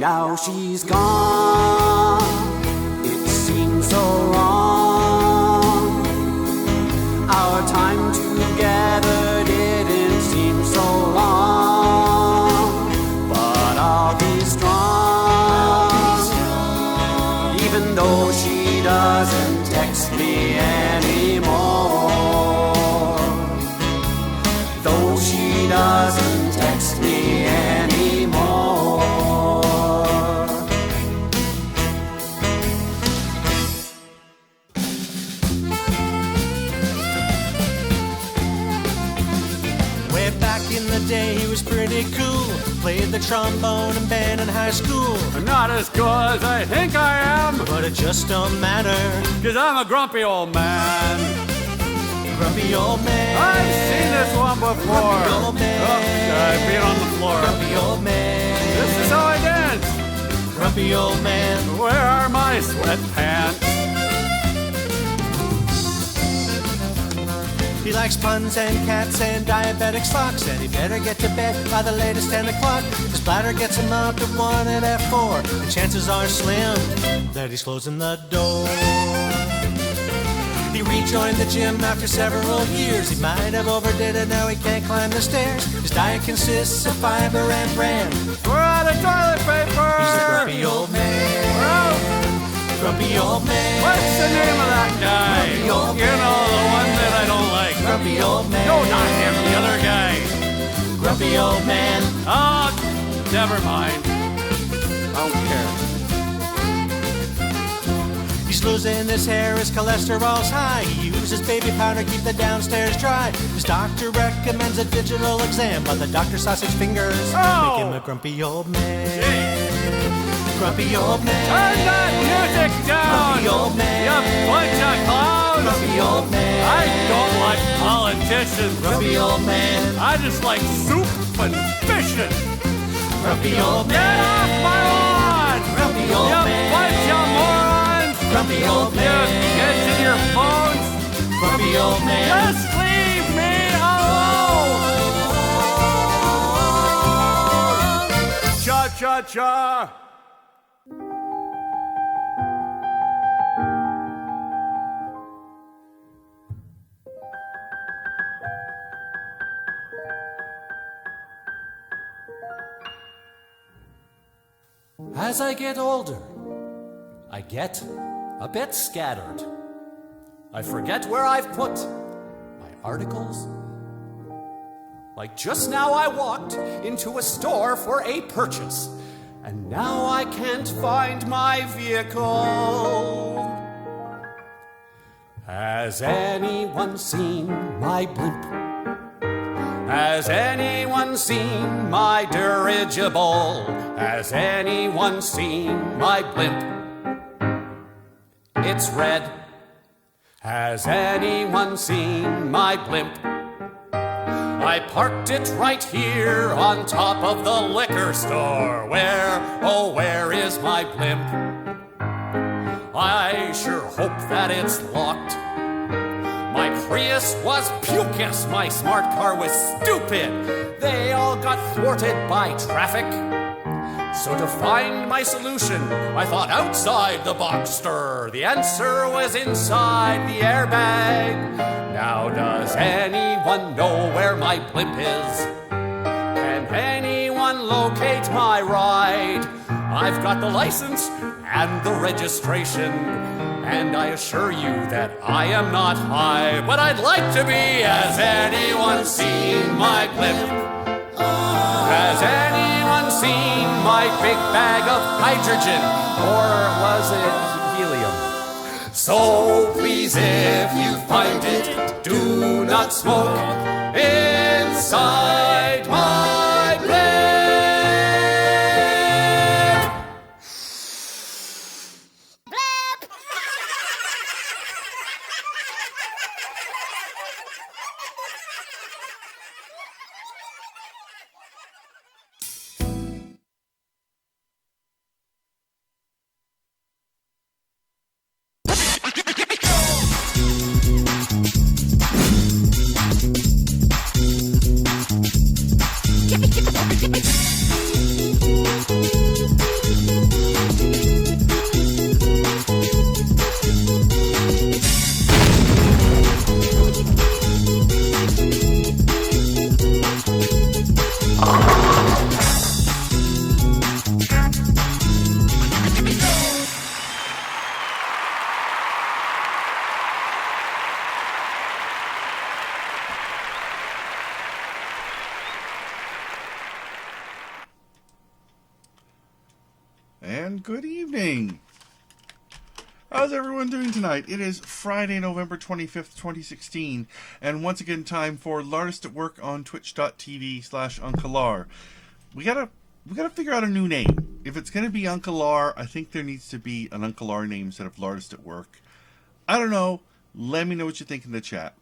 now she's gone. It seems so wrong. Our time together didn't seem so long. But I'll be strong, even though she doesn't text me anymore. Though she doesn't text me anymore. Way back in the day he was pretty cool. Played the trombone and band in high school. Not as cool as I think I am, But it just don't matter. 'cause I'm a grumpy old man. Grumpy old man. I've seen this one before. Grumpy old man. Oh, I've been on the floor. Grumpy old man. This is how I dance. Grumpy old man. Where are my sweatpants? He likes puns and cats and diabetic socks, and he better get to bed by the latest 10 o'clock. His bladder gets him up at 1 and at 4, and chances are slim that he's closing the door. He rejoined the gym after several years. He might have overdid it, now he can't climb the stairs. His diet consists of fiber and bran. We're out of toilet paper. He's a grumpy old man. We're out. Grumpy old man. What's the name of that guy? Grumpy old You know, the man. one that I don't like. Grumpy old man. No, not him, the other guy. Grumpy old man. Oh, never mind. I don't care. He's losing his hair, his cholesterol's high. He uses baby powder, keep the downstairs dry. His doctor recommends a digital exam, but the doctor sausage fingers make him a grumpy old man. Grumpy old man. Turn that music down. Grumpy old man. You bunch of clowns. Grumpy old man. I don't like politicians. Grumpy old man. I just like soup and fishing. Grumpy old man. Get off my lawn. Grumpy old You man. bunch of morons. Grumpy old You man. get in your phones. Grumpy old man. Just leave me alone. Cha-cha-cha. As I get older, I get a bit scattered. I forget where I've put my articles. Like just now I walked into a store for a purchase, and now I can't find my vehicle. Has anyone seen my blimp? Has anyone seen my dirigible? Has anyone seen my blimp? It's red. Has anyone seen my blimp? I parked it right here on top of the liquor store. Where is my blimp? I sure hope that it's locked. My Prius was pucus, my smart car was stupid. They all got thwarted by traffic. So to find my solution, I thought outside the box stir. The answer was inside the airbag. Now does anyone know where my blimp is? Can anyone locate my ride? I've got the license and the registration, and I assure you that I am not high, but I'd like to be. Has anyone seen my blimp? Has anyone seen my big bag of hydrogen? Or was it helium? So please, if you find it, do not smoke inside my blimp. and good evening. How's everyone doing tonight? It is Friday, November 25th, 2016, and once again time for Lartist At Work on twitch.tv/UncleLar. We gotta figure out a new name. If it's gonna be Uncle Lar, I think there needs to be an Uncle Lar name instead of Lartist At Work. I don't know. Let me know what you think in the chat.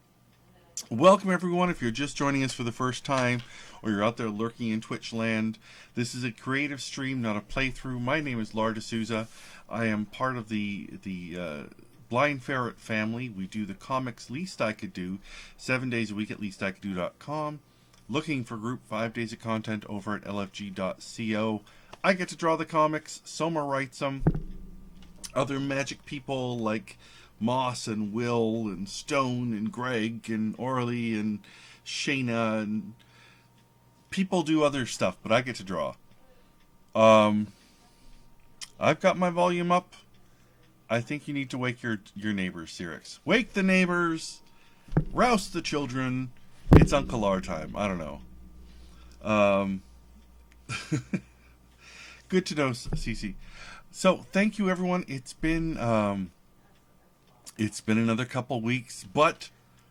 Welcome everyone. If you're just joining us for the first time, or you're out there lurking in Twitch land, this is a creative stream, not a playthrough. My name is Lartist. I am part of the Blind Ferret family. We do the comics Least I Could Do, 7 days a week at leasticouldddo.com. Looking for group 5 days of content over at lfg.co. I get to draw the comics. Soma writes them. Other magic people like Moss and Will and Stone and Greg and Orly and Shayna and people do other stuff, but I get to draw. I've got my volume up. I think you need to wake your neighbors, Cyrix. Wake the neighbors. Rouse the children. It's Uncle R time. I don't know. Good to know, Cece. So, thank you, everyone. It's been another couple weeks, but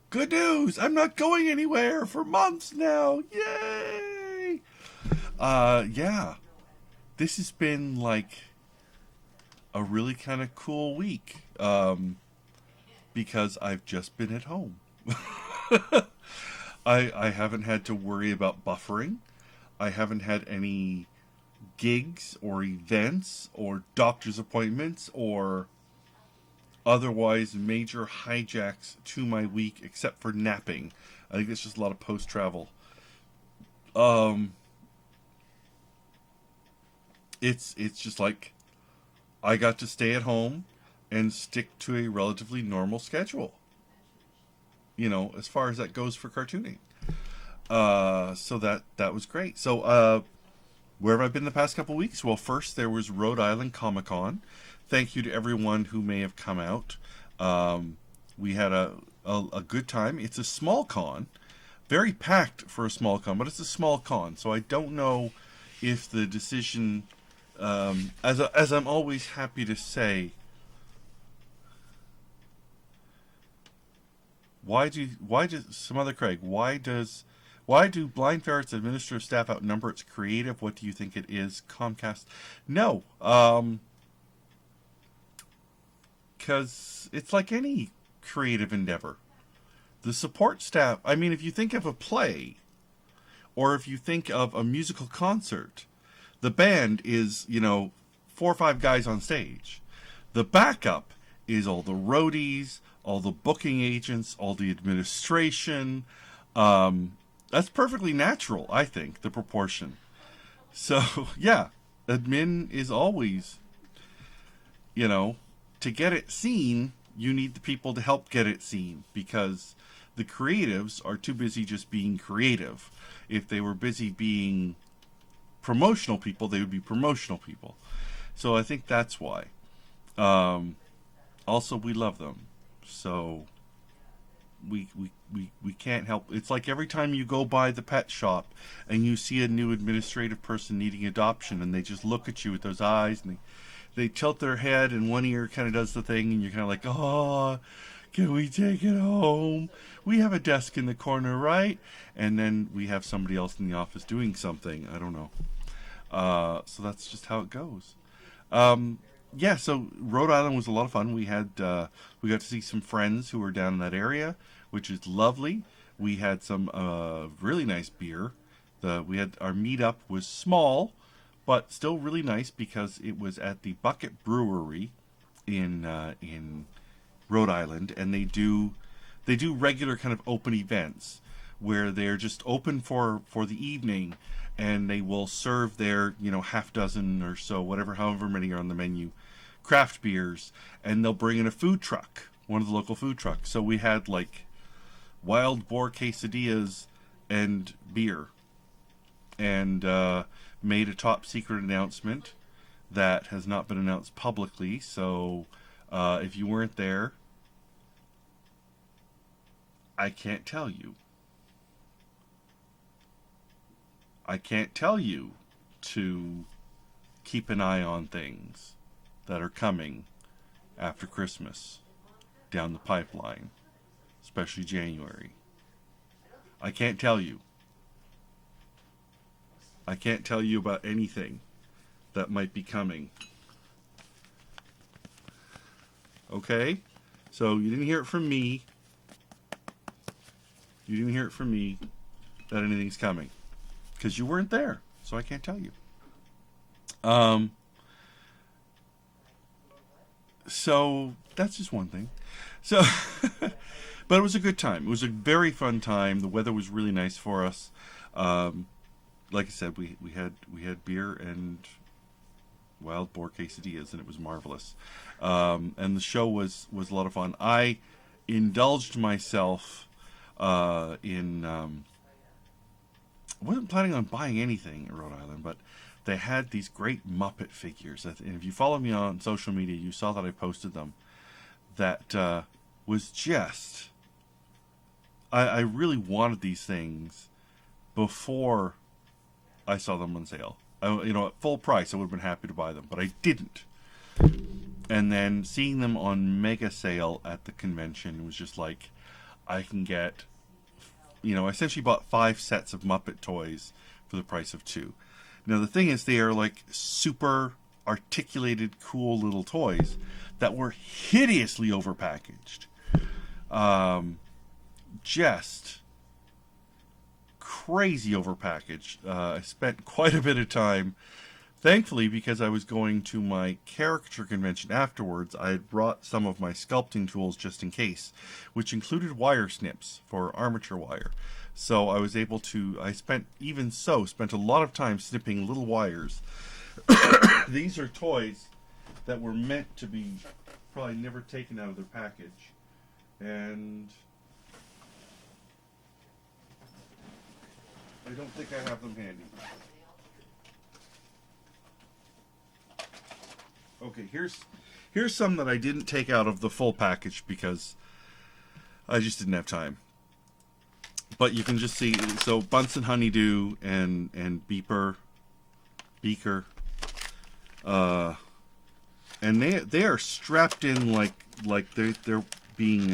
good news! I'm not going anywhere for months now. Yay! Yeah. This has been like a really kind of cool week, because I've just been at home. I haven't had to worry about buffering. I haven't had any gigs or events or doctor's appointments or otherwise major hijacks to my week except for napping. I think it's just a lot of post-travel. It's just like I got to stay at home and stick to a relatively normal schedule. You know, as far as that goes for cartooning. So that was great. So, where have I been the past couple weeks? Well, first there was Rhode Island Comic Con. Thank you to everyone who may have come out. We had a good time. It's a small con, very packed for a small con, but it's a small con. So I don't know if the decision, as I'm always happy to say, why do Blind Ferret's administrative staff outnumber its creative? What do you think it is? Comcast? No. Because it's like any creative endeavor. The support staff, I mean, if you think of a play, or if you think of a musical concert, the band is, 4 or 5 guys on stage. The backup is all the roadies, all the booking agents, all the administration. That's perfectly natural, I think, the proportion. So, yeah, admin is always, to get it seen, you need the people to help get it seen, because the creatives are too busy just being creative. If they were busy being promotional people, they would be promotional people. So I think that's why. Also, we love them. So we can't help. It's like every time you go by the pet shop and you see a new administrative person needing adoption, and they just look at you with those eyes, and they tilt their head, and one ear kind of does the thing, and you're kind of like, oh, can we take it home? We have a desk in the corner, right? And then we have somebody else in the office doing something. I don't know. So that's just how it goes. Yeah, so Rhode Island was a lot of fun. We got to see some friends who were down in that area, which is lovely. We had some really nice beer. Our meetup was small, but still really nice because it was at the Bucket Brewery in Rhode Island, and they do regular kind of open events where they're just open for the evening, and they will serve their half dozen or so, however many are on the menu, craft beers, and they'll bring in a food truck, one of the local food trucks. So we had like wild boar quesadillas and beer, and made a top secret announcement that has not been announced publicly. So if you weren't there, I can't tell you. I can't tell you to keep an eye on things that are coming after Christmas down the pipeline, especially January. I can't tell you. I can't tell you about anything that might be coming. Okay? So you didn't hear it from me. You didn't hear it from me that anything's coming. Because you weren't there. So I can't tell you. So that's just one thing. So, but it was a good time. It was a very fun time. The weather was really nice for us. Like I said, we had beer and wild boar quesadillas, and it was marvelous. And the show was a lot of fun. I indulged myself in. I wasn't planning on buying anything in Rhode Island, but they had these great Muppet figures. And if you follow me on social media, you saw that I posted them. That was just. I really wanted these things before I saw them on sale. At full price, I would have been happy to buy them, but I didn't. And then seeing them on mega sale at the convention was just like, I can get, I essentially bought 5 sets of Muppet toys for the price of 2. Now, the thing is, they are like super articulated, cool little toys that were hideously overpackaged. Just crazy overpackaged. I spent quite a bit of time, thankfully, because I was going to my caricature convention afterwards. I had brought some of my sculpting tools just in case, which included wire snips for armature wire. So I was able to, spent a lot of time snipping little wires. These are toys that were meant to be probably never taken out of their package. And I don't think I have them handy. Okay, here's some that I didn't take out of the full package because I just didn't have time. But you can just see, so Bunsen Honeydew and Beaker, and they are strapped in like they're being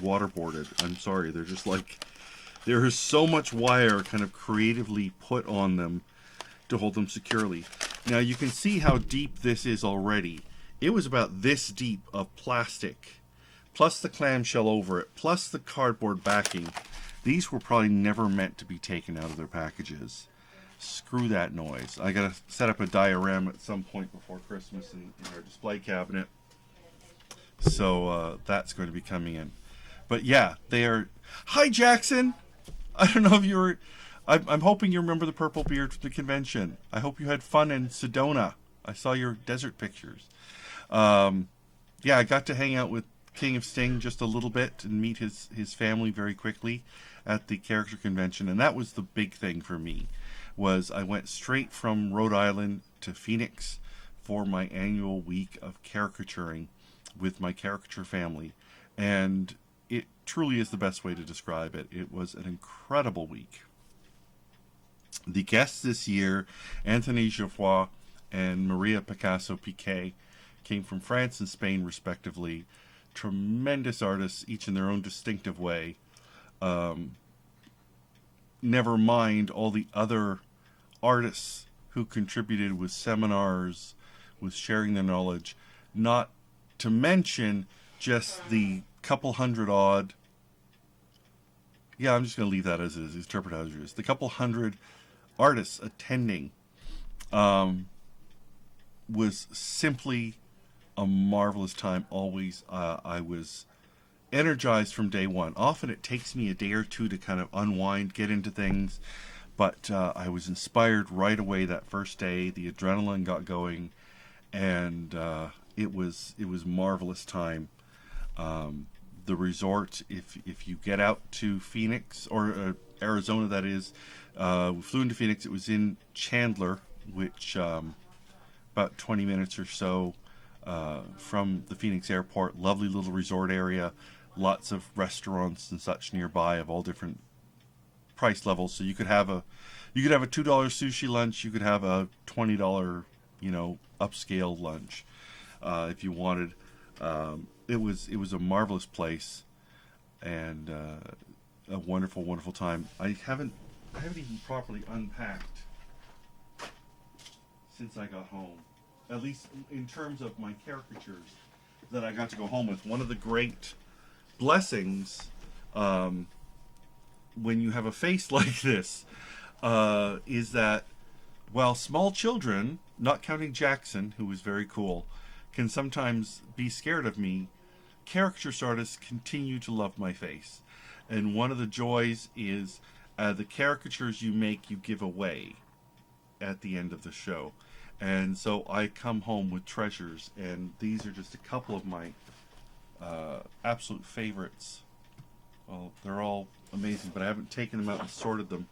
waterboarded. I'm sorry, they're just like, there is so much wire kind of creatively put on them to hold them securely. Now you can see how deep this is already. It was about this deep of plastic, plus the clamshell over it, plus the cardboard backing. These were probably never meant to be taken out of their packages. Screw that noise. I gotta set up a diorama at some point before Christmas in our display cabinet. So that's going to be coming in. But yeah, they are... Hi, Jackson! I don't know if you were... I'm hoping you remember the purple beard from the convention. I hope you had fun in Sedona. I saw your desert pictures. Yeah, I got to hang out with King of Sting just a little bit and meet his family very quickly at the character convention. And that was the big thing for me, was I went straight from Rhode Island to Phoenix for my annual week of caricaturing with my caricature family. And it truly is the best way to describe it. It was an incredible week. The guests this year, Anthony Geoffroy and Maria Picasso-Piquet, came from France and Spain respectively. Tremendous artists, each in their own distinctive way. Never mind all the other artists who contributed with seminars, with sharing their knowledge. Not to mention just the couple hundred odd... Yeah, I'm just going to leave that as it is. Interpret as it is. The couple hundred artists attending was simply a marvelous time. Always, I was energized from day one. Often it takes me a day or two to kind of unwind, get into things, but I was inspired right away that first day. The adrenaline got going, and it was marvelous time. The resort, if you get out to Phoenix or Arizona, that is, we flew into Phoenix. It was in Chandler, which about 20 minutes or so from the Phoenix airport. Lovely little resort area, lots of restaurants and such nearby of all different price levels. So you could have a $2 sushi lunch. You could have a $20 upscale lunch if you wanted. It was a marvelous place and a wonderful, wonderful time. I haven't even properly unpacked since I got home. At least in terms of my caricatures that I got to go home with. One of the great blessings when you have a face like this is that while small children, not counting Jackson, who was very cool, can sometimes be scared of me, caricature artists continue to love my face. And one of the joys is the caricatures you make, you give away at the end of the show. And so I come home with treasures, and these are just a couple of my absolute favorites. Well, they're all amazing, but I haven't taken them out and sorted them.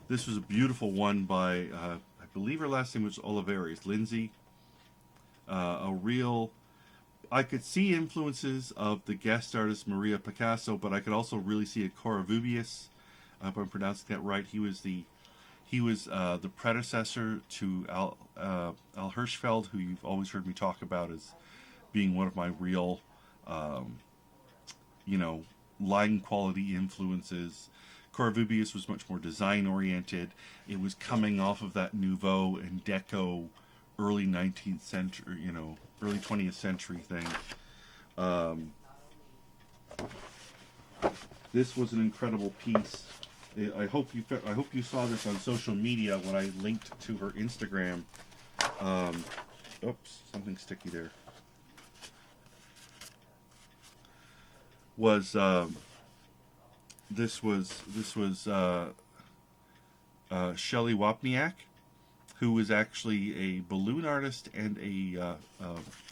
This was a beautiful one by, I believe her last name was Oliveris, Lindsay. I could see influences of the guest artist Maria Picasso, but I could also really see a Coravubius, if I'm pronouncing that right. He was the predecessor to Al Hirschfeld, who you've always heard me talk about as being one of my real, line quality influences. Coravubius was much more design oriented. It was coming off of that Nouveau and Deco early 19th century, early 20th century thing. This was an incredible piece. I hope you saw this on social media when I linked to her Instagram. Oops, something sticky there. This was Shelley Wapniak, who was actually a balloon artist and a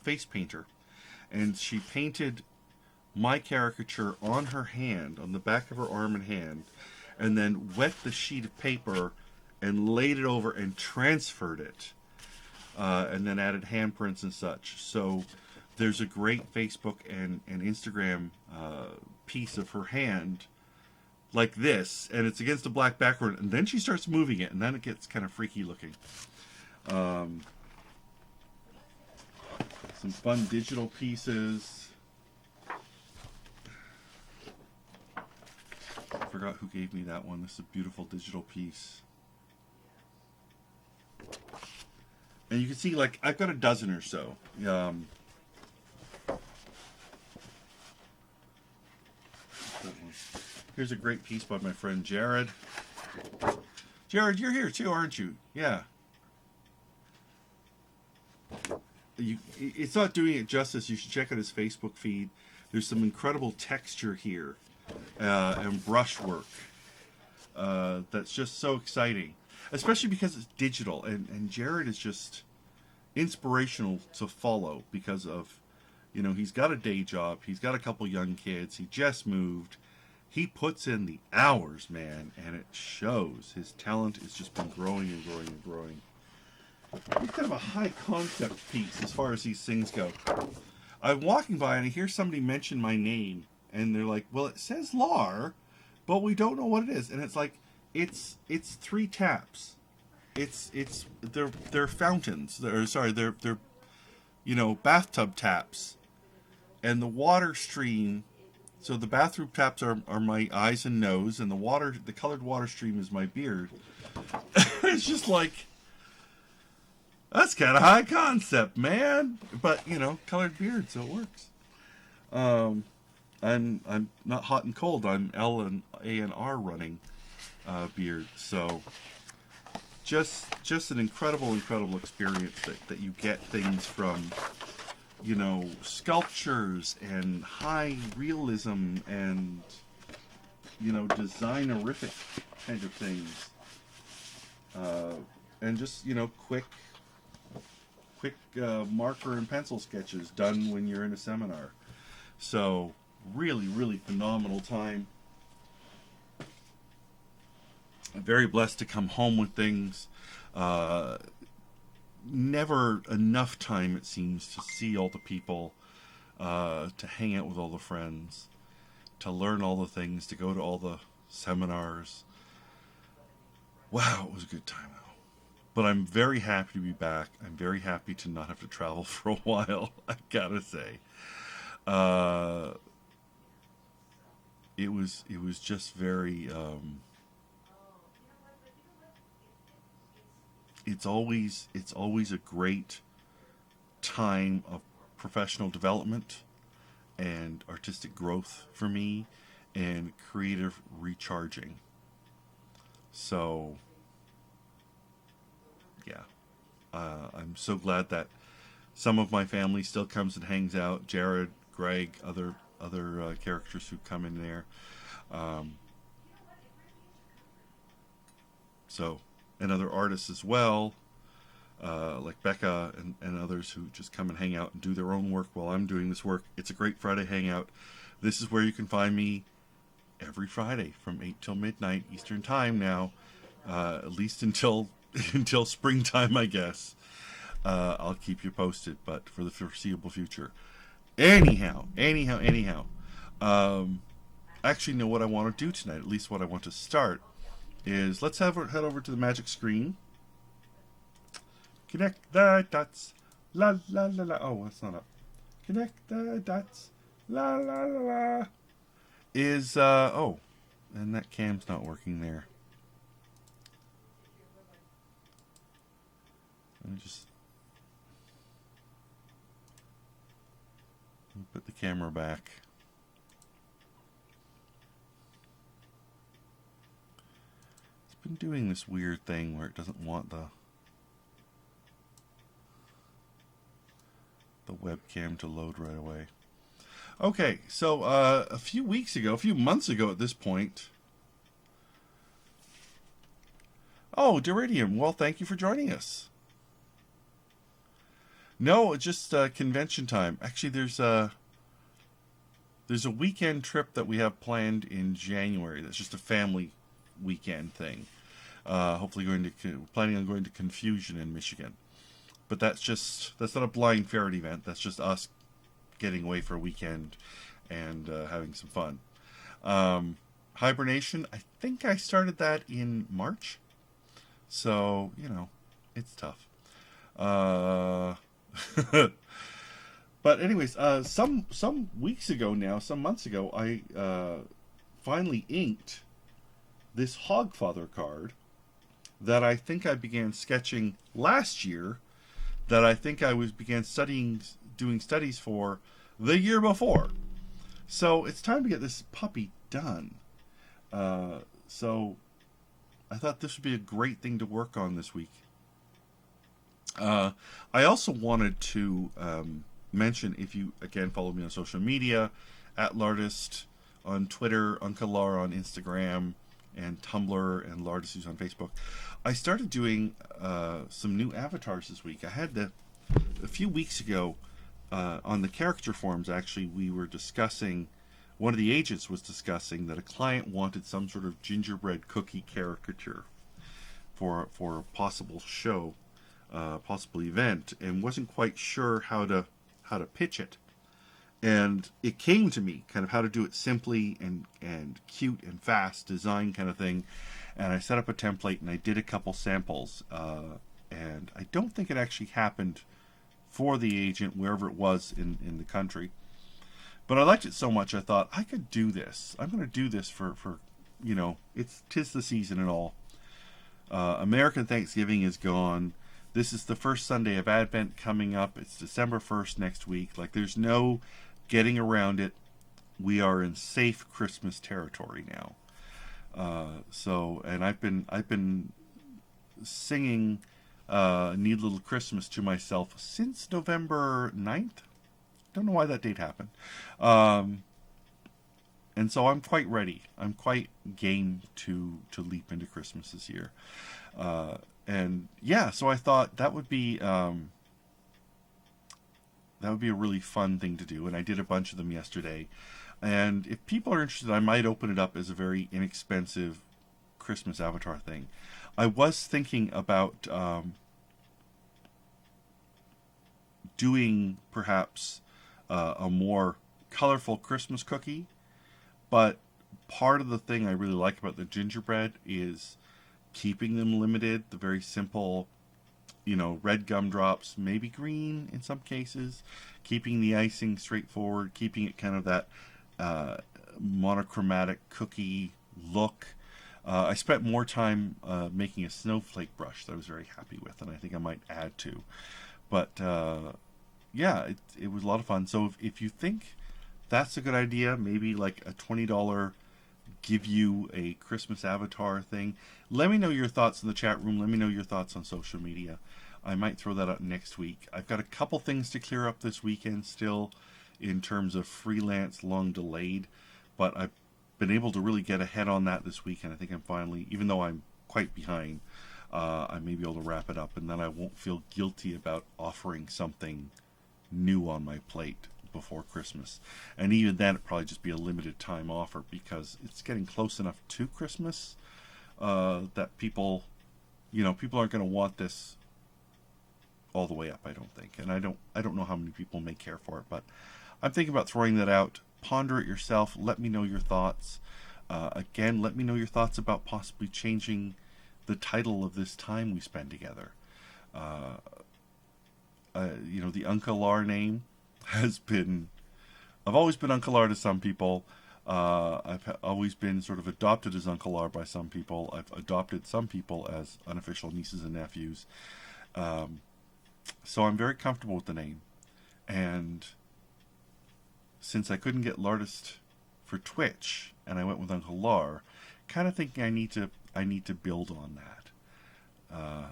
face painter, and she painted my caricature on her hand, on the back of her arm and hand, and then wet the sheet of paper and laid it over and transferred it, and then added handprints and such. So there's a great Facebook and Instagram piece of her hand like this, and it's against a black background, and then she starts moving it, and then it gets kind of freaky looking. Some fun digital pieces. I forgot who gave me that one. This is a beautiful digital piece. And you can see, like, I've got a dozen or so. Here's a great piece by my friend Jared. Jared, you're here too, aren't you? Yeah. It's not doing it justice. You should check out his Facebook feed. There's some incredible texture here and brushwork that's just so exciting, especially because it's digital. And Jared is just inspirational to follow because of, he's got a day job. He's got a couple young kids. He just moved. He puts in the hours, man, and it shows. His talent has just been growing and growing and growing. It's kind of a high concept piece as far as these things go. I'm walking by and I hear somebody mention my name, and they're like, well, it says Lar, but we don't know what it is. And it's like, it's 3 taps. They're fountains. They're bathtub taps. And the water stream. So the bathroom taps are my eyes and nose, and the colored water stream is my beard. It's just like, that's kind of high concept, man. But colored beard, so it works. I'm not hot and cold. I'm L and A and R running beard. So just an incredible experience that you get things from. Sculptures and high realism and, designerific kind of things. And just, quick marker and pencil sketches done when you're in a seminar. So, really, really phenomenal time. I'm very blessed to come home with things. Never enough time, it seems, to see all the people, to hang out with all the friends, to learn all the things, to go to all the seminars. Wow, it was a good time, though. But I'm very happy to be back. I'm very happy to not have to travel for a while, I gotta say. It was just very it's always a great time of professional development and artistic growth for me and creative recharging. So yeah, I'm so glad that some of my family still comes and hangs out. Jared, Greg, other characters who come in there. Um, so and other artists as well, like Becca and others who just come and hang out and do their own work while I'm doing this work. It's a great Friday hangout. This is where you can find me every Friday from 8 till midnight Eastern time now, at least until until springtime, I guess. I'll keep you posted, but for the foreseeable future. Anyhow. Actually, know what I want to do tonight. At least what I want to start is let's head over to the magic screen. Connect the dots. La la la la. Oh, that's not up. Connect the dots. La la la la. Is oh, and that cam's not working there. Let me just put the camera back. It's been doing this weird thing where it doesn't want the webcam to load right away. Okay, so a few months ago at this point. Oh, Deridium, well, thank you for joining us. No, it's just convention time. Actually, there's a weekend trip that we have planned in January. That's just a family weekend thing. Hopefully planning on going to Confusion in Michigan. But that's not a blind ferret event. That's just us getting away for a weekend and having some fun. Hibernation, I think I started that in March. So, it's tough. But anyways, some months ago, I finally inked this Hogfather card that I think I began sketching last year, that I think I began doing studies for the year before. So it's time to get this puppy done. So I thought this would be a great thing to work on this week. I also wanted to mention, if you, again, follow me on social media, at Lartist on Twitter, Uncle Lar on Instagram, and Tumblr, and Lartist on Facebook. I started doing some new avatars this week. I had a few weeks ago, on the character forums, actually, we were discussing, one of the agents was discussing that a client wanted some sort of gingerbread cookie caricature for a possible show, possible event, and wasn't quite sure how to pitch it. And it came to me, kind of how to do it simply and cute and fast design kind of thing. And I set up a template and I did a couple samples. And I don't think it actually happened for the agent wherever it was in the country. But I liked it so much I thought I could do this. I'm going to do this for 'tis the season and all. American Thanksgiving is gone. This is the first Sunday of Advent coming up. It's December 1st next week. Like, there's no getting around it. We are in safe Christmas territory now. And I've been singing Need Little Christmas to myself since November 9th. Don't know why that date happened. And so I'm quite ready. I'm quite game to leap into Christmas this year. And yeah, so I thought that would be a really fun thing to do, and I did a bunch of them yesterday. And if people are interested, I might open it up as a very inexpensive Christmas avatar thing. I was thinking about doing perhaps a more colorful Christmas cookie, but part of the thing I really like about the gingerbread is keeping them limited, the very simple red gumdrops, maybe green in some cases, keeping the icing straightforward, keeping it kind of that monochromatic cookie look. I spent more time making a snowflake brush that I was very happy with, and I think I might add to. But yeah, it was a lot of fun. So if you think that's a good idea, maybe like a $20 give you a Christmas avatar thing, let me know your thoughts in the chat room. Let me know your thoughts on social media. I might throw that up next week. I've got a couple things to clear up this weekend still in terms of freelance long delayed, but I've been able to really get ahead on that this weekend. I think I'm finally, even though I'm quite behind, I may be able to wrap it up, and then I won't feel guilty about offering something new on my plate before Christmas. And even then, it'd probably just be a limited time offer, because it's getting close enough to Christmas that people aren't going to want this all the way up, I don't think. And I don't know how many people may care for it, but I'm thinking about throwing that out. Ponder it yourself. Let me know your thoughts. Again, let me know your thoughts about possibly changing the title of this time we spend together. The Uncle R name has been... I've always been Uncle R to some people. I've always been sort of adopted as Uncle R by some people. I've adopted some people as unofficial nieces and nephews. So I'm very comfortable with the name. And since I couldn't get Lartist for Twitch, and I went with Uncle Lar, kind of thinking I need to build on that.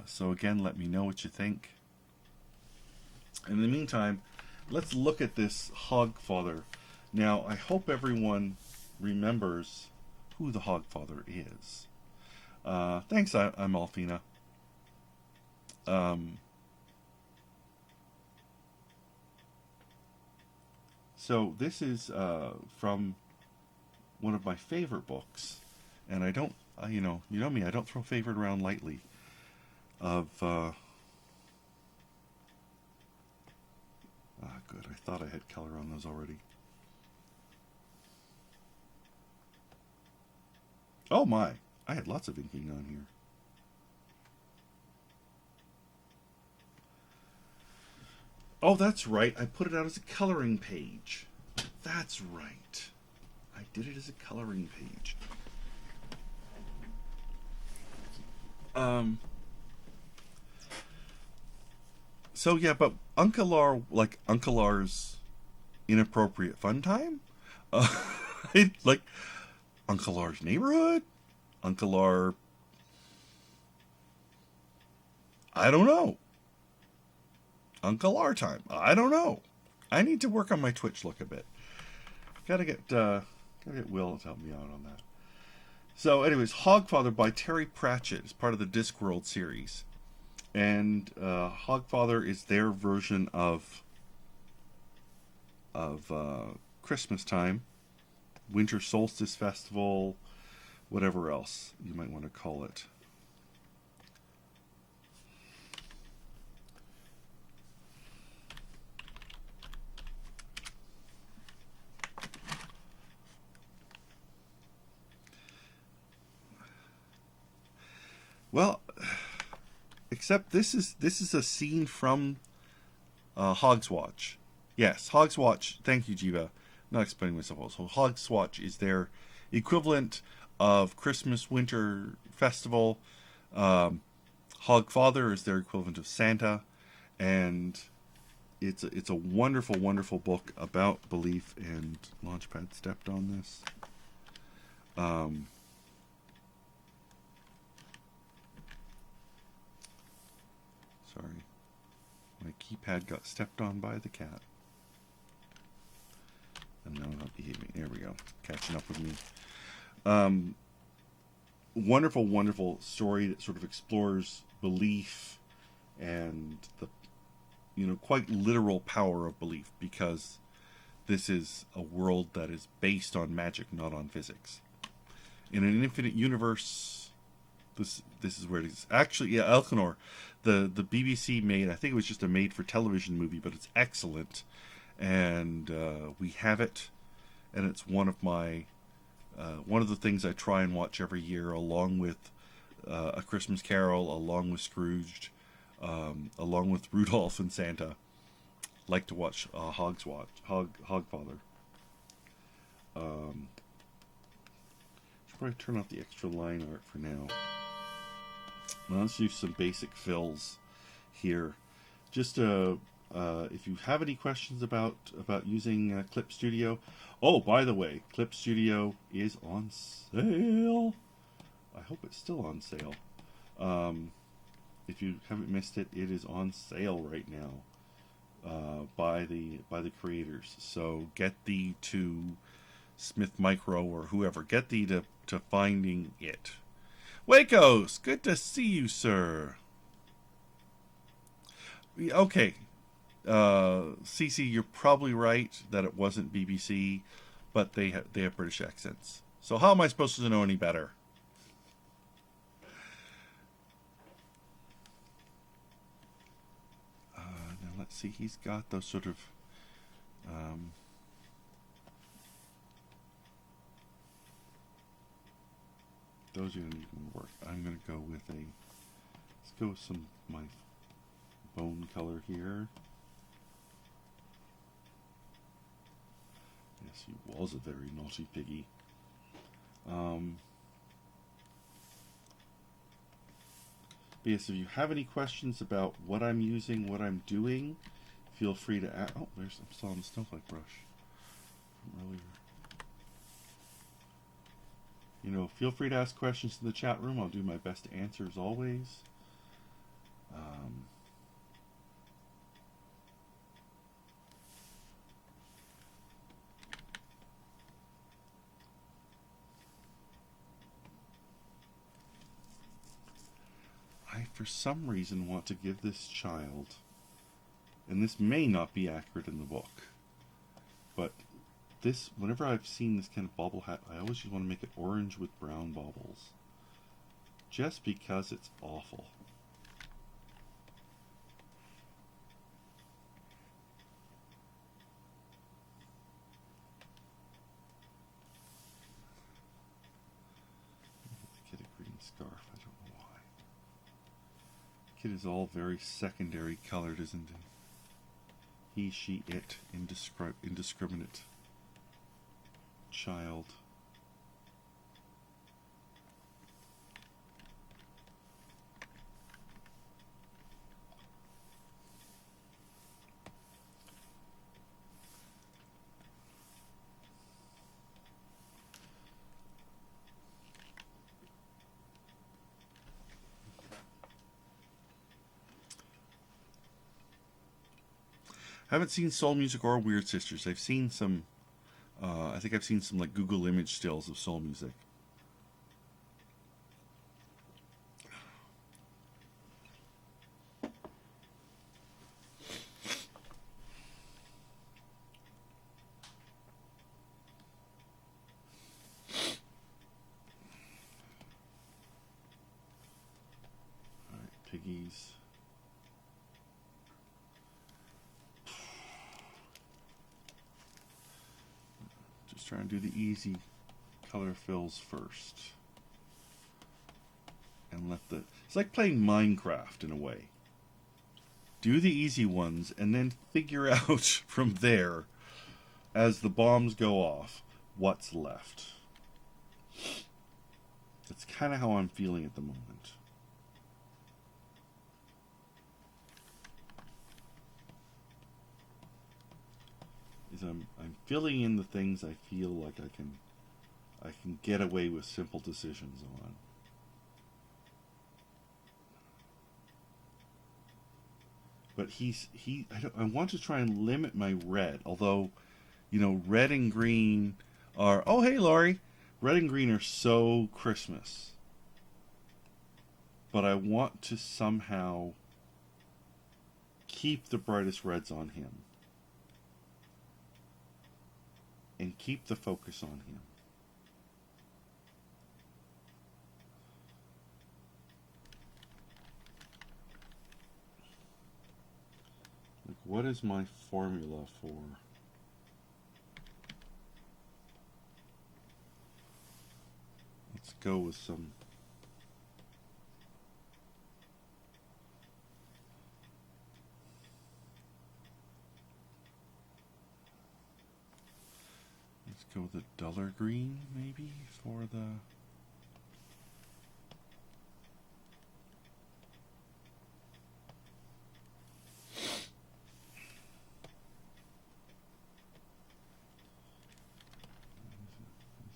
So again, let me know what you think. In the meantime, let's look at this Hogfather. Now, I hope everyone remembers who the Hogfather is. Thanks, I'm Alfina. So this is from one of my favorite books, and I don't, you know me, I don't throw favorite around lightly. Good. I thought I had color on those already. Oh my! I had lots of inking on here. Oh, that's right. I put it out as a coloring page. That's right. I did it as a coloring page. So yeah, but Uncle R, like Uncle R's Inappropriate Fun Time? Like Uncle R's Neighborhood? Uncle R... I don't know. Uncle R time. I don't know. I need to work on my Twitch look a bit. Gotta get Will to help me out on that. So anyways, Hogfather by Terry Pratchett is part of the Discworld series. And Hogfather is their version of Christmas time, Winter Solstice Festival, whatever else you might want to call it. Well, except this is a scene from Hogswatch. Yes, Hogswatch. Thank you, Jiva. Not explaining myself well. So Hogswatch is their equivalent of Christmas Winter Festival. Hogfather is their equivalent of Santa, and it's a wonderful, wonderful book about belief. And Launchpad stepped on this. Sorry. My keypad got stepped on by the cat. And now not behaving. There we go. Catching up with me. Wonderful, wonderful story that sort of explores belief and the, quite literal power of belief, because this is a world that is based on magic, not on physics. In an infinite universe, this is where it is. Actually, yeah, Elkanor, the BBC made, I think it was just a made-for-television movie, but it's excellent, and we have it, and it's one of the things I try and watch every year, along with A Christmas Carol, along with Scrooged, along with Rudolph and Santa, like to watch Hogfather. Should probably turn off the extra line art for now. Now let's do some basic fills here. Just if you have any questions about using Clip Studio. Oh, by the way, Clip Studio is on sale. I hope it's still on sale. If you haven't missed it, it is on sale right now by the creators. So get thee to Smith Micro or whoever. Get thee to finding it. Wacos, good to see you, sir. Okay, Cece, you're probably right that it wasn't BBC, but they have British accents. So how am I supposed to know any better? Now let's see. He's got those sort of. Those are going to need more work. I'm going to go with let's go with some my bone color here. Yes, he was a very naughty piggy. But yes, if you have any questions about what I'm using, what I'm doing, feel free to ask. Oh, I'm still on the snowflake brush from earlier. You know, feel free to ask questions in the chat room. I'll do my best to answer as always. I, for some reason, want to give this child, and this may not be accurate in the book, but this, whenever I've seen this kind of bobble hat, I always just want to make it orange with brown baubles. Just because it's awful. Get a green scarf, I don't know why. Kid is all very secondary colored, isn't he? He, she, it, indiscriminate. Child. I haven't seen Soul Music or Weird Sisters. I've seen some I think I've seen some like Google image stills of Soul Music. All right, piggies. Just trying to do the easy color fills first. And let the... It's like playing Minecraft in a way. Do the easy ones and then figure out from there, as the bombs go off, what's left. That's kind of how I'm feeling at the moment. I'm filling in the things I feel like I can get away with simple decisions on. But I want to try and limit my red, although, you know, red and green are, oh hey Laurie, red and green are so Christmas. But I want to somehow keep the brightest reds on him. And keep the focus on him. Like, what is my formula for? Let's go with some. Let's go with a duller green, maybe, for the...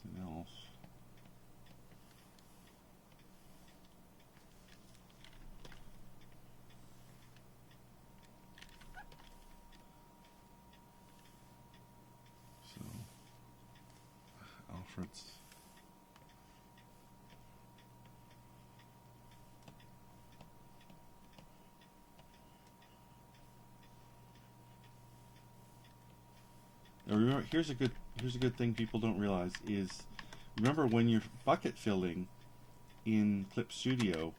Anything else? So, Alfred's... Now remember, here's a good thing people don't realize is, remember when you're bucket filling in Clip Studio,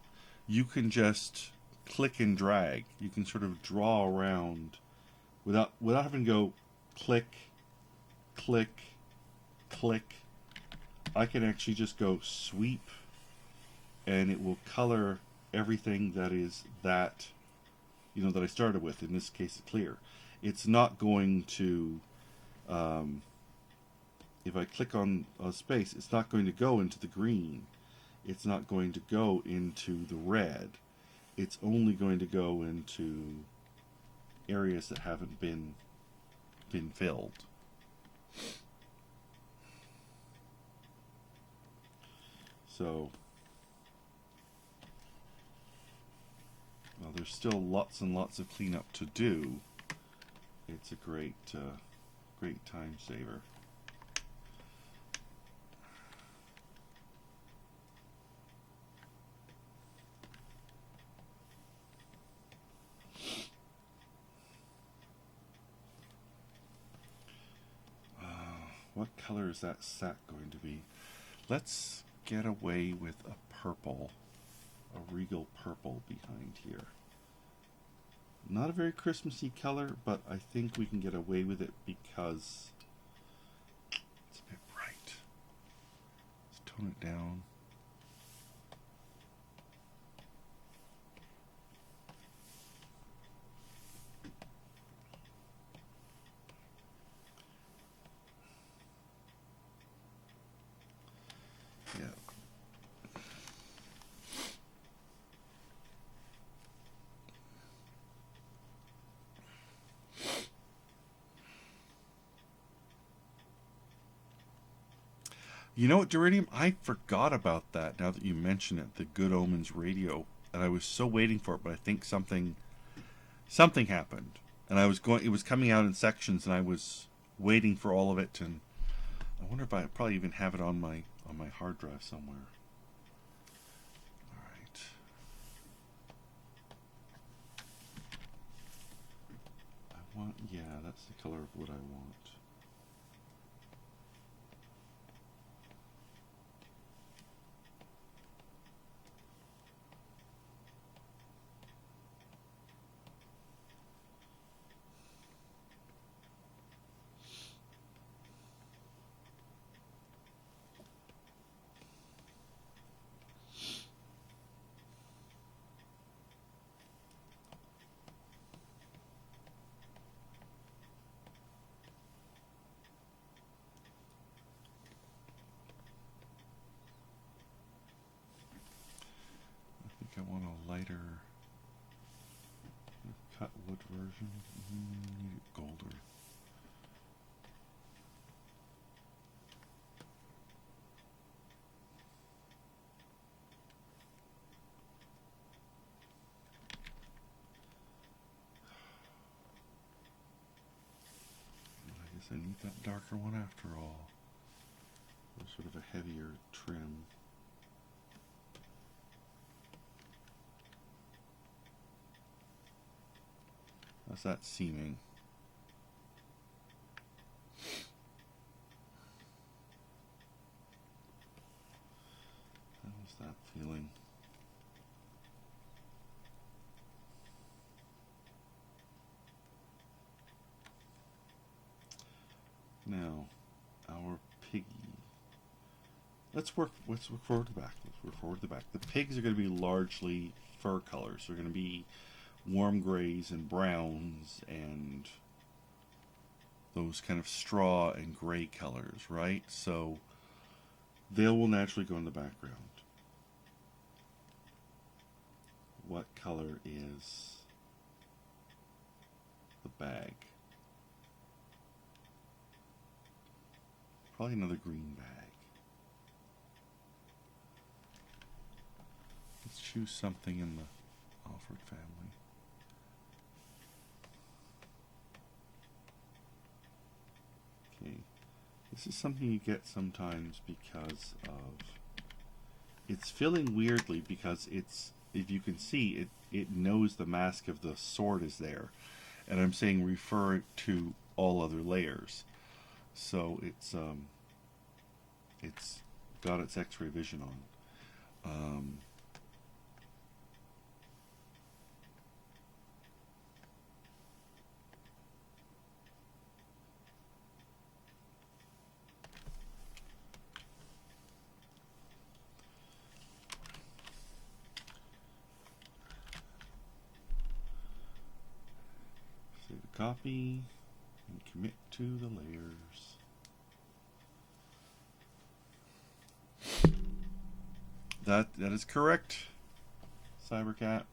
you can just click and drag. You can sort of draw around without having to go click, click, click. I can actually just go sweep, and it will color everything that is that, you know, that I started with. In this case, clear. It's not going to, if I click on a space, it's not going to go into the green. It's not going to go into the red. It's only going to go into areas that haven't been filled. So, well, there's still lots and lots of cleanup to do. It's a great time saver. What color is that sack going to be? Let's get away with a purple, a regal purple behind here. Not a very Christmassy color, but I think we can get away with it because it's a bit bright. Let's tone it down. Yeah. You know what, Duridium? I forgot about that now that you mention it, the Good Omens radio. And I was so waiting for it, but I think something happened. And it was coming out in sections, and I was waiting for all of it, and I wonder if I probably even have it on my hard drive somewhere. Alright. Yeah, that's the color of what I want. I want a lighter cut wood version. Need it golder. I guess I need that darker one after all. Sort of a heavier trim. How's that seeming? How's that feeling? Now, our piggy. Let's look forward to the back. Let's work forward to the back. The pigs are going to be largely fur colors. They're going to be warm grays and browns and those kind of straw and gray colors, right? So they will naturally go in the background. What color is the bag? Probably another green bag. Let's choose something in the Alfred family. Okay, this is something you get sometimes because of, it's filling weirdly because it's, if you can see, it knows the mask of the sword is there. And I'm saying refer to all other layers. So it's got its X-ray vision on. Save a copy and commit to the layers. That is correct, Cybercat.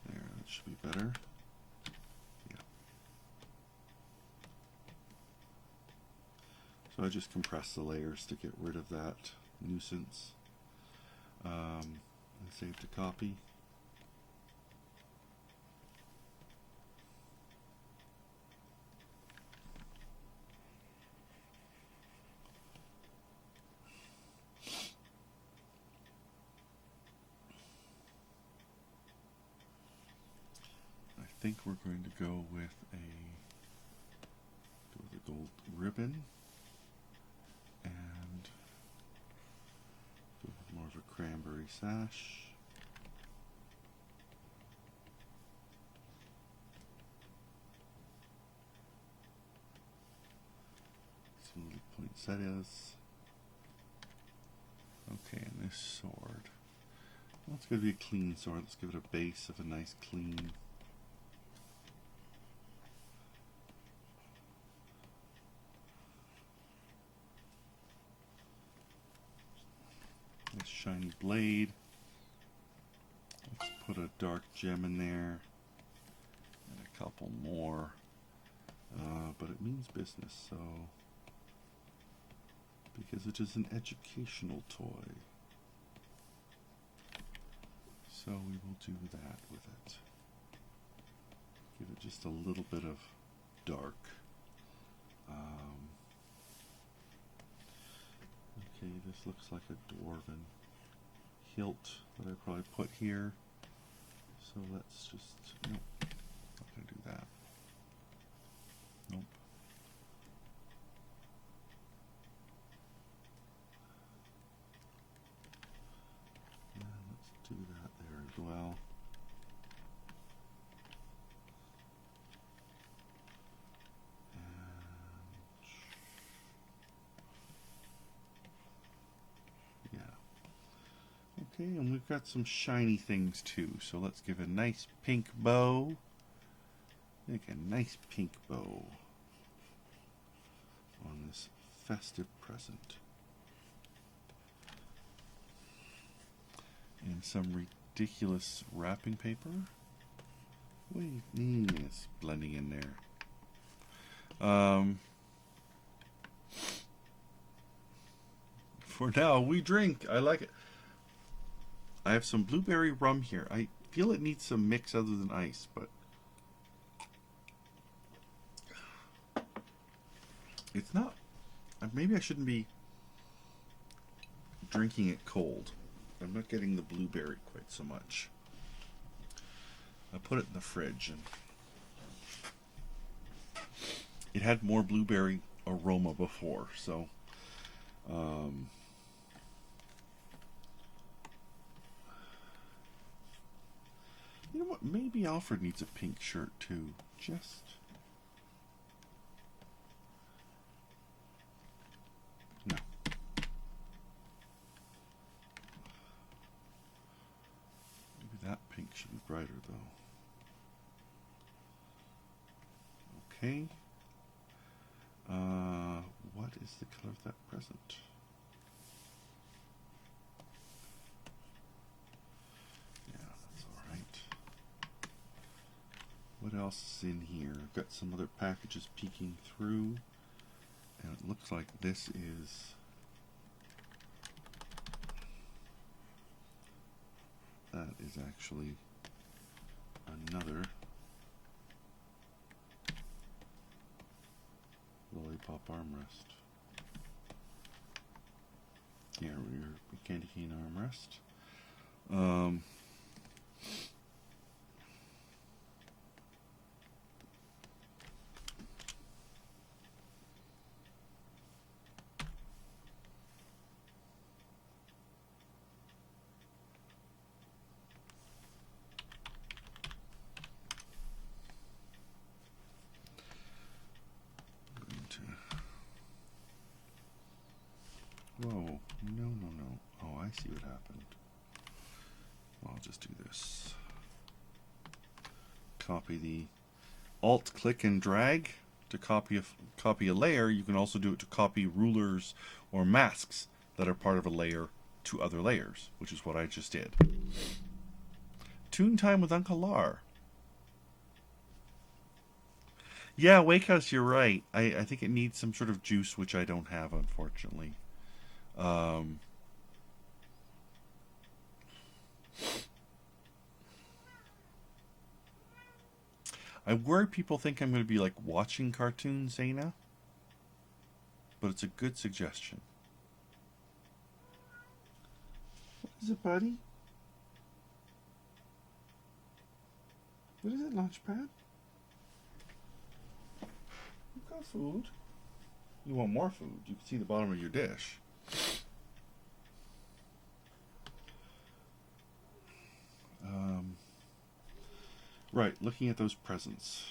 There, that should be better. Yeah. So I just compress the layers to get rid of that nuisance. And save to copy. I think we're going to go with a gold ribbon and go with more of a cranberry sash. Some little poinsettias. Okay, and this sword. Well, it's going to be a clean sword. Let's give it a base of a nice clean. Nice shiny blade. Let's put a dark gem in there and a couple more, but it means business, so because it is an educational toy, so we will do that with it. Give it just a little bit of dark. Okay, this looks like a dwarven hilt that I probably put here. So let's just, nope, not gonna do that. Nope. Yeah, let's do that there as well. Okay, and we've got some shiny things too, so let's give a nice pink bow. Make a nice pink bow on this festive present. And some ridiculous wrapping paper. Wait, it's blending in there. For now, we drink. I like it. I have some blueberry rum here. I feel it needs some mix other than ice, but it's not. Maybe I shouldn't be drinking it cold. I'm not getting the blueberry quite so much. I put it in the fridge and it had more blueberry aroma before, so you know what? Maybe Alfred needs a pink shirt too. Just no. It should be brighter though. Okay. What is the color of that present? Yeah, that's alright. What else is in here? I've got some other packages peeking through. And it looks like this is... That is actually another lollipop armrest. Here, your candy cane armrest. Whoa, no. Oh, I see what happened. Well, I'll just do this. Copy the Alt, click, and drag to copy a layer. You can also do it to copy rulers or masks that are part of a layer to other layers, which is what I just did. Toon time with Uncle Lar. Yeah, Wake House, you're right. I think it needs some sort of juice, which I don't have, unfortunately. I worry people think I'm going to be like watching cartoons, Zaina, but it's a good suggestion. What is it, buddy? What is it, Launchpad? You've got food. You want more food. You can see the bottom of your dish. Right, looking at those presents.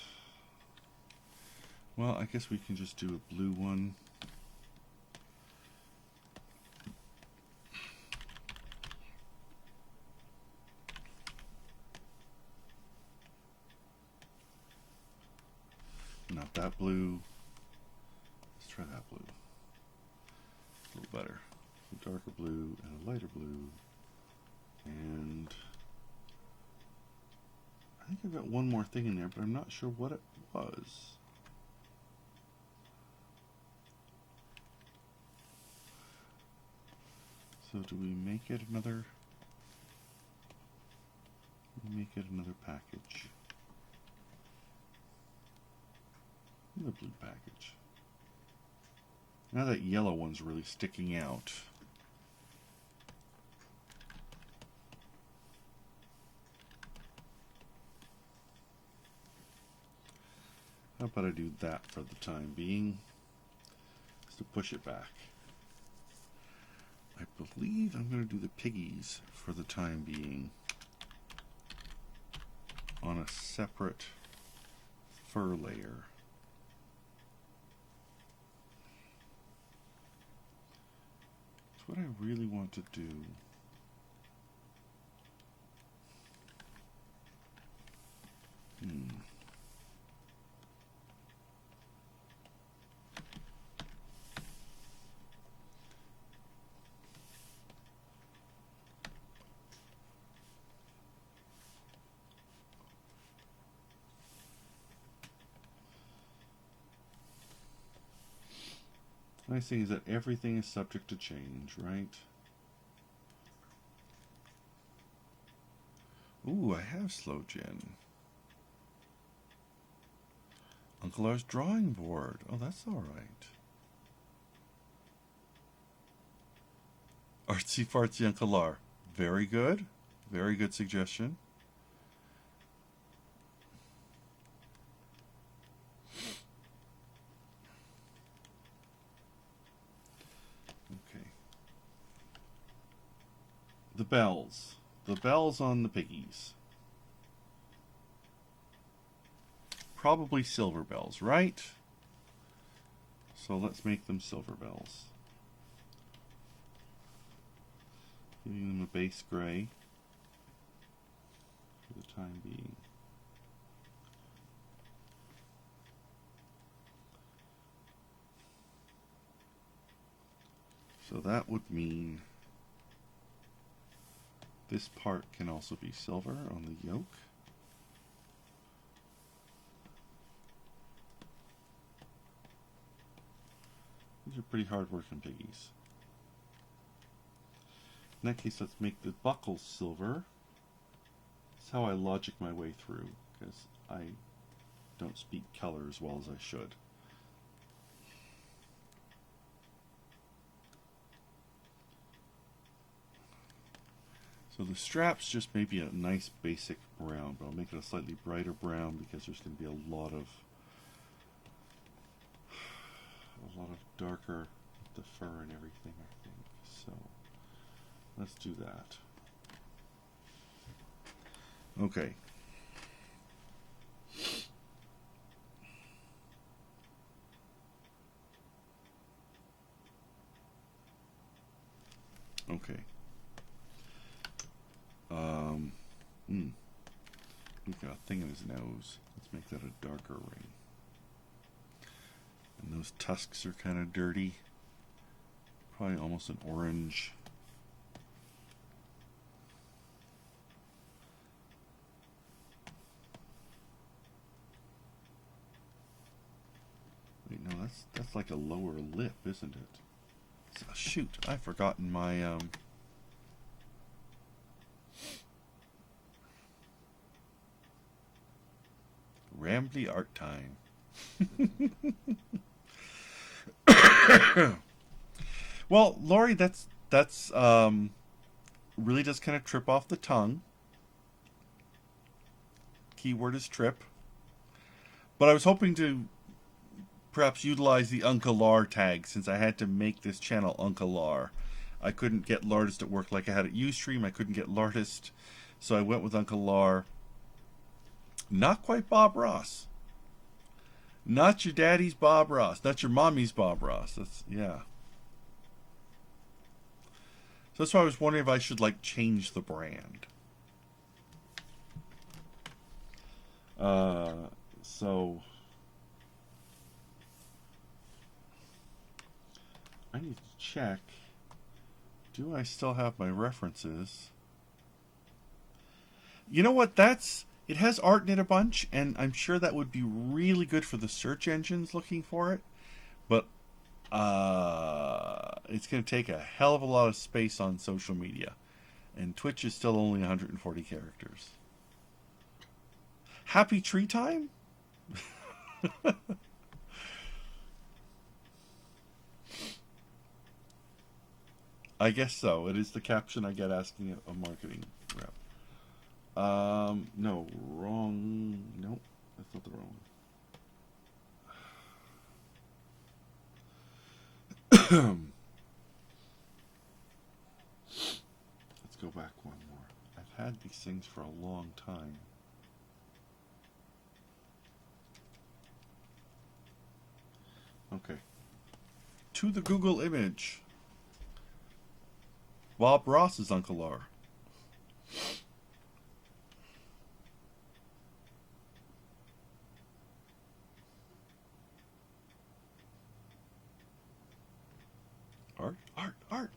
Well, I guess we can just do a blue one. Not that blue. Let's try that blue. A little better. A darker blue and a lighter blue. And I think I've got one more thing in there, but I'm not sure what it was. So do we make it another? Make it another package. The blue package. Now that yellow one's really sticking out. How about I do that for the time being? Just to push it back. I believe I'm going to do the piggies for the time being on a separate fur layer. It's what I really want to do. The nice thing is that everything is subject to change, right? Ooh, I have Slow Gen. Uncle R's drawing board. Oh, that's all right. Artsy fartsy Uncle R. Very good. Very good suggestion. Okay. The bells. The bells on the piggies. Probably silver bells, right? So let's make them silver bells. Giving them a base gray for time being. So that would mean this part can also be silver on the yoke. These are pretty hard working piggies. In that case, let's make the buckles silver. That's how I logic my way through, because I don't speak color as well as I should. So the straps just may be a nice basic brown, but I'll make it a slightly brighter brown because there's going to be a lot of darker the fur and everything, I think. So let's do that. Okay. Okay. He's got a thing in his nose. Let's make that a darker ring. And those tusks are kind of dirty. Probably almost an orange. Wait, no, that's like a lower lip, isn't it? So, shoot, I've forgotten my Rambly art time. Well, Lori, that's really does kind of trip off the tongue. Keyword is trip. But I was hoping to perhaps utilize the Uncle Lar tag since I had to make this channel Uncle Lar. I couldn't get Lartist at Work like I had at Ustream. I couldn't get Lartist, so I went with Uncle Lar. Not quite Bob Ross. Not your daddy's Bob Ross. Not your mommy's Bob Ross. That's, yeah. So that's why I was wondering if I should, like, change the brand. So I need to check. Do I still have my references? You know what? It has art in it a bunch, and I'm sure that would be really good for the search engines looking for it. But it's going to take a hell of a lot of space on social media. And Twitch is still only 140 characters. Happy tree time? I guess so. It is the caption I get asking a marketing rep. No, wrong. Nope, that's not the wrong one. Let's go back one more. I've had these things for a long time. Okay. To the Google image. Bob Ross's Uncle Lar. Art.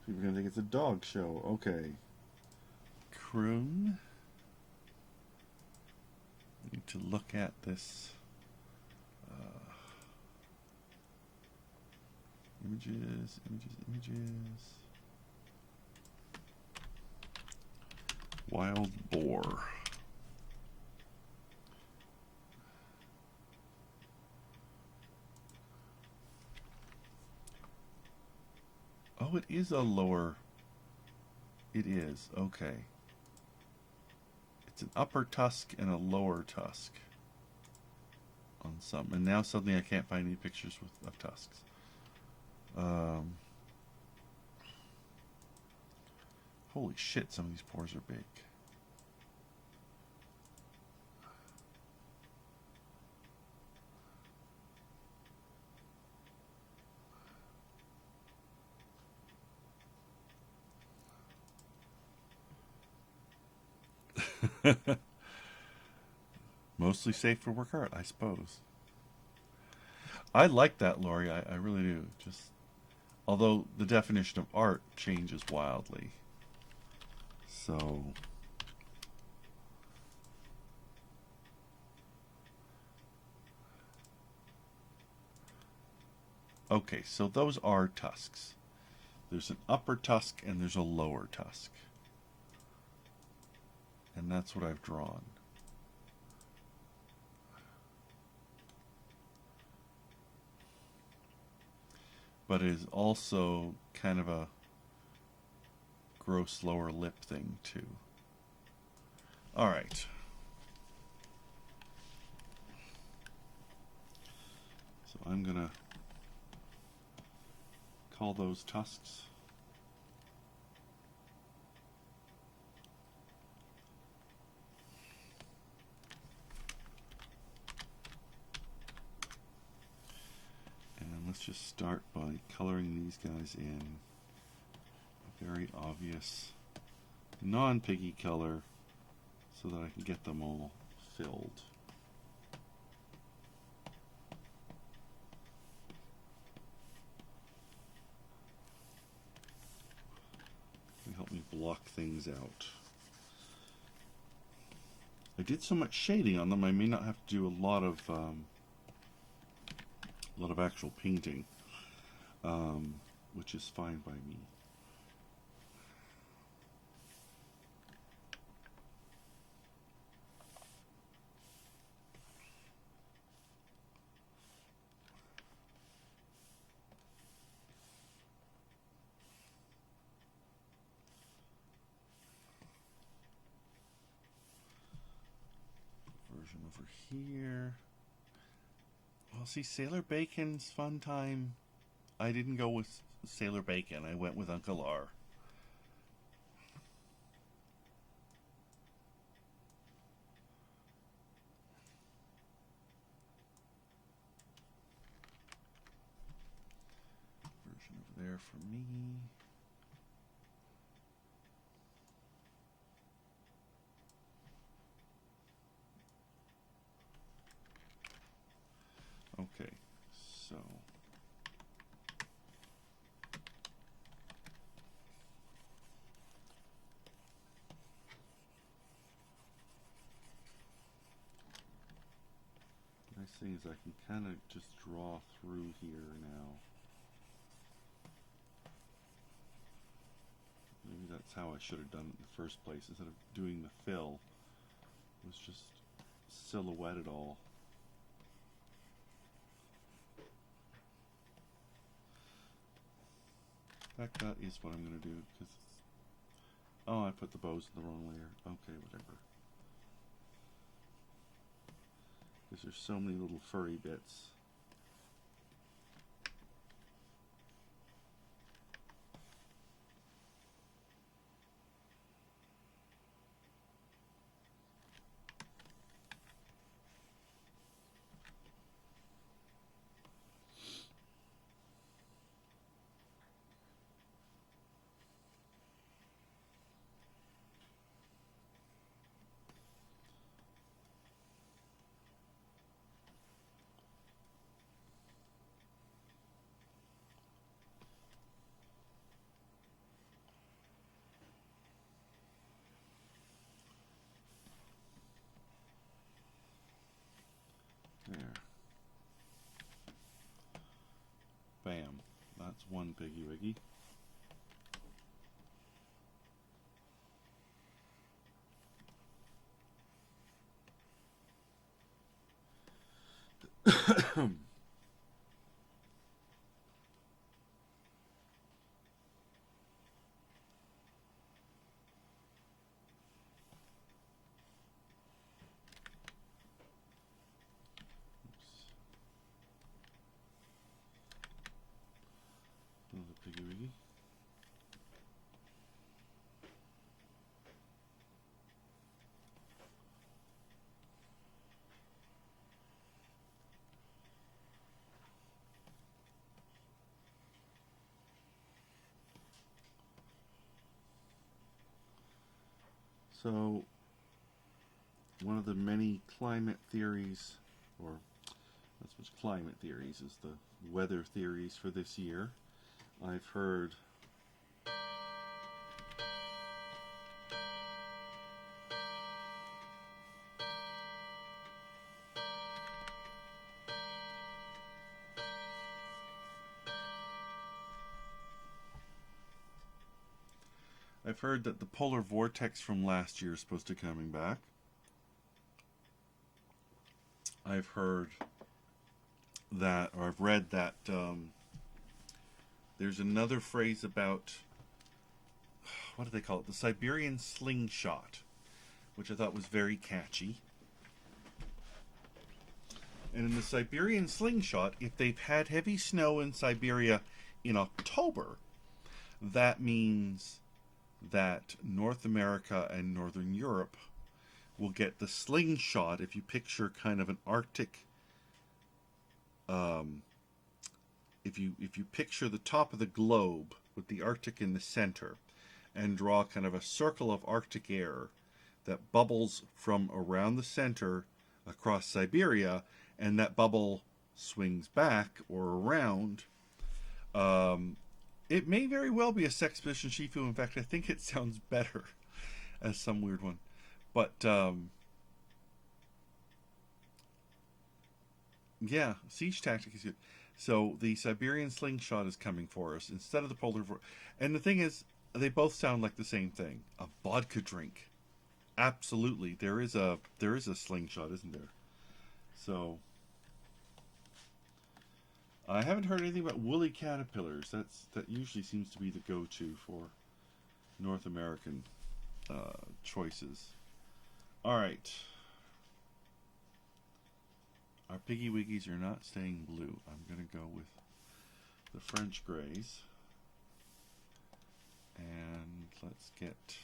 People are going to think it's a dog show. Okay. Croon. Need to look at this. Images. Wild boar. Oh, it is a lower. It is. Okay. It's an upper tusk and a lower tusk on some. And now suddenly I can't find any pictures of tusks. Holy shit, some of these paws are big. Mostly safe for work art, I suppose. I like that, Lori. I really do. Just although the definition of art changes wildly. So okay, so those are tusks. There's an upper tusk and there's a lower tusk. And that's what I've drawn. But it is also kind of a gross lower lip thing too. All right. So I'm gonna call those tusks. And let's just start by coloring these guys in a very obvious non-piggy color so that I can get them all filled. It'll help me block things out. I did so much shading on them, I may not have to do a lot of actual painting, which is fine by me. Version over here. Well, see, Sailor Bacon's Fun Time. I didn't go with Sailor Bacon. I went with Uncle R. Version over there for me. Okay, so nice thing is I can kind of just draw through here now. Maybe that's how I should have done it in the first place. Instead of doing the fill, it was just silhouette it all. In fact, that is what I'm going to do, because oh, I put the bows in the wrong layer. Okay, whatever. Because there's so many little furry bits. There. Bam. That's one piggy wiggy. Another piggy wiggy. So one of the many climate theories, or not so much climate theories as the weather theories for this year. I've heard that the polar vortex from last year is supposed to be coming back. I've heard that, or I've read that there's another phrase about, what do they call it? The Siberian slingshot, which I thought was very catchy. And in the Siberian slingshot, if they've had heavy snow in Siberia in October, that means that North America and Northern Europe will get the slingshot. If you picture kind of an Arctic, if you picture the top of the globe with the Arctic in the center, and draw kind of a circle of Arctic air that bubbles from around the center across Siberia, and that bubble swings back or around, it may very well be a Sex Position Shifu. In fact, I think it sounds better as some weird one. But, yeah, siege tactic is good. So the Siberian slingshot is coming for us instead of the polar vortex. And the thing is, they both sound like the same thing. A vodka drink. Absolutely. There is a slingshot, isn't there? So I haven't heard anything about woolly caterpillars. That usually seems to be the go-to for North American choices. All right. Our Piggy Wiggies are not staying blue. I'm going to go with the French Greys. And let's get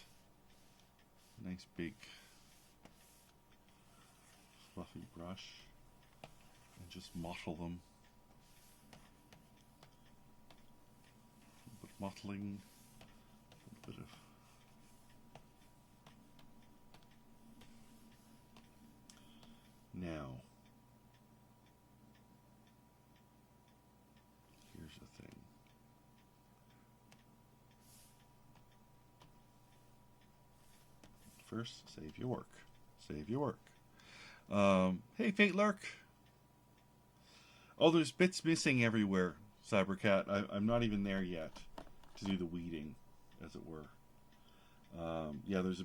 a nice big fluffy brush and just mottle them. A little bit of mottling, a little bit of now. Here's the thing. First, save your work. Save your work. Hey, Fate Lurk. Oh, there's bits missing everywhere, Cybercat. I'm not even there yet to do the weeding, as it were. Yeah, there's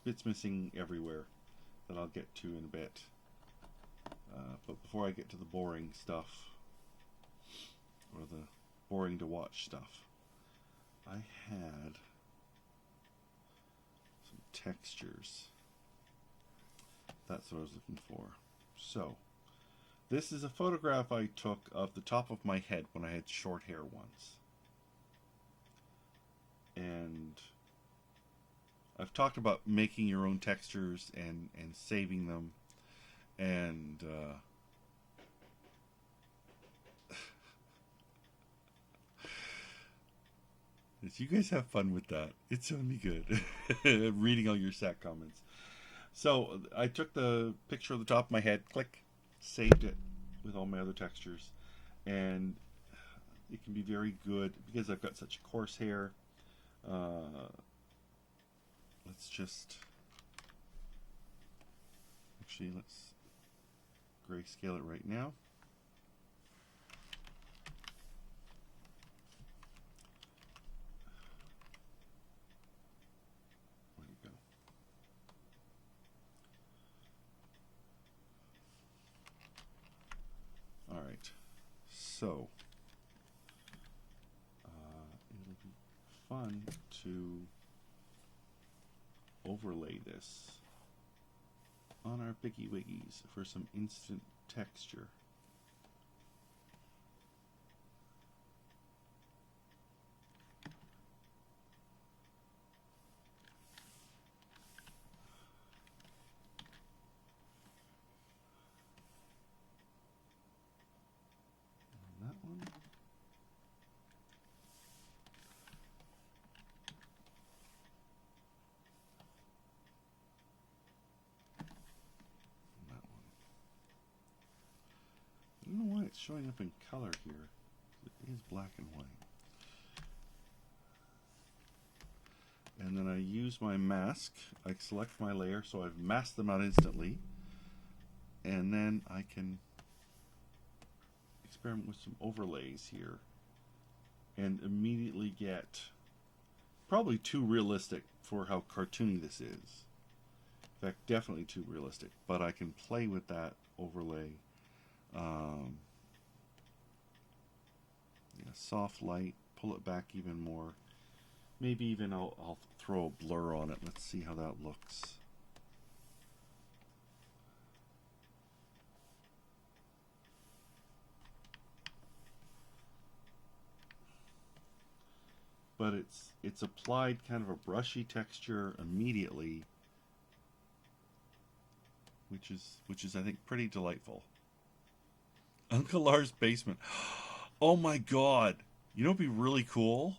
bits missing everywhere that I'll get to in a bit. But before I get to the boring stuff, or the boring to watch stuff, I had some textures. That's what I was looking for. So, this is a photograph I took of the top of my head when I had short hair once. And I've talked about making your own textures and saving them. And you guys have fun with that. It's only good. Reading all your SAC comments. So I took the picture of the top of my head, click, saved it with all my other textures, and it can be very good because I've got such coarse hair. Let's grayscale it right now. Where'd it go? All right, so it'll be fun to overlay this on our Piggy Wiggies for some instant texture. And that one. it's showing up in color here. It is black and white. And then I use my mask. I select my layer, so I've masked them out instantly. And then I can experiment with some overlays here and immediately get probably too realistic for how cartoony this is. In fact, definitely too realistic. But I can play with that overlay. Soft light, pull it back even more. Maybe even I'll throw a blur on it. Let's see how that looks. But it's applied kind of a brushy texture immediately, which is I think pretty delightful. Uncle Lars' basement. Oh my god! You know what'd be really cool?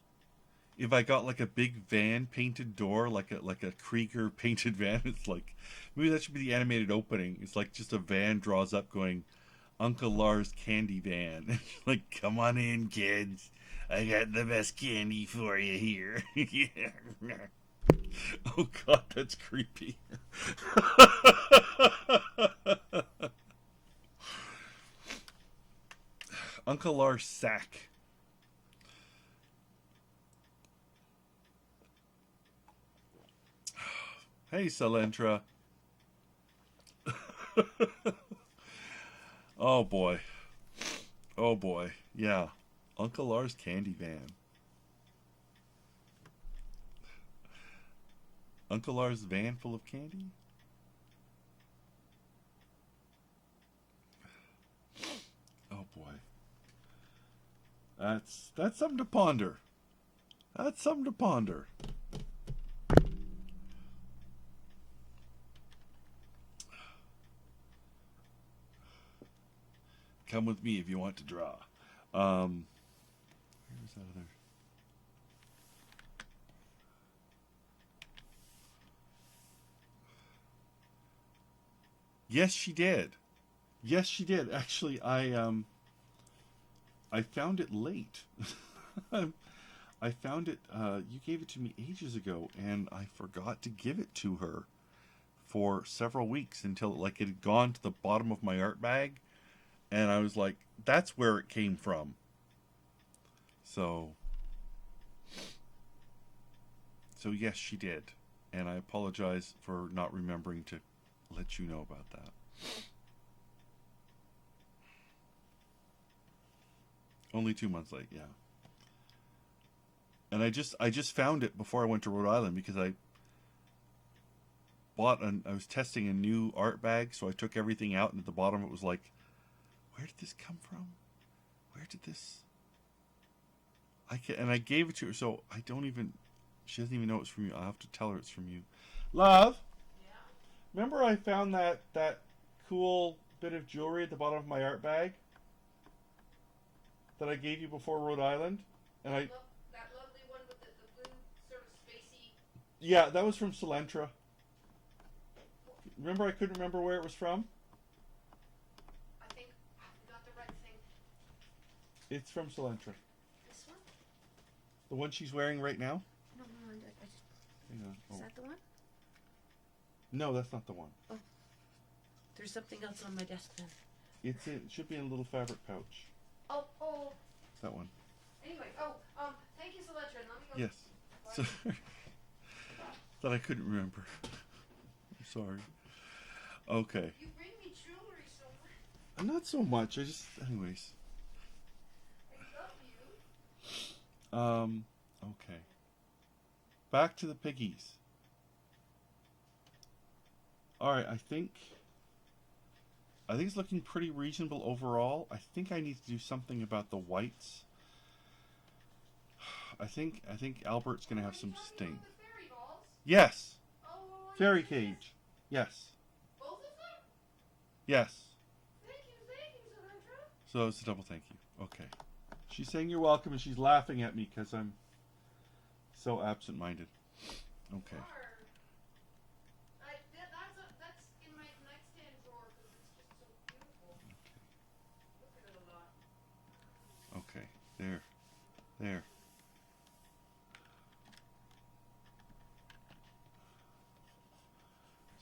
If I got like a big van painted door, like a Krieger painted van. It's like, maybe that should be the animated opening. It's like just a van draws up going, Uncle Lars candy van. Like, come on in, kids. I got the best candy for you here. Yeah. Oh god, that's creepy. Uncle Lars sack. Hey, Salentra. Oh boy. Oh boy. Yeah. Uncle Lars candy van. Uncle Lars van full of candy? Oh boy. That's something to ponder. That's something to ponder. Come with me if you want to draw. Where's that other? Yes, she did. Yes, she did. Actually, I found it late. I found it. You gave it to me ages ago, and I forgot to give it to her for several weeks until it had gone to the bottom of my art bag. And I was like, that's where it came from. So yes, she did. And I apologize for not remembering to let you know about that. Only 2 months late, yeah. And I just found it before I went to Rhode Island because I was testing a new art bag, so I took everything out, and at the bottom it was like, where did this come from? Where did this? And I gave it to her, so she doesn't even know it's from you. I'll have to tell her it's from you. Love? Yeah? Remember I found that cool bit of jewelry at the bottom of my art bag? That I gave you before Rhode Island? And that lovely one with the blue sort of spacey... Yeah, that was from Salentra. Remember I couldn't remember where it was from? It's from Salentra. This one? The one she's wearing right now? No, I just... Hang on. Is that the one? No, that's not the one. Oh. There's something else on my desk then. It should be in a little fabric pouch. Oh. That one. Anyway, thank you, Salentra. Let me go. Yes. So, that I couldn't remember. I'm sorry. Okay. You bring me jewelry so much. Not so much. Anyways. Okay. Back to the piggies. Alright, I think it's looking pretty reasonable overall. I think I need to do something about the whites. I think Albert's gonna have some sting. Yes! Fairy cage. Yes. Both of them? Yes. Thank you, Salentra. So it's a double thank you. Okay. She's saying you're welcome, and she's laughing at me because I'm so absent-minded. Okay. That's in my nightstand drawer because it's just so beautiful. Okay. Look at it a lot. There.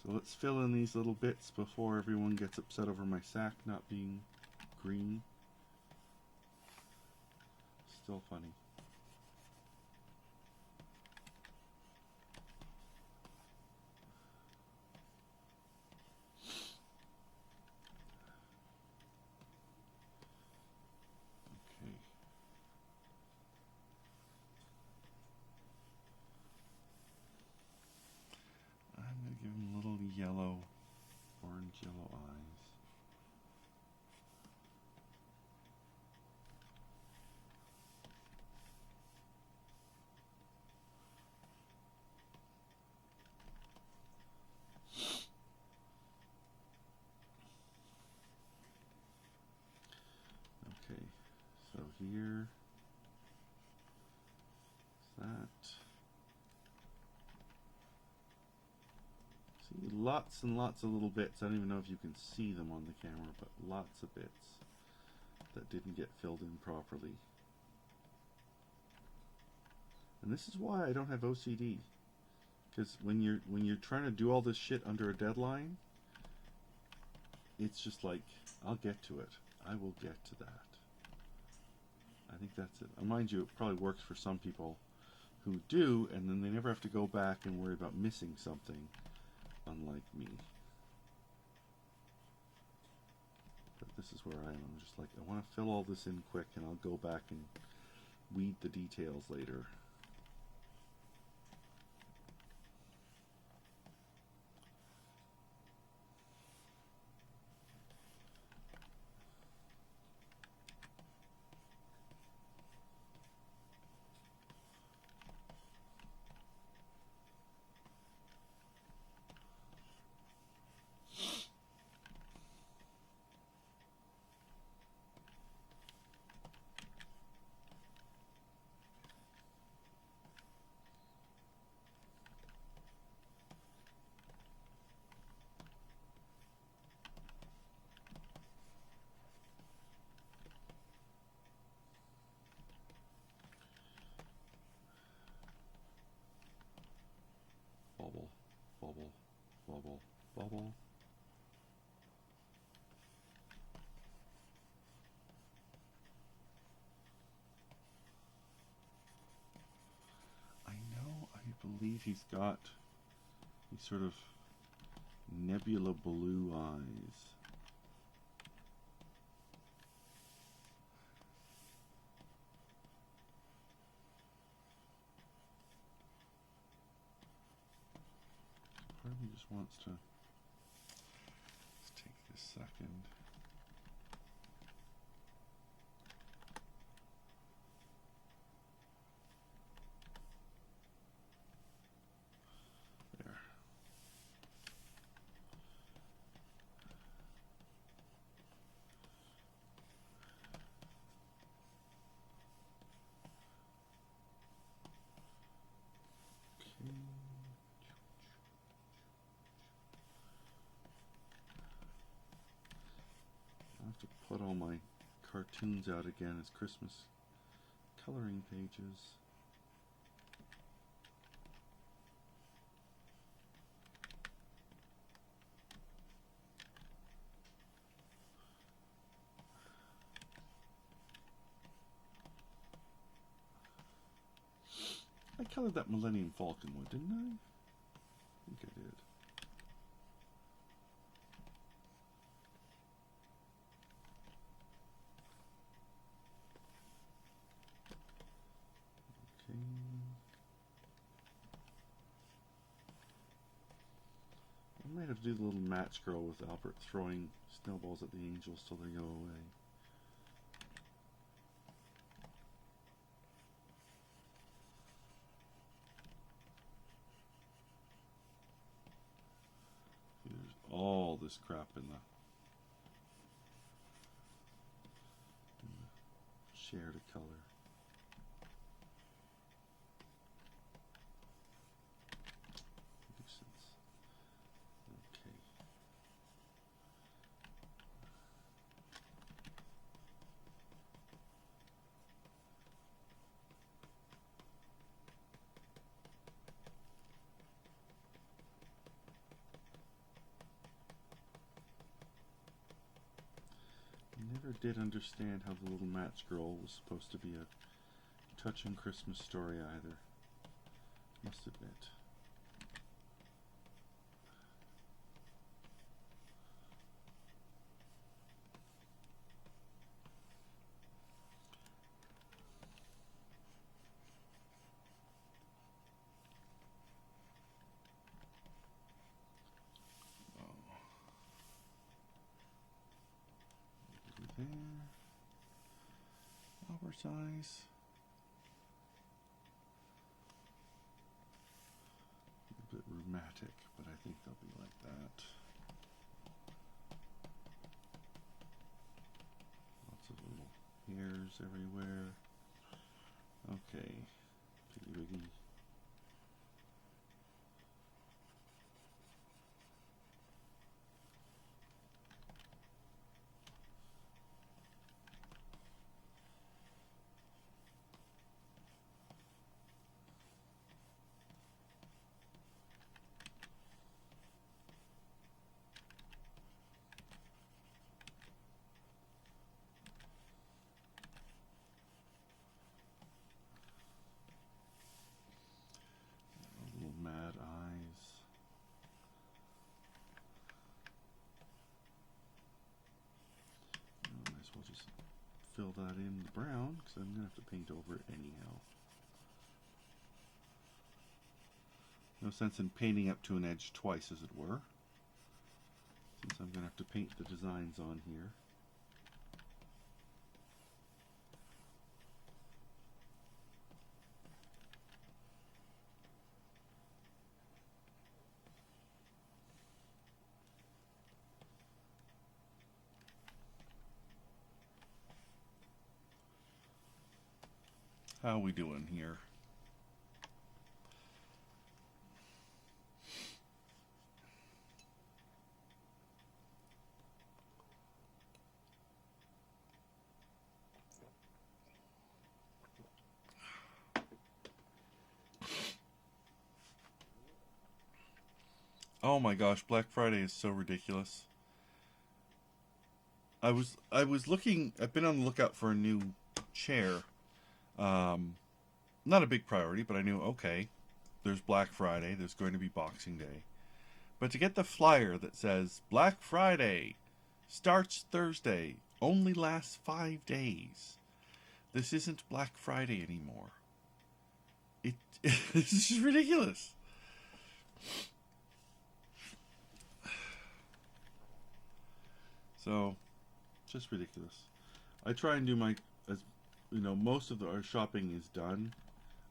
So let's fill in these little bits before everyone gets upset over my sack not being green. Still funny. Okay. I'm going to give him little yellow, orange yellow eyes. Okay, so here, that. See, lots and lots of little bits. I don't even know if you can see them on the camera, but lots of bits that didn't get filled in properly. And this is why I don't have OCD. Because when you're trying to do all this shit under a deadline, it's just like, I'll get to it. I will get to that. I think that's it. Mind you, it probably works for some people who do, and then they never have to go back and worry about missing something, unlike me. But this is where I am. I'm just like, I want to fill all this in quick, and I'll go back and weed the details later. Bubble, bubble, bubble, bubble. I know, I believe he's got these sort of nebula blue eyes. Part of me just wants to, let's take this second. There. Okay. I have to put all my cartoons out again as Christmas coloring pages. I colored that Millennium Falcon one, didn't I? I think I did. Okay. I might have to do the little match girl with Albert throwing snowballs at the angels till they go away. There's all this crap in the share to color. Nuisance. Okay. did understand how the little match girl was supposed to be a touching Christmas story either. Must admit. There. Oversize. A bit rheumatic, but I think they'll be like that. Lots of little hairs everywhere. Okay. Piggy wiggy. Little mad eyes. Might as well just fill that in the brown because I'm going to have to paint over it anyhow. No sense in painting up to an edge twice, as it were, since I'm going to have to paint the designs on here. How are we doing here? Oh my gosh, Black Friday is so ridiculous. I was looking. I've been on the lookout for a new chair. Not a big priority, but I knew, okay, there's Black Friday, there's going to be Boxing Day. But to get the flyer that says, Black Friday starts Thursday, only lasts 5 days. This isn't Black Friday anymore. This is just ridiculous. So, just ridiculous. I try and do most of our shopping is done,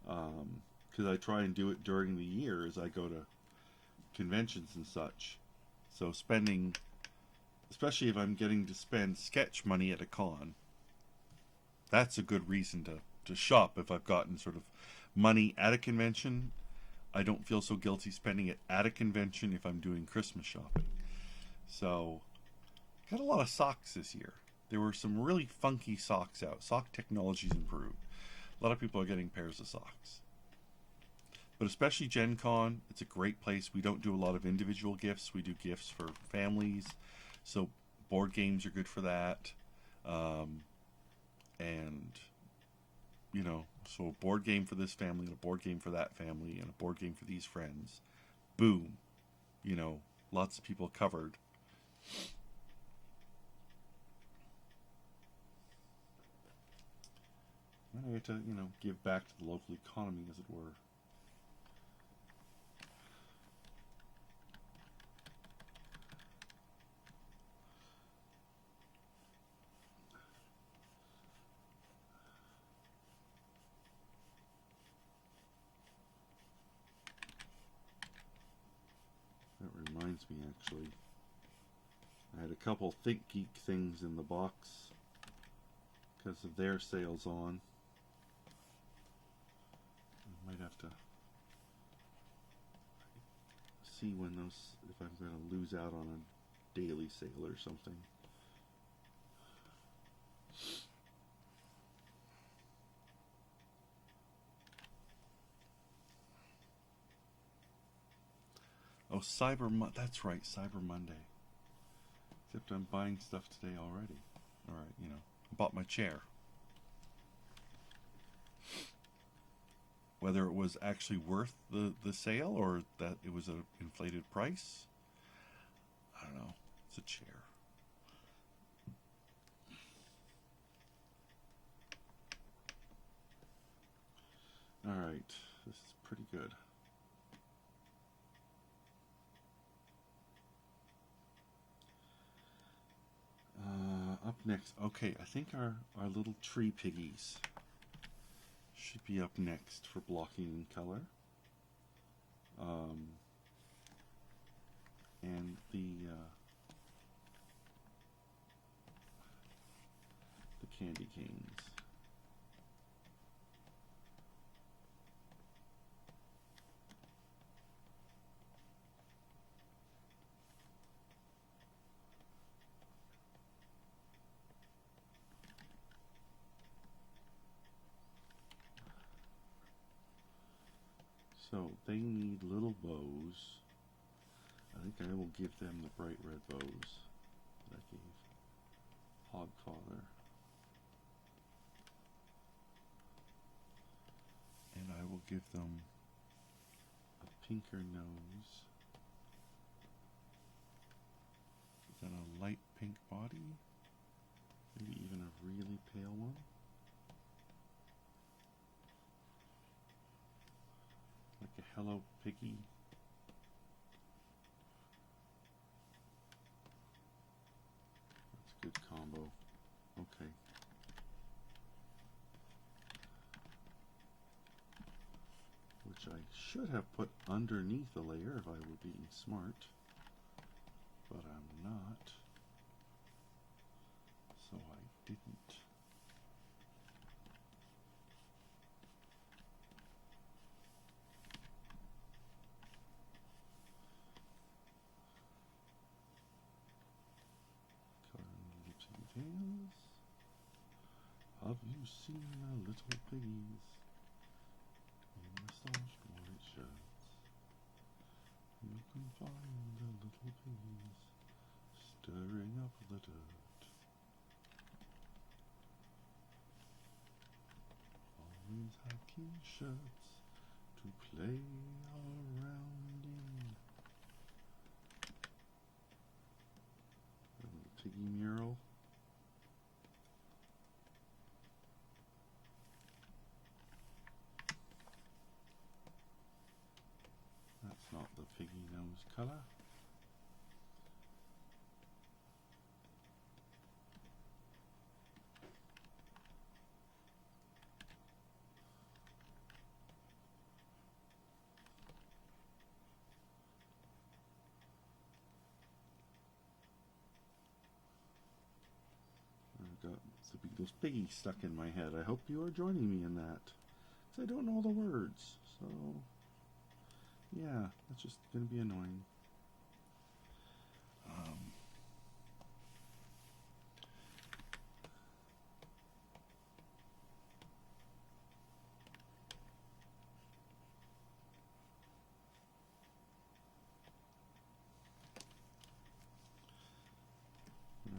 because I try and do it during the year as I go to conventions and such. So spending, especially if I'm getting to spend sketch money at a con, that's a good reason to shop. If I've gotten sort of money at a convention, I don't feel so guilty spending it at a convention if I'm doing Christmas shopping. So, got a lot of socks this year. There were some really funky socks out. Sock technology's improved. A lot of people are getting pairs of socks. But especially Gen Con, it's a great place. We don't do a lot of individual gifts. We do gifts for families. So board games are good for that. So a board game for this family, and a board game for that family, and a board game for these friends. Boom. Lots of people covered. I get to, give back to the local economy, as it were. That reminds me, actually. I had a couple Think Geek things in the box because of their sales on. Might have to see when if I'm going to lose out on a daily sale or something. Oh, that's right, Cyber Monday. Except I'm buying stuff today already. Or, you know, I bought my chair. Whether it was actually worth the sale or that it was an inflated price, I don't know. It's a chair. Alright, this is pretty good. Up next, okay, I think our little tree piggies should be up next for blocking in color. And the candy canes. So they need little bows. I think I will give them the bright red bows that I gave Hogfather. And I will give them a pinker nose, then a light pink body, maybe even a really pale one. Like a Hello Piggy. That's a good combo. Okay. Which I should have put underneath the layer if I were being smart, but I'm not, so I didn't. Coloring the lips and tails. Have you seen the little piggies? Moustache white shirts. You can find the little piggies stirring up the dirt. Always have clean shirts to play around in. A little piggy mural. That's not the piggy nose color. I've got those piggies stuck in my head. I hope you are joining me in that, because I don't know the words. So yeah, that's just going to be annoying. Our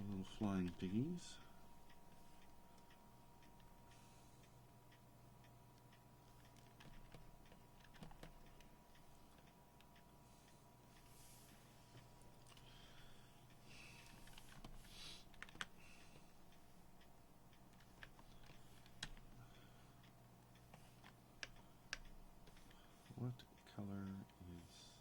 little flying piggies. What color is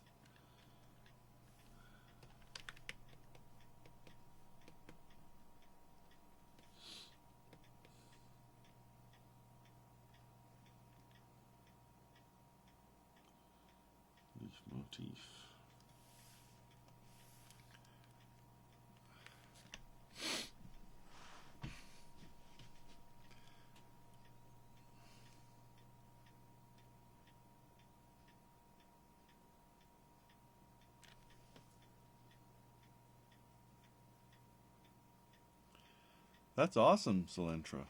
leaf motif? That's awesome, Celentra.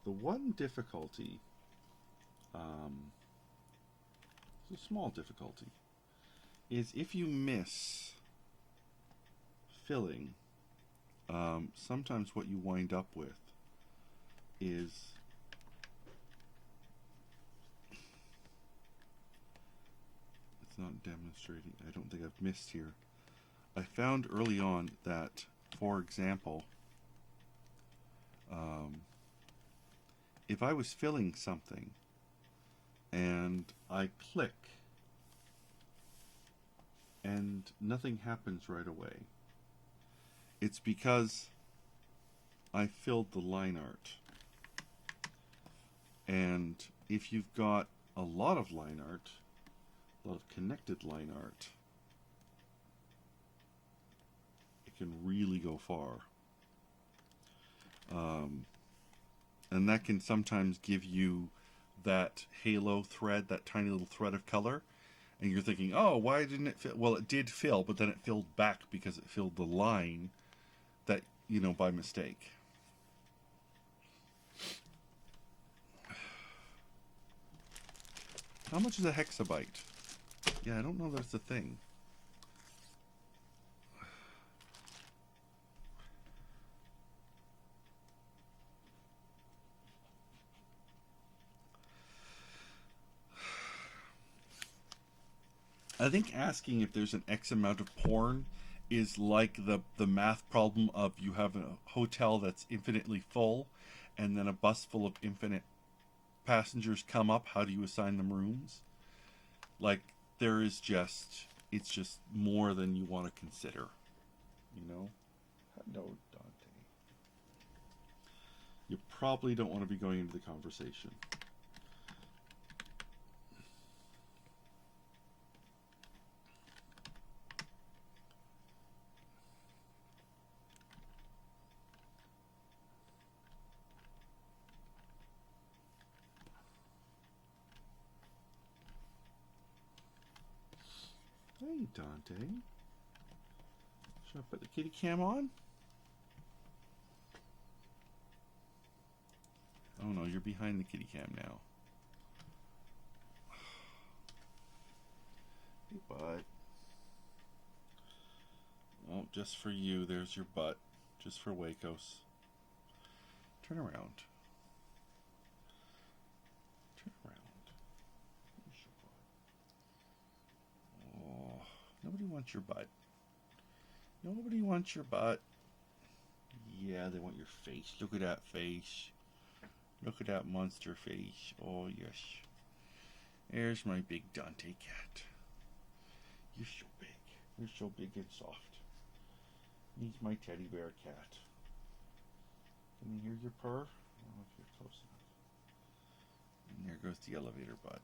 The one difficulty, it's a small difficulty, is if you miss filling, sometimes what you wind up with is it's not demonstrating. I don't think I've missed here. I found early on that, for example, if I was filling something and I click and nothing happens right away, it's because I filled the line art. And if you've got a lot of line art, a lot of connected line art, it can really go far. And that can sometimes give you that halo thread, that tiny little thread of color, and you're thinking, oh, why didn't it fill? Well, it did fill, but then it filled back because it filled the line that, you know, by mistake. How much is a hexabyte? Yeah, I don't know that's a thing. I think asking if there's an X amount of porn is like the math problem of you have a hotel that's infinitely full and then a bus full of infinite passengers come up. How do you assign them rooms? Like, there is just, it's just more than you want to consider, you know? No, Dante. You probably don't want to be going into the conversation. Hey, Dante. Should I put the kitty cam on? Oh no, you're behind the kitty cam now. Hey, bud. Oh, just for you, there's your butt. Just for Wacos. Turn around. Turn around. Oh, nobody wants your butt. Nobody wants your butt. Yeah, they want your face. Look at that face. Look at that monster face. Oh, yes. There's my big Dante cat. You're so big. You're so big and soft. He's my teddy bear cat. Can you hear your purr? I don't know if you're close enough. And there goes the elevator butt.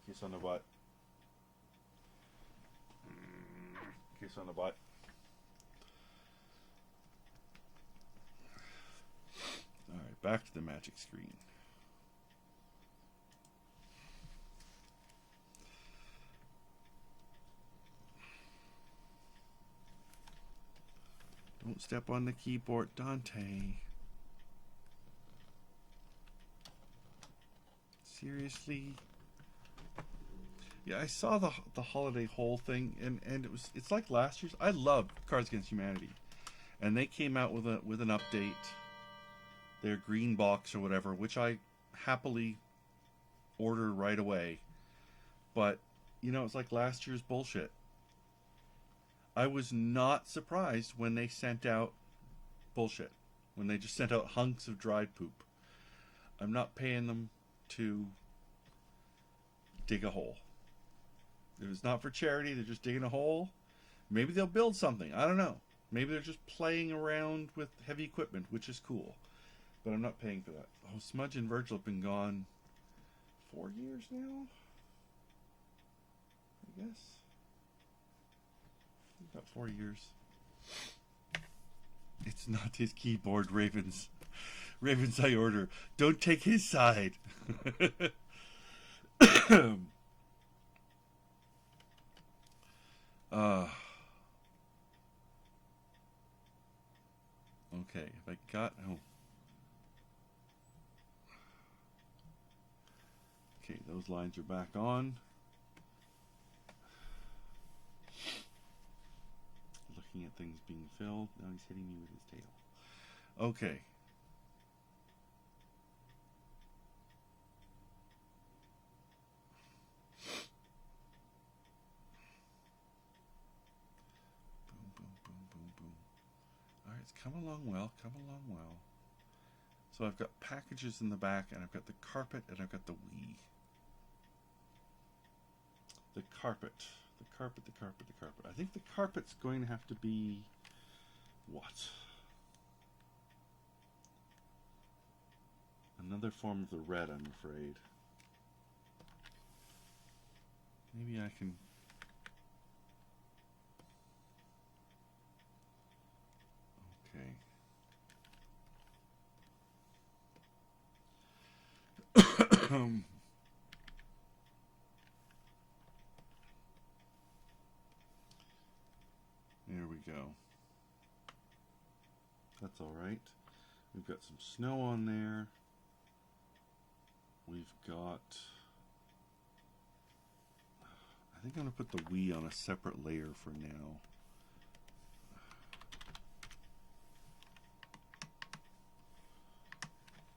Kiss on the butt. Kiss on the butt. Alright, back to the magic screen. Don't step on the keyboard, Dante. Seriously? Yeah, I saw the holiday hole thing, and it's like last year's. I love Cards Against Humanity, and they came out with an update, their green box or whatever, which I happily ordered right away. But you know, it's like last year's bullshit. I was not surprised when they sent out bullshit, when they just sent out hunks of dried poop. I'm not paying them to dig a hole. It was not for charity. They're just digging a hole. Maybe they'll build something. I don't know. Maybe they're just playing around with heavy equipment, which is cool. But I'm not paying for that. Oh, Smudge and Virgil have been gone 4 years now? I guess. About 4 years. It's not his keyboard, Ravens. Ravens, I order. Don't take his side. Okay, if I got... Oh. Okay, those lines are back on. Looking at things being filled. Now he's hitting me with his tail. Okay. Boom, boom, boom, boom, boom. Alright, it's coming along well, coming along well. So I've got packages in the back, and I've got the carpet, and I've got the Wii. The carpet. The carpet, the carpet, the carpet. I think the carpet's going to have to be... what? Another form of the red, I'm afraid. Maybe I can... Okay. There we go. That's all right. We've got some snow on there. We've got... I think I'm going to put the Wii on a separate layer for now.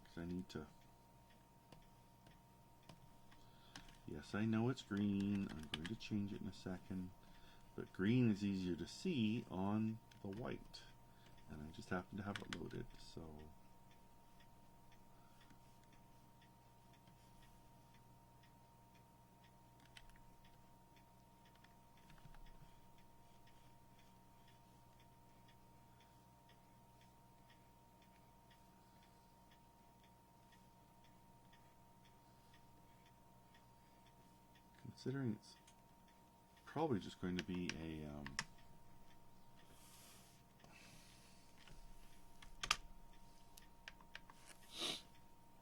Because I need to... Yes, I know it's green. I'm going to change it in a second. But green is easier to see on the white. And I just happen to have it loaded, so... Considering it's probably just going to be a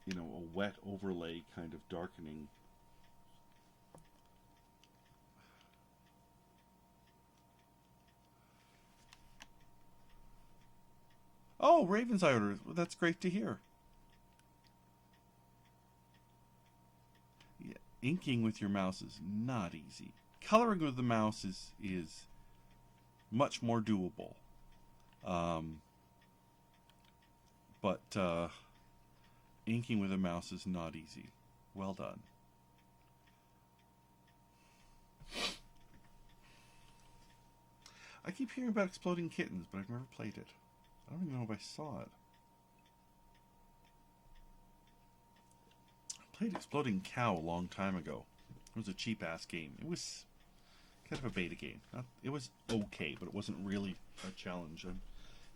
you know, a wet overlay kind of darkening. Oh, Raven's Eye order. Well, that's great to hear. Yeah, inking with your mouse is not easy. Coloring with the mouse is much more doable. But inking with a mouse is not easy. Well done. I keep hearing about Exploding Kittens, but I've never played it. I don't even know if I saw it. I played Exploding Cow a long time ago. It was a cheap-ass game. It was kind of a beta game. It was okay, but it wasn't really a challenge. I'm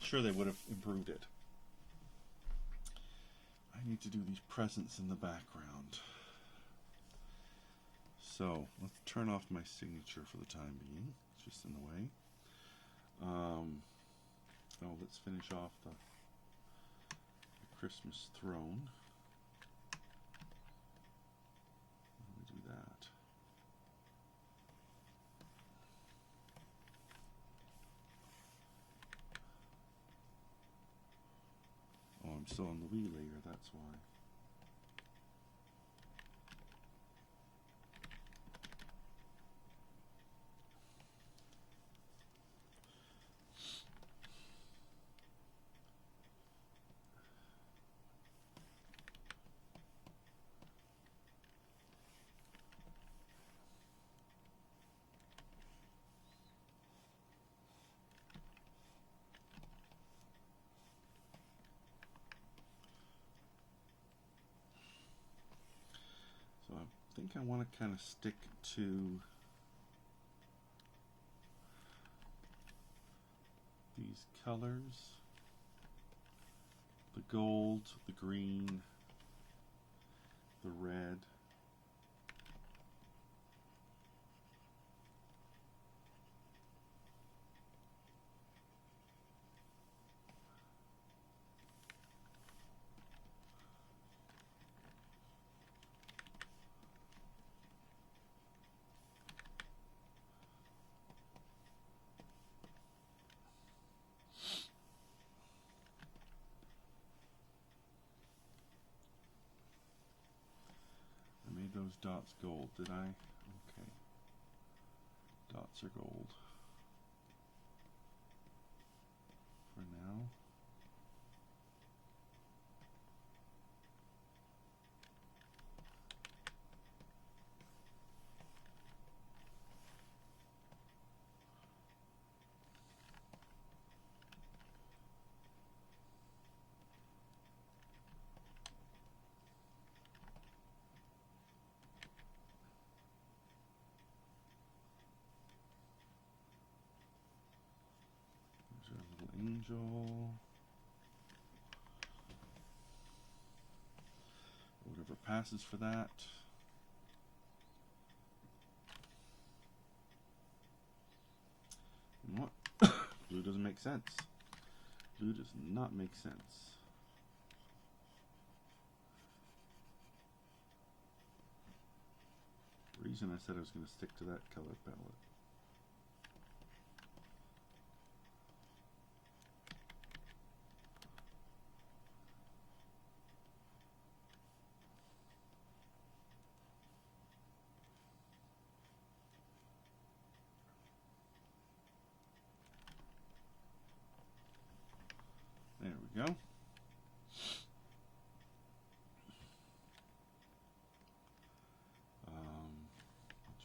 sure they would have improved it. I need to do these presents in the background. So, let's turn off my signature for the time being. It's just in the way. Oh, let's finish off the Christmas throne. Let me do that. Oh, I'm still on the Wii layer, that's why. So I think I want to kind of stick to these colors. The gold, the green, the red. those dots gold, did I? Okay. Dots are gold. For now. There's our little angel. Whatever passes for that. You know what? Blue doesn't make sense. Blue does not make sense. Reason I said I was going to stick to that color palette. There we go. Much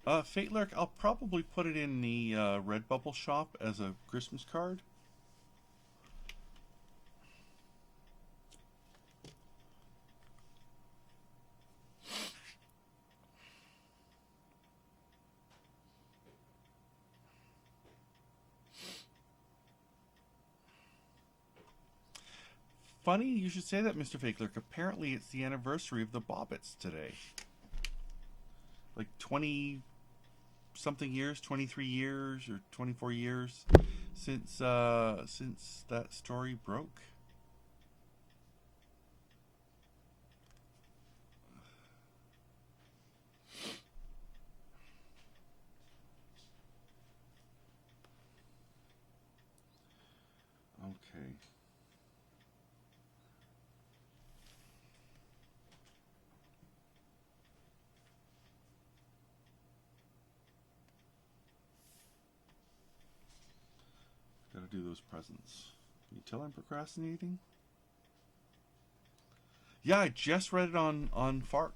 better. Fate Lurk, I'll probably put it in the Redbubble shop as a Christmas card. Funny you should say that, Mr. Fake Lurk. Apparently it's the anniversary of the Bobbits today. Like 20 something years, 23 years or 24 years since that story broke. Okay. Gotta do those presents. Can you tell I'm procrastinating? Yeah, I just read it on FARC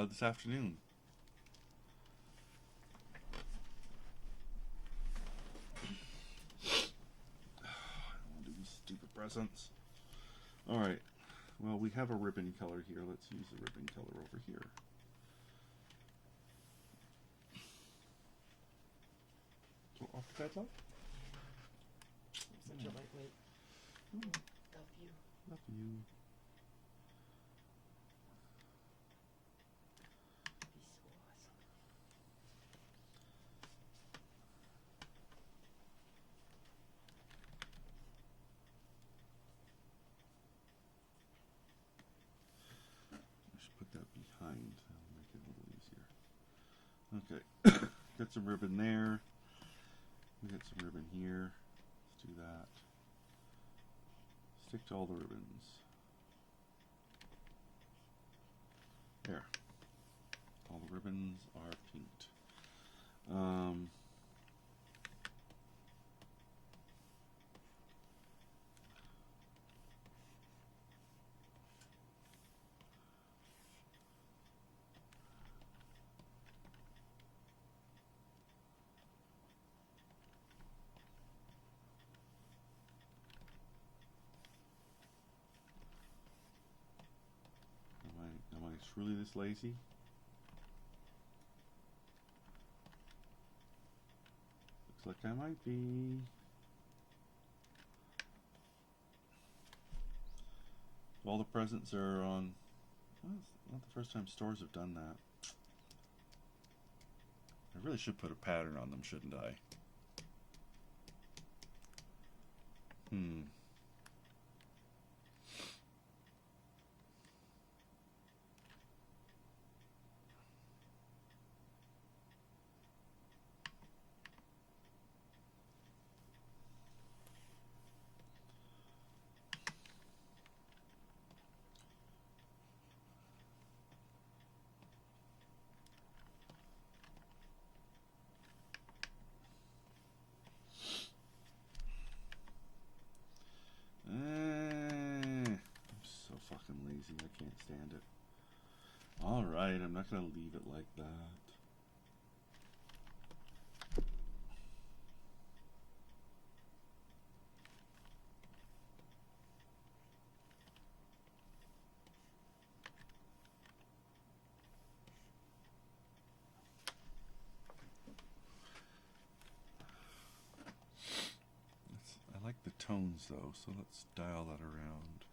this afternoon. I don't want to do these stupid presents. Alright. Well, we have a ribbon color here. Let's use the ribbon color over here. So off the bed, love? Such a lightweight. Love you. Love you. Be so awesome. I should put that behind. That'll make it a little easier. Okay. Got some ribbon there. We got some ribbon here. Let's do that. Stick to all the ribbons. There. All the ribbons are pinked. Am I truly this lazy? Looks like I might be. All the presents are on. Well, it's not the first time stores have done that. I really should put a pattern on them, shouldn't I? fucking lazy. I can't stand it. Alright, I'm not gonna leave it like that. I like the tones though, so let's dial that around.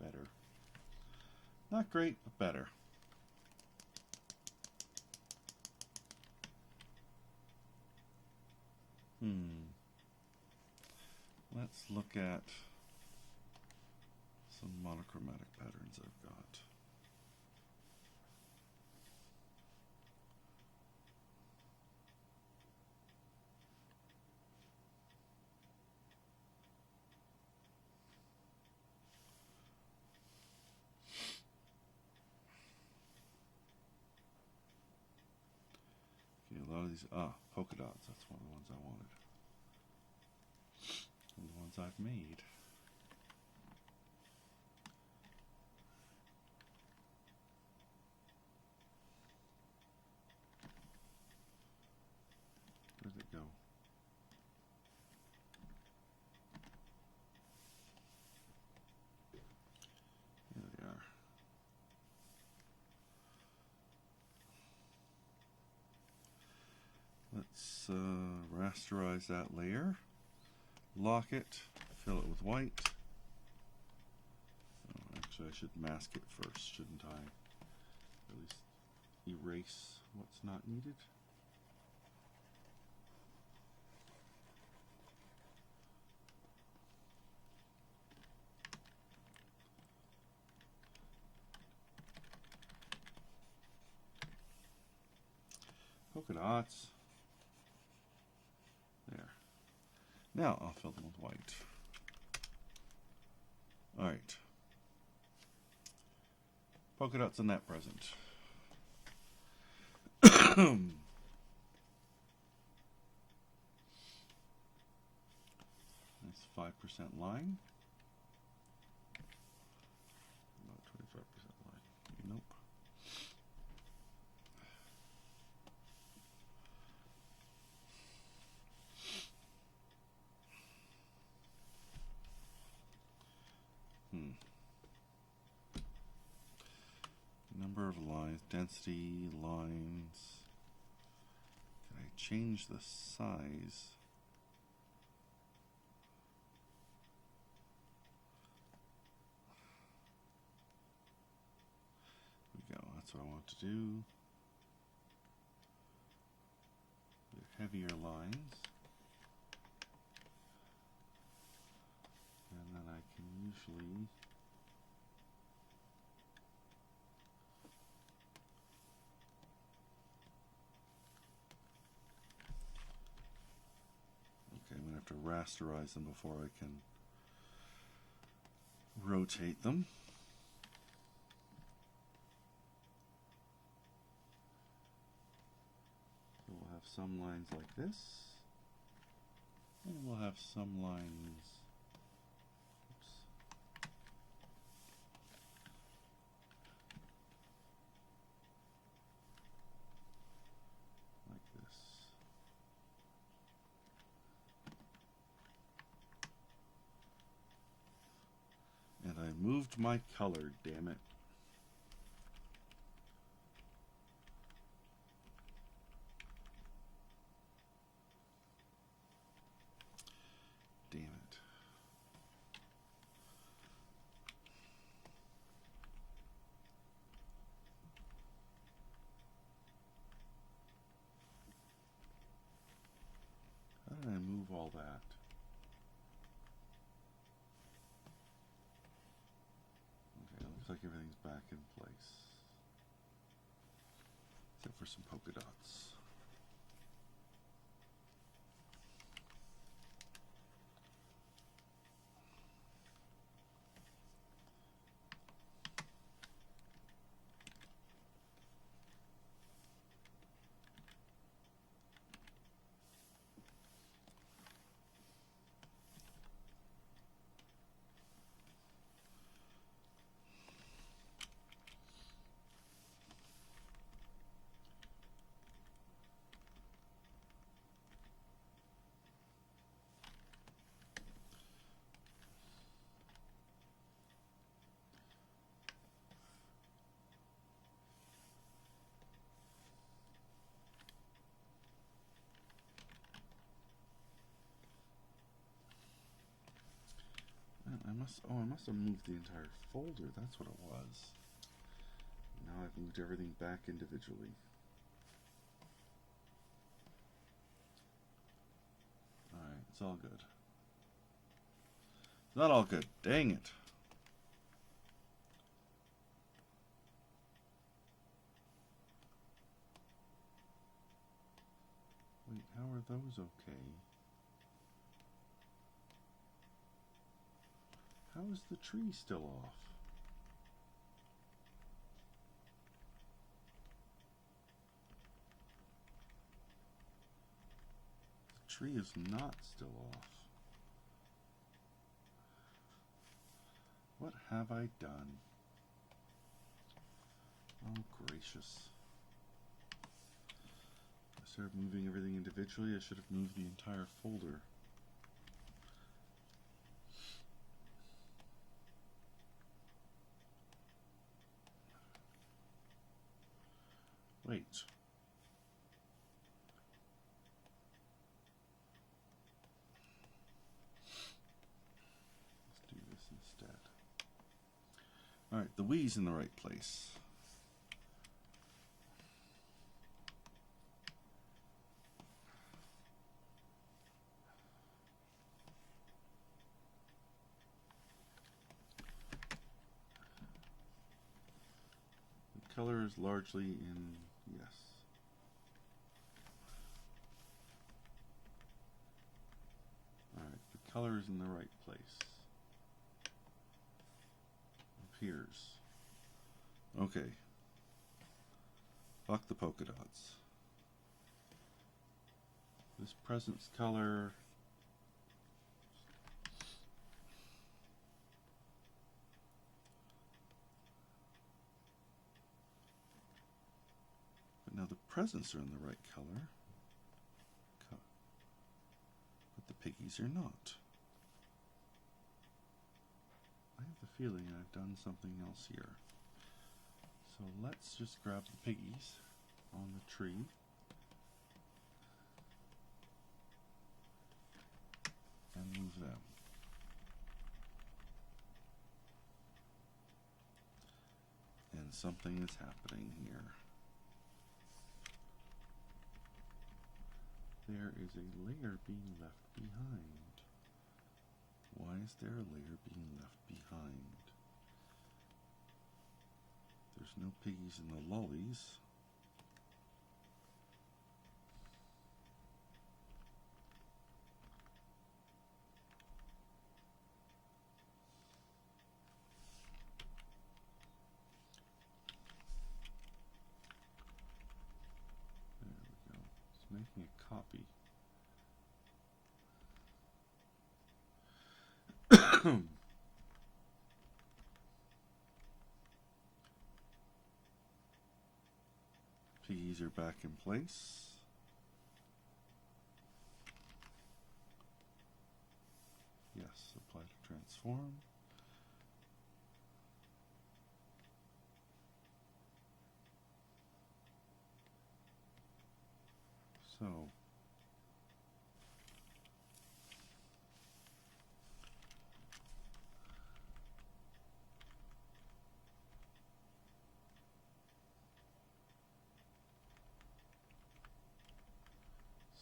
Better. Not great, but better. Let's look at some monochromatic patterns I've got. Okay, a lot of these, polka dots, that's one of the ones I wanted. And the ones I've made. Where'd it go? Here they are. Let's rasterize that layer. Lock it, fill it with white. Oh, actually, I should mask it first, shouldn't I? At least erase what's not needed. Polka dots. There. Now I'll fill them with white. Alright. Polka dots in that present. Nice 5% line. About 25% line. Nope. Number of lines, density, lines. Can I change the size? There we go, that's what I want to do. The heavier lines. And then I can usually I'm going to have to rasterize them before I can rotate them. So we'll have some lines like this, and we'll have some lines, oops, like this. And I moved my color, damn it. Damn it. all that. Okay, looks like everything's back in place. Except for some polka dots. I must have moved the entire folder. That's what it was. Now I've moved everything back individually. Alright, it's all good. Not all good. Dang it. Wait, how are those okay? How is the tree still off? The tree is not still off. What have I done? Oh, gracious. Instead of moving everything individually, I should have moved the entire folder. Wait. Let's do this instead. Alright, the Wii's in the right place. The color is largely in, yes. Alright, the color is in the right place. Appears. Okay. Fuck the polka dots. This present's color. But now the presents are in the right color. But the piggies are not. I have the feeling I've done something else here. So let's just grab the piggies on the tree. And move them. And something is happening here. There is a layer being left behind. Why is there a layer being left behind? There's no piggies in the lollies. There we go. It's making a copy. Piggies are back in place. Yes, apply to transform. So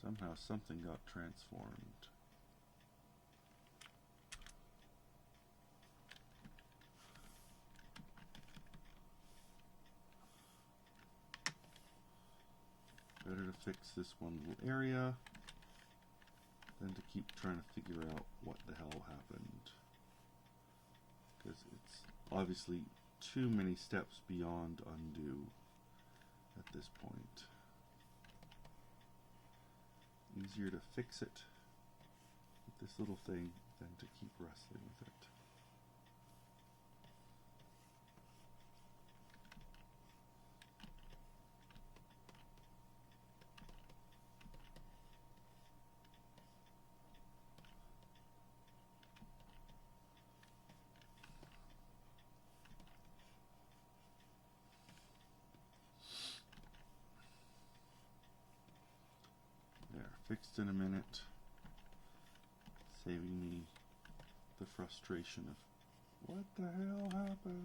somehow something got transformed. fix this one little area than to keep trying to figure out what the hell happened. Because it's obviously too many steps beyond undo at this point. Easier to fix it with this little thing than to keep wrestling with it. There, fixed in a minute, saving me the frustration of what the hell happened.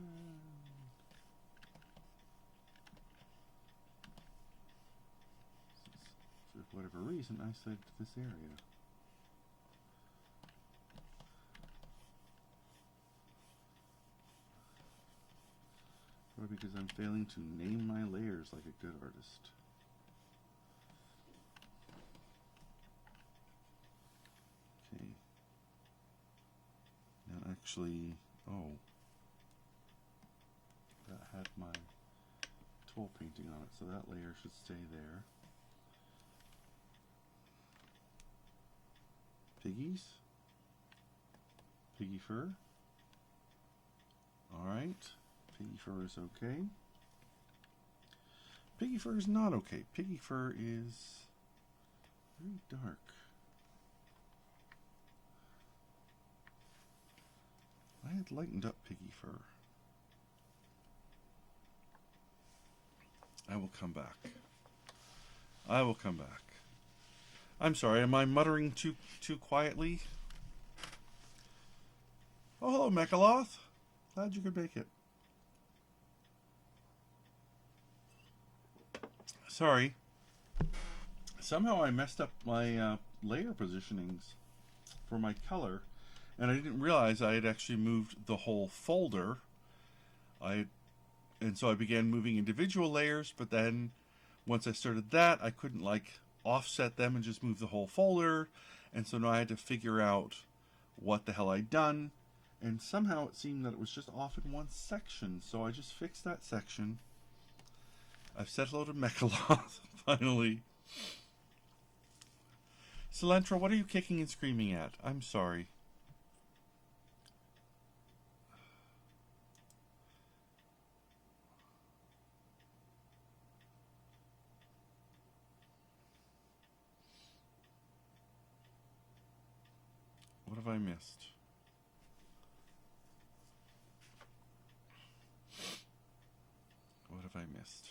For whatever reason, I said this area. Probably because I'm failing to name my layers like a good artist. Okay. Now actually, oh, that had my tool painting on it, so that layer should stay there. Piggies? Piggy fur? Alright. Piggy fur is okay. Piggy fur is not okay. Piggy fur is very dark. I had lightened up piggy fur. I will come back. I will come back. I'm sorry, am I muttering too quietly? Oh, hello, Mechaloth. Glad you could make it. Sorry. Somehow I messed up my layer positionings for my color, and I didn't realize I had actually moved the whole folder. And so I began moving individual layers, but then once I started that, I couldn't like offset them and just move the whole folder, and so now I had to figure out what the hell I'd done, and somehow it seemed that it was just off in one section, so I just fixed that section. I've said hello to Mechaloth, finally. Celentra, what are you kicking and screaming at? I'm sorry. What have I missed? What have I missed?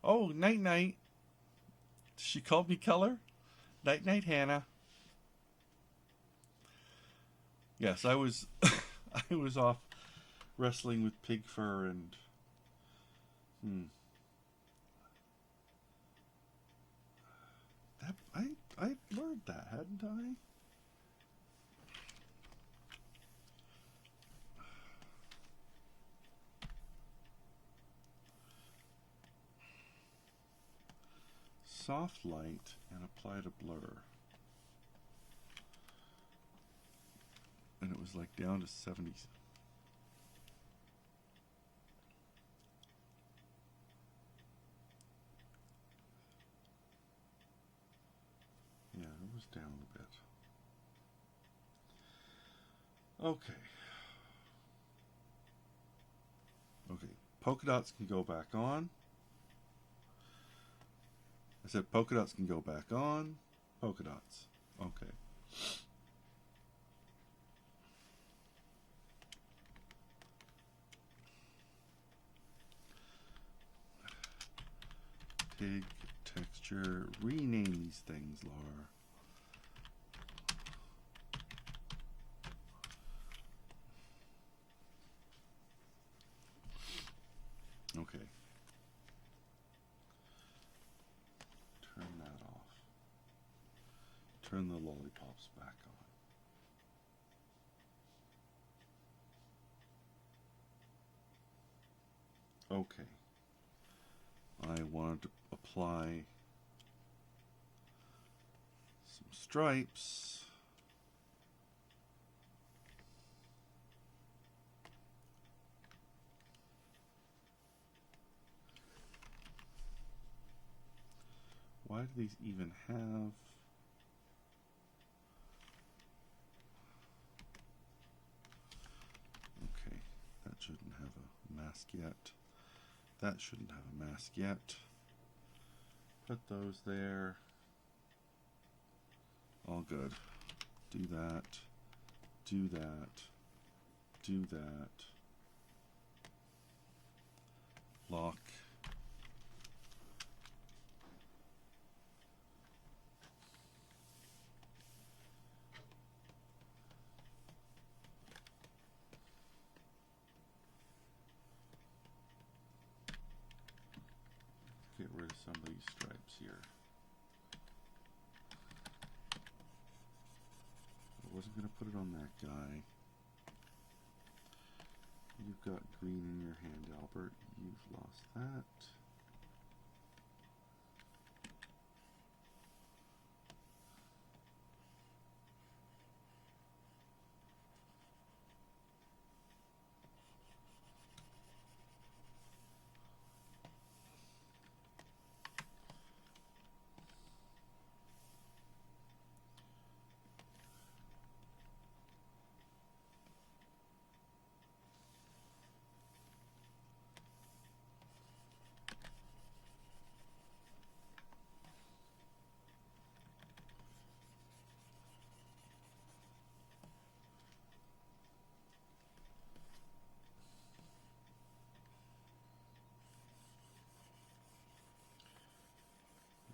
Oh, Night Night. She called me Color? Night Night Hannah. Yes, I was I was off wrestling with pig fur and that I learned that, hadn't I? Soft light and apply to blur. And it was like down to 70s. Yeah, it was down a bit. Okay. Okay, polka dots can go back on. I said polka dots can go back on. Polka dots. Okay. Pig texture. Rename these things, Laura. Okay. Turn that off. Turn the lollipops back on. Okay. I wanted to apply some stripes. Why do these even have... Okay, that shouldn't have a mask yet. That shouldn't have a mask yet. Put those there. All good. Do that. Do that. Do that. Lock. Get rid of some of these stripes here. I wasn't going to put it on that guy. You've got green in your hand, Albert. You've lost that.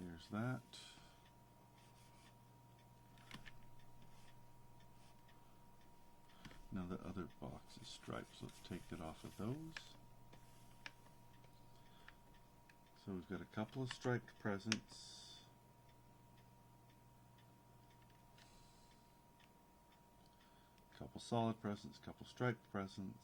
There's that. Now the other box is striped, so let's take it off of those. So we've got a couple of striped presents. Couple solid presents, couple striped presents.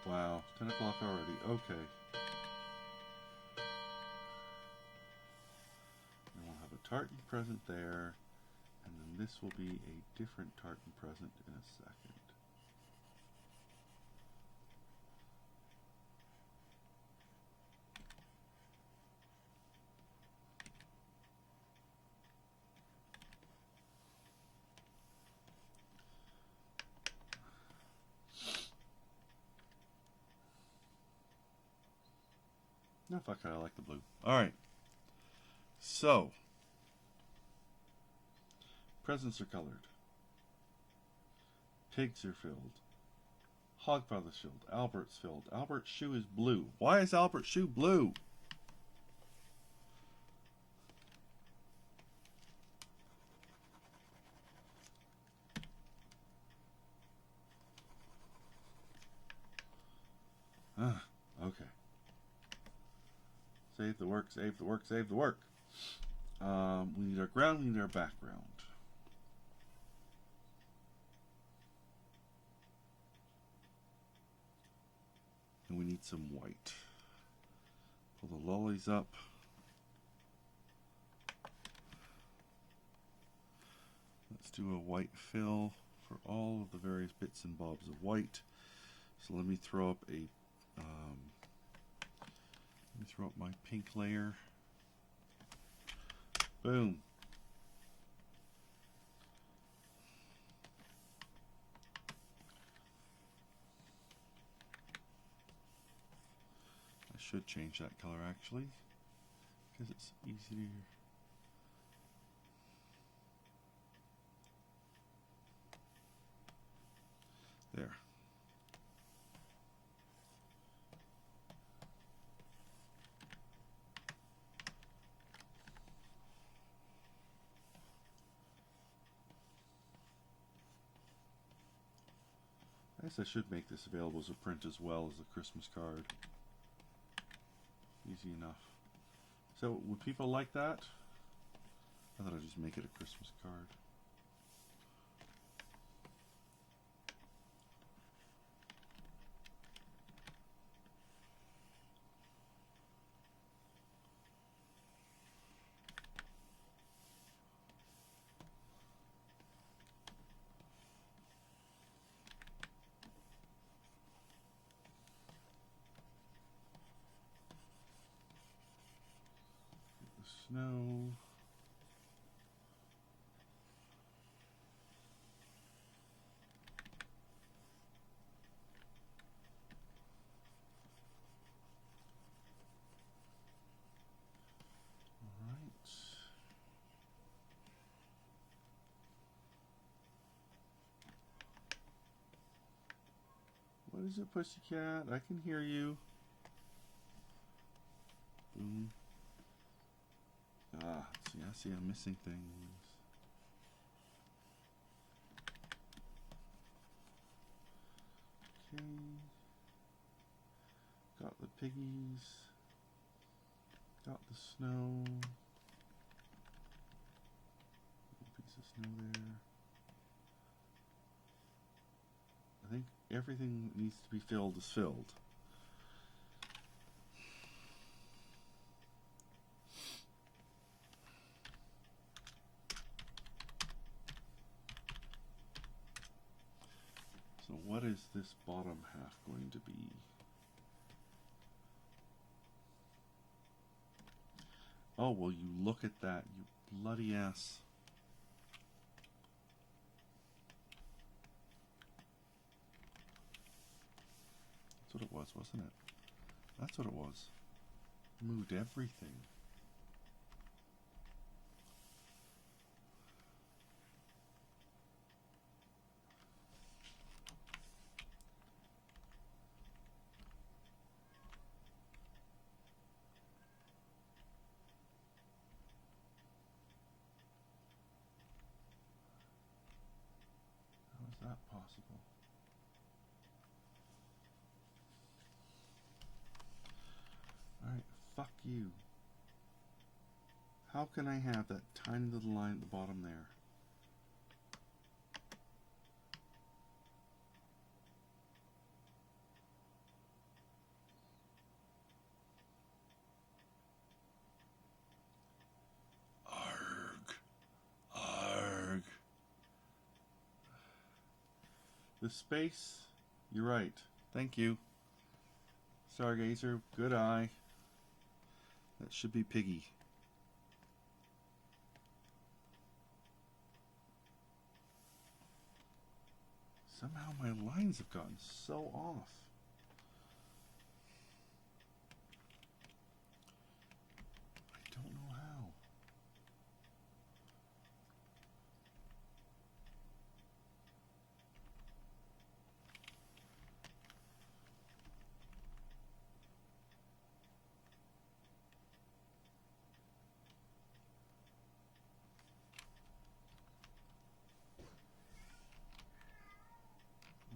Wow, 10 o'clock already. Okay. And we'll have a tartan present there, and then this will be a different tartan present in a second. No, fuck it, I like the blue. Alright. So. Presents are colored. Pigs are filled. Hogfather's filled. Albert's filled. Albert's shoe is blue. Why is Albert's shoe blue? Okay. Save the work, save the work, save the work. We need our ground, we need our background. And we need some white. Pull the lollies up. Let's do a white fill for all of the various bits and bobs of white. So let me throw up a Let me throw up my pink layer. Boom. I should change that color actually, because it's easier. There. I guess I should make this available as a print as well as a Christmas card. Easy enough. So, would people like that? I thought I'd just make it a Christmas card. Snow. All right. What is it, pussycat? I can hear you. Boom. Ah, see, I'm missing things. Okay. Got the piggies. Got the snow. Piece of snow there. I think everything that needs to be filled is filled. So what is this bottom half going to be? Oh, well, you look at that, you bloody ass. That's what it was, wasn't it? That's what it was. Moved everything. How is that possible? Alright, fuck you. How can I have that tiny little line at the bottom there? Arg. Arg. The space, you're right. Thank you. Stargazer, good eye. That should be Piggy. Somehow my lines have gotten so off. I don't know how.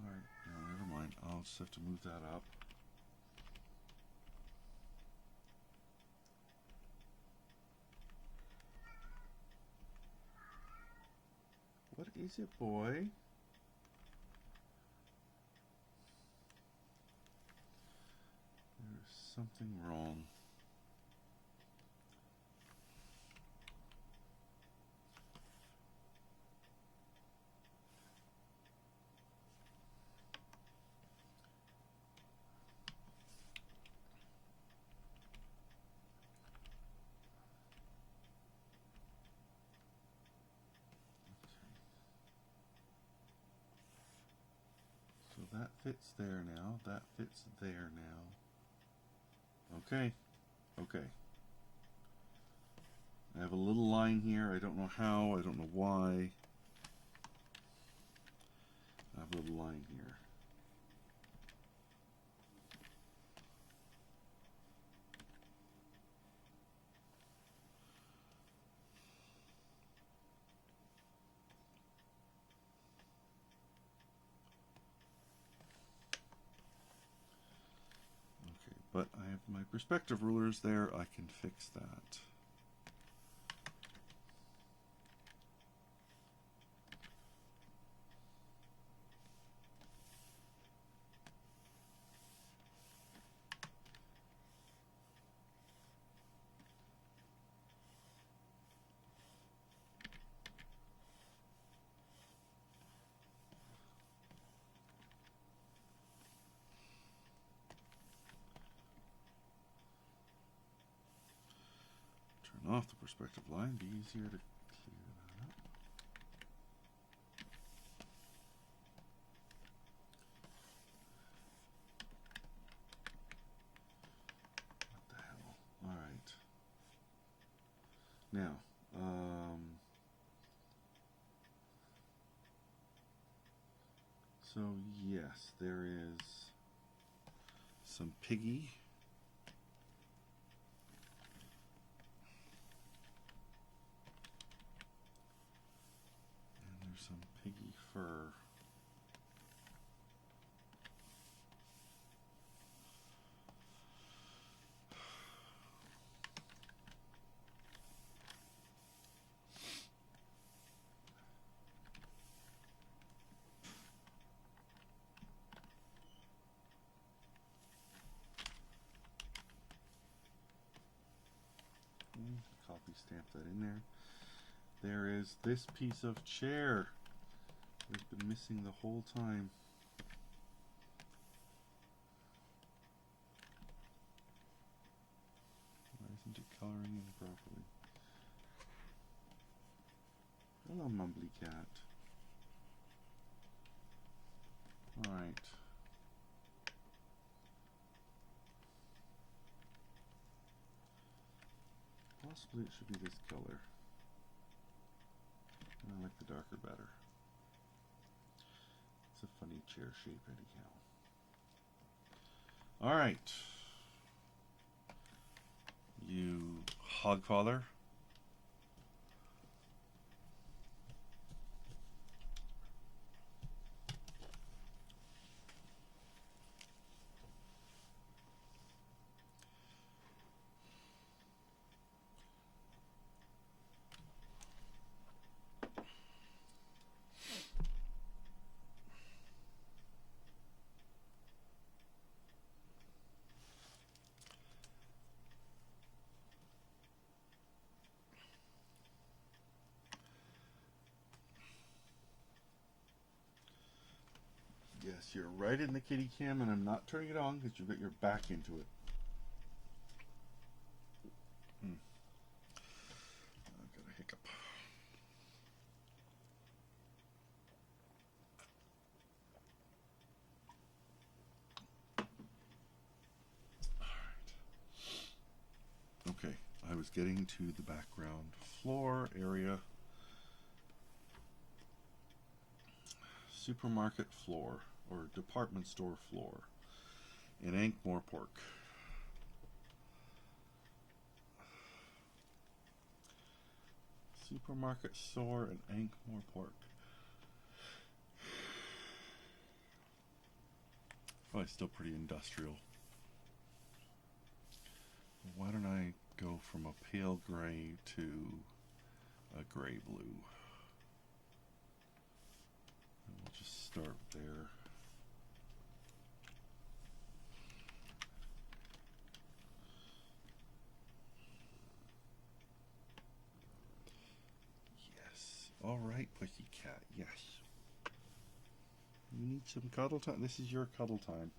Alright, no, never mind. I'll just have to move that up. What is it, boy? There's something wrong. fits there now. That fits there now. Okay. Okay. I have a little line here. I don't know how. I don't know why. I have a little line here. Okay, but I have my perspective rulers there. I can fix that. Turn off the perspective line, be easier to clear that up. What the hell? Alright. Now, so yes, there is some piggy. Some piggy fur. Copy stamp that in there. There is this piece of chair. I've been missing the whole time. Why isn't it coloring in properly? Hello, Mumbly Cat. Alright. Possibly it should be this color. I like the darker better. It's a funny chair shape anyhow. Alright. You hogfather. Yes, you're right in the kitty cam, and I'm not turning it on because you've got your back into it. I've got a hiccup. Alright. Okay, I was getting to the background floor area. Supermarket floor, or department store floor, in Ankh-Morpork. Supermarket store in Ankh-Morpork. Probably still pretty industrial. Why don't I go from a pale gray to a gray blue? We'll just start there. Yes. All right, pussycat. Yes. You need some cuddle time. This is your cuddle time.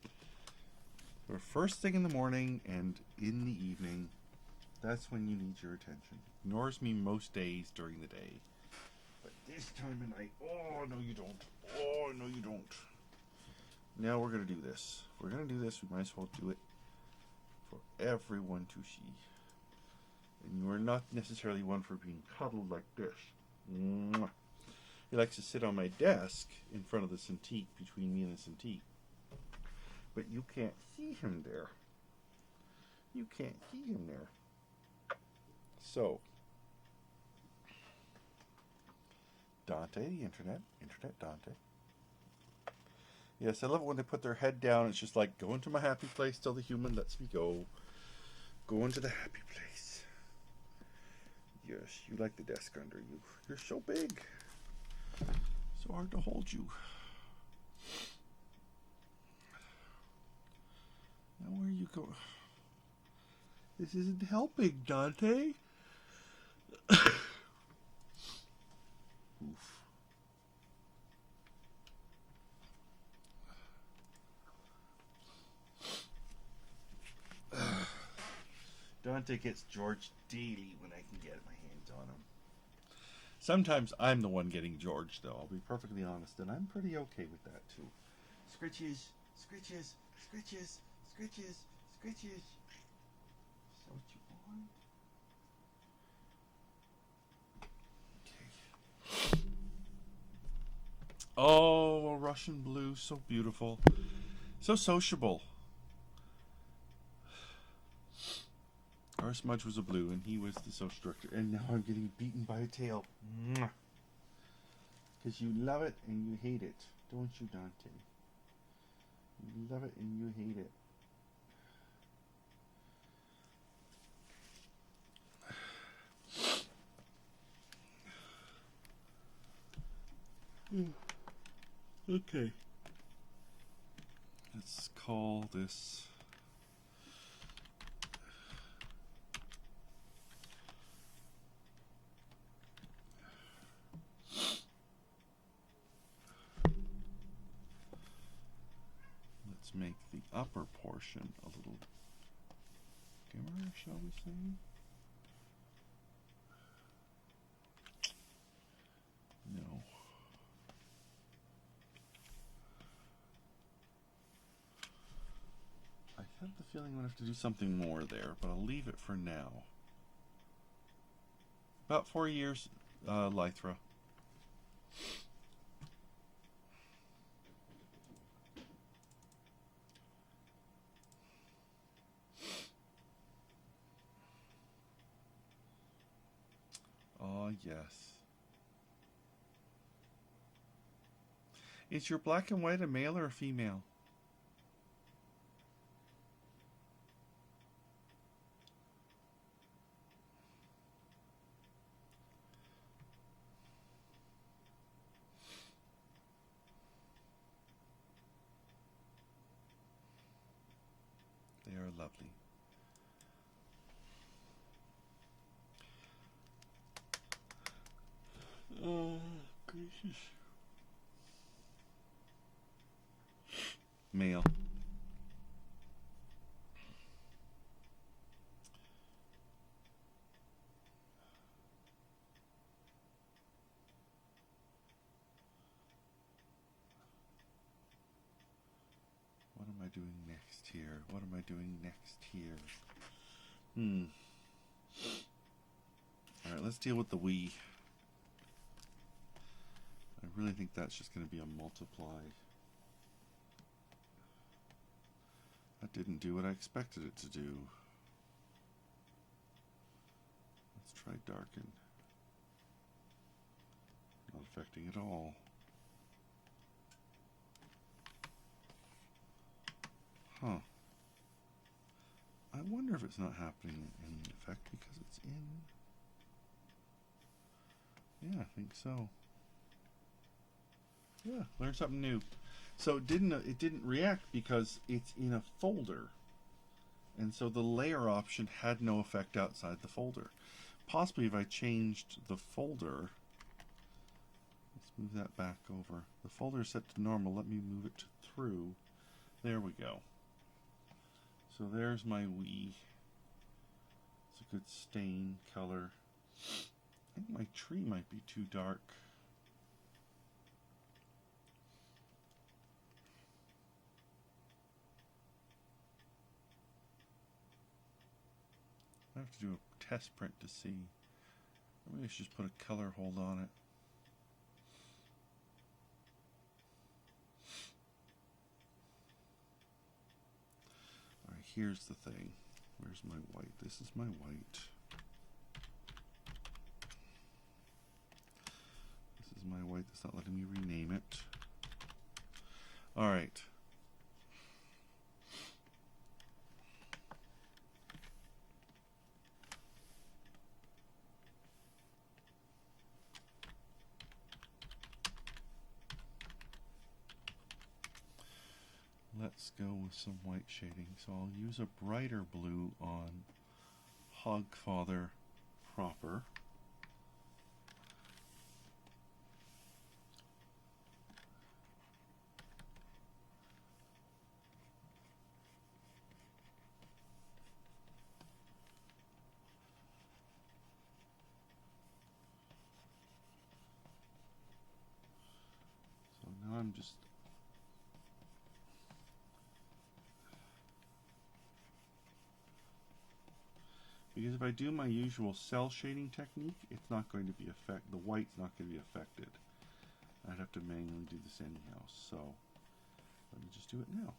So first thing in the morning and in the evening, that's when you need your attention. Ignores me most days during the day. But this time of night, oh, no you don't. Oh, no you don't. Now we're going to do this. If we're going to do this, we might as well do it for everyone to see. And you are not necessarily one for being cuddled like this. Mwah. He likes to sit on my desk in front of the Cintiq, between me and the Cintiq. But you can't see him there. You can't see him there. So, Dante, the internet Dante. Yes, I love it when they put their head down. It's just like, go into my happy place till the human lets me go. Go into the happy place. Yes, you like the desk under you. You're so big. So hard to hold you. Now where are you going? This isn't helping, Dante. Oof. Dante gets George daily when I can get my hands on him. Sometimes I'm the one getting George, though. I'll be perfectly honest, and I'm pretty okay with that, too. Scritches, scritches, scritches, scritches, scritches. Is that what you want? Okay. Oh, a Russian blue, so beautiful. So sociable. Our Smudge was a blue, and he was the social director. And now I'm getting beaten by a tail. Because you love it and you hate it. Don't you, Dante? You love it and you hate it. Okay. Let's call this... Let's make the upper portion a little dimmer, shall we say? No. I have the feeling I'm going to have to do something more there, but I'll leave it for now. About 4 years, Lythra. Oh, yes. Is your black and white a male or a female? They are lovely. Oh, gracious. Male. What am I doing next here? What am I doing next here? Alright, let's deal with the we. I really think that's just going to be a multiply. That didn't do what I expected it to do. Let's try darken. Not affecting at all. Huh. I wonder if it's not happening in effect because it's in... Yeah, I think so. Yeah, learn something new. So it didn't react because it's in a folder. And so the layer option had no effect outside the folder. Possibly if I changed the folder, let's move that back over. The folder is set to normal. Let me move it to through. There we go. So there's my we. It's a good stain color. I think my tree might be too dark. I have to do a test print to see. Maybe I should just put a color hold on it. Alright, here's the thing. Where's my white? This is my white. This is my white. That's not letting me rename it. Alright. Let's go with some white shading. So I'll use a brighter blue on Hogfather proper. So now I'm just because if I do my usual cell shading technique, it's not going to be the white's not going to be affected. I'd have to manually do this anyhow, so let me just do it now.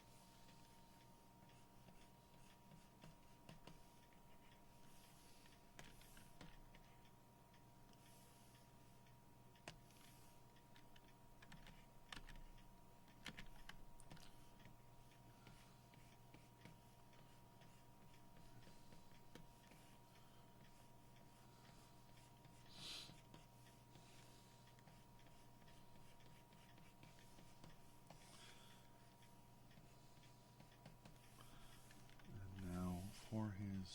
For his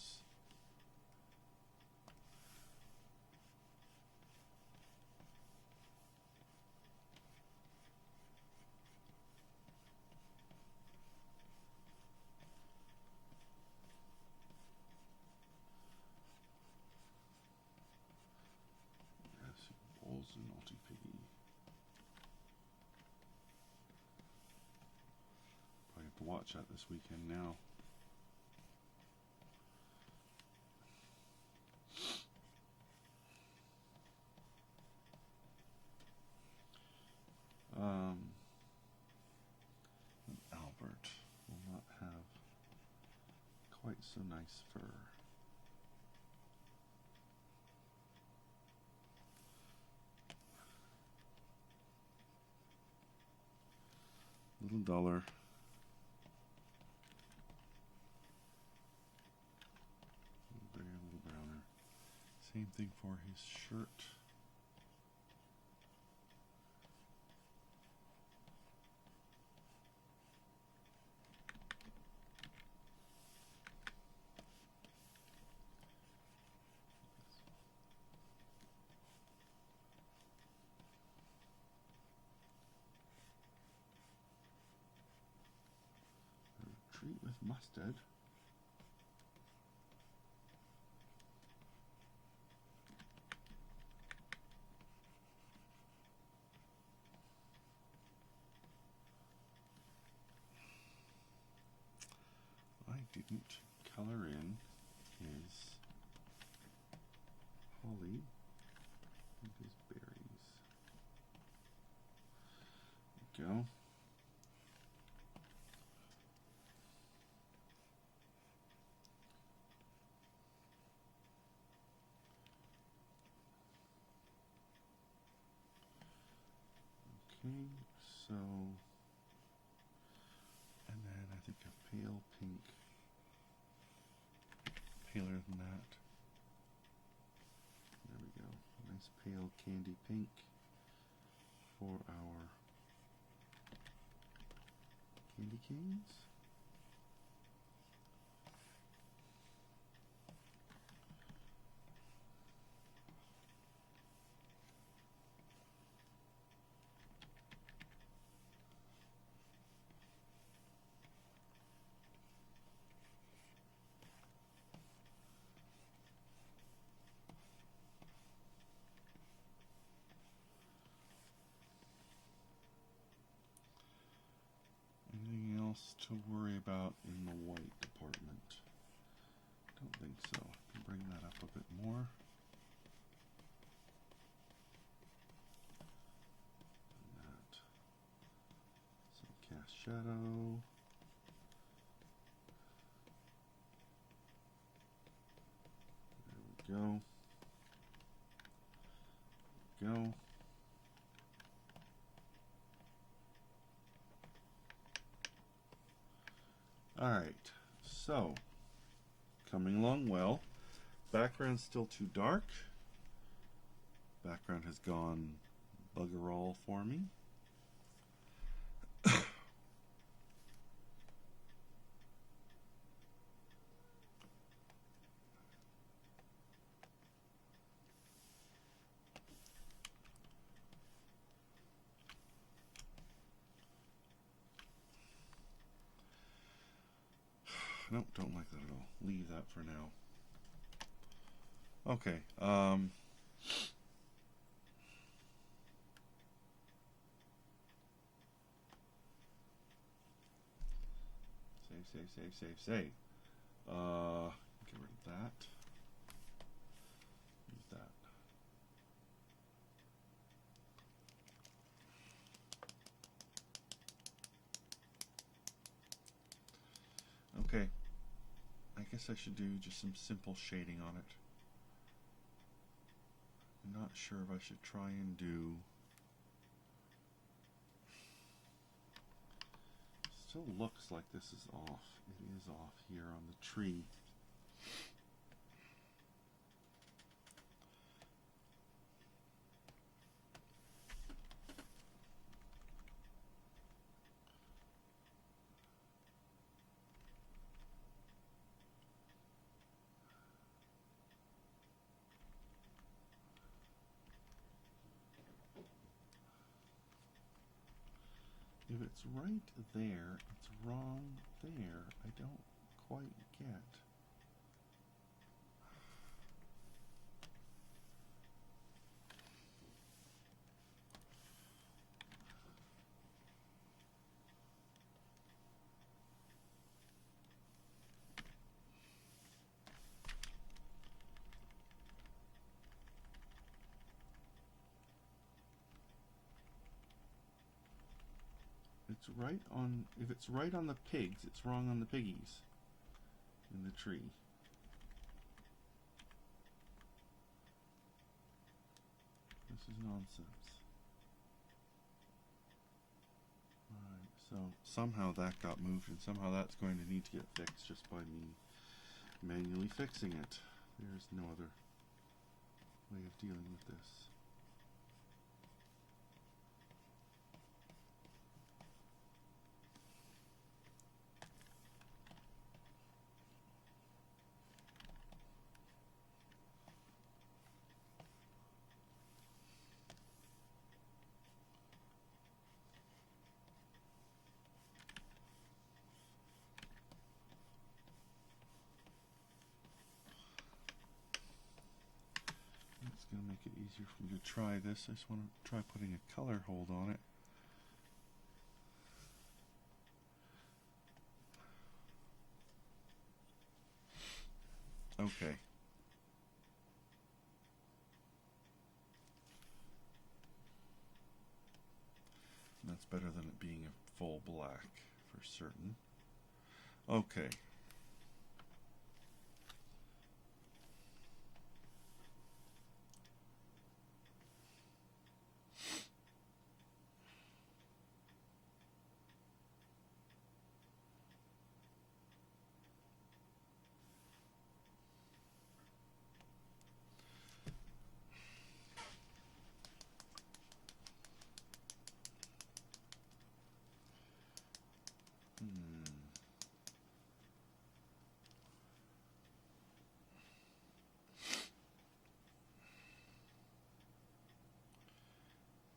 balls and multi-piggy. Probably have to watch that this weekend now. Albert will not have quite so nice fur. Little duller. A little browner. Same thing for his shirt. Treat with mustard. I didn't color in his holly and his berries. There we go. Okay, so, and then I think a pale pink, paler than that. There we go, nice pale candy pink for our candy canes. Anything else to worry about in the white department? Don't think so. I can bring that up a bit more. And that. Some cast shadow. There we go. Go. Alright, so coming along well. Background's still too dark. Background has gone bugger all for me. Nope, don't like that at all. Leave that for now. Okay, save. Get rid of that. Use that. Okay, I guess I should do just some simple shading on it. I'm not sure if I should try and do... Still looks like this is off. It is off here on the tree. If it's right there, it's wrong there. I don't quite get. It's right on, if it's right on the pigs, it's wrong on the piggies in the tree. This is nonsense. Alright, so somehow that got moved and somehow that's going to need to get fixed just by me manually fixing it. There's no other way of dealing with this. It's going to make it easier for me to try this. I just want to try putting a color hold on it. Okay. That's better than it being a full black for certain. Okay.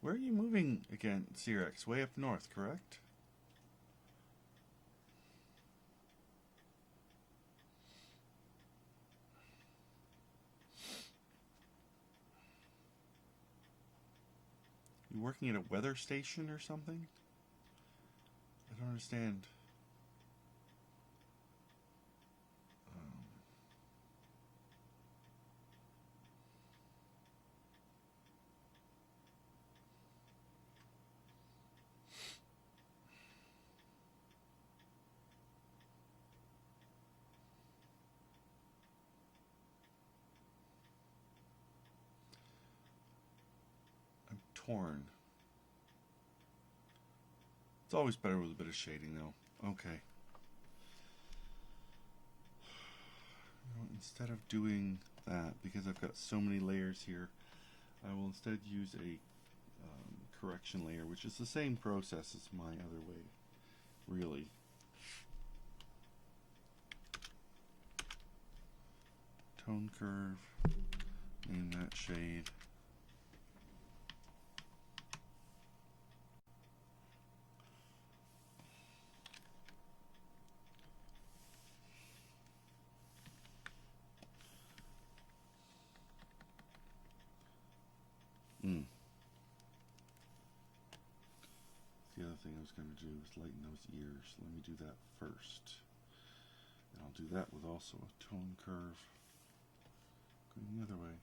Where are you moving again, Cyrex? Way up north, correct? You working at a weather station or something? I don't understand. corn. It's always better with a bit of shading though. Okay. Instead of doing that, because I've got so many layers here, I will instead use a correction layer, which is the same process as my other way, really. Tone curve, name that shade. The other thing I was going to do is lighten those ears. Let me do that first. And I'll do that with also a tone curve going the other way.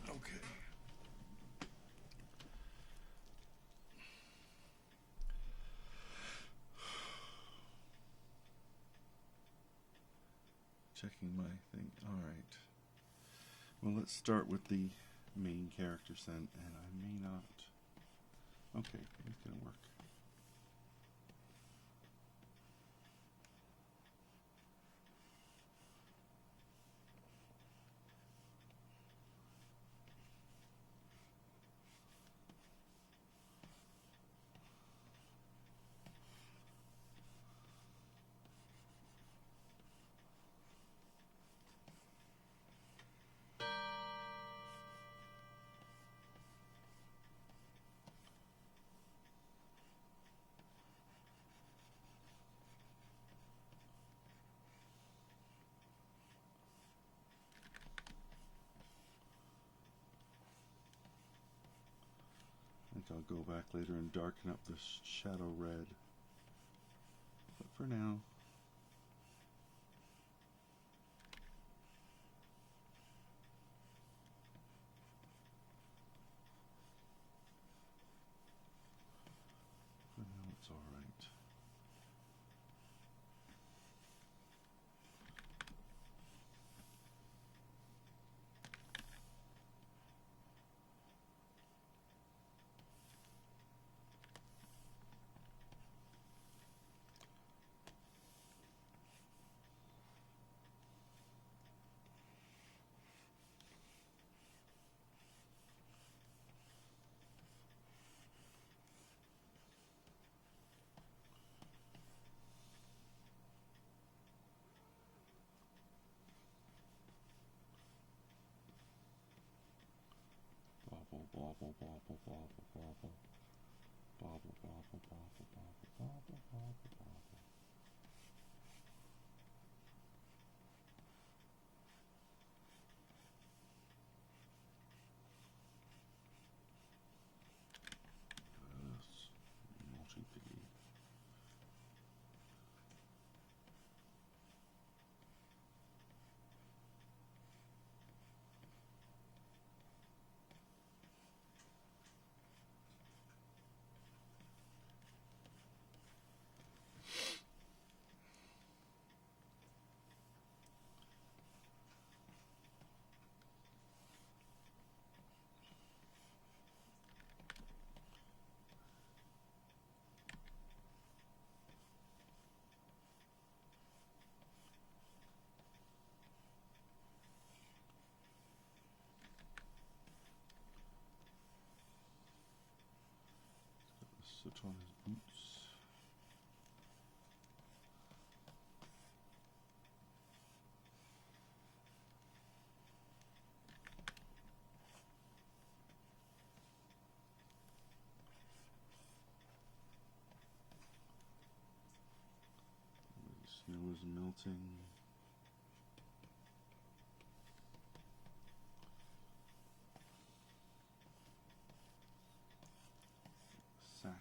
Okay. Checking my thing. Alright. Well, let's start with the main characters then, and I may not. Okay, it's gonna work. I think I'll go back later and darken up the shadow red. But for now, it's all right. Bobble, bobble, bobble, bobble, bobble. Bobble, bobble, bobble, bobble, bobble, bobble, bobble. Yes, naughty piggy. Soot on his boots. Shadows melting. Sack.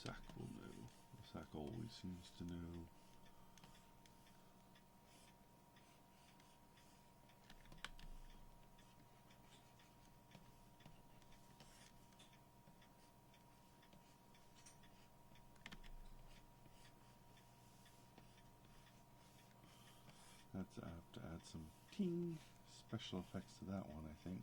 Sack will know. The sack always seems to know. That's apt to add some ting special effects to that one, I think.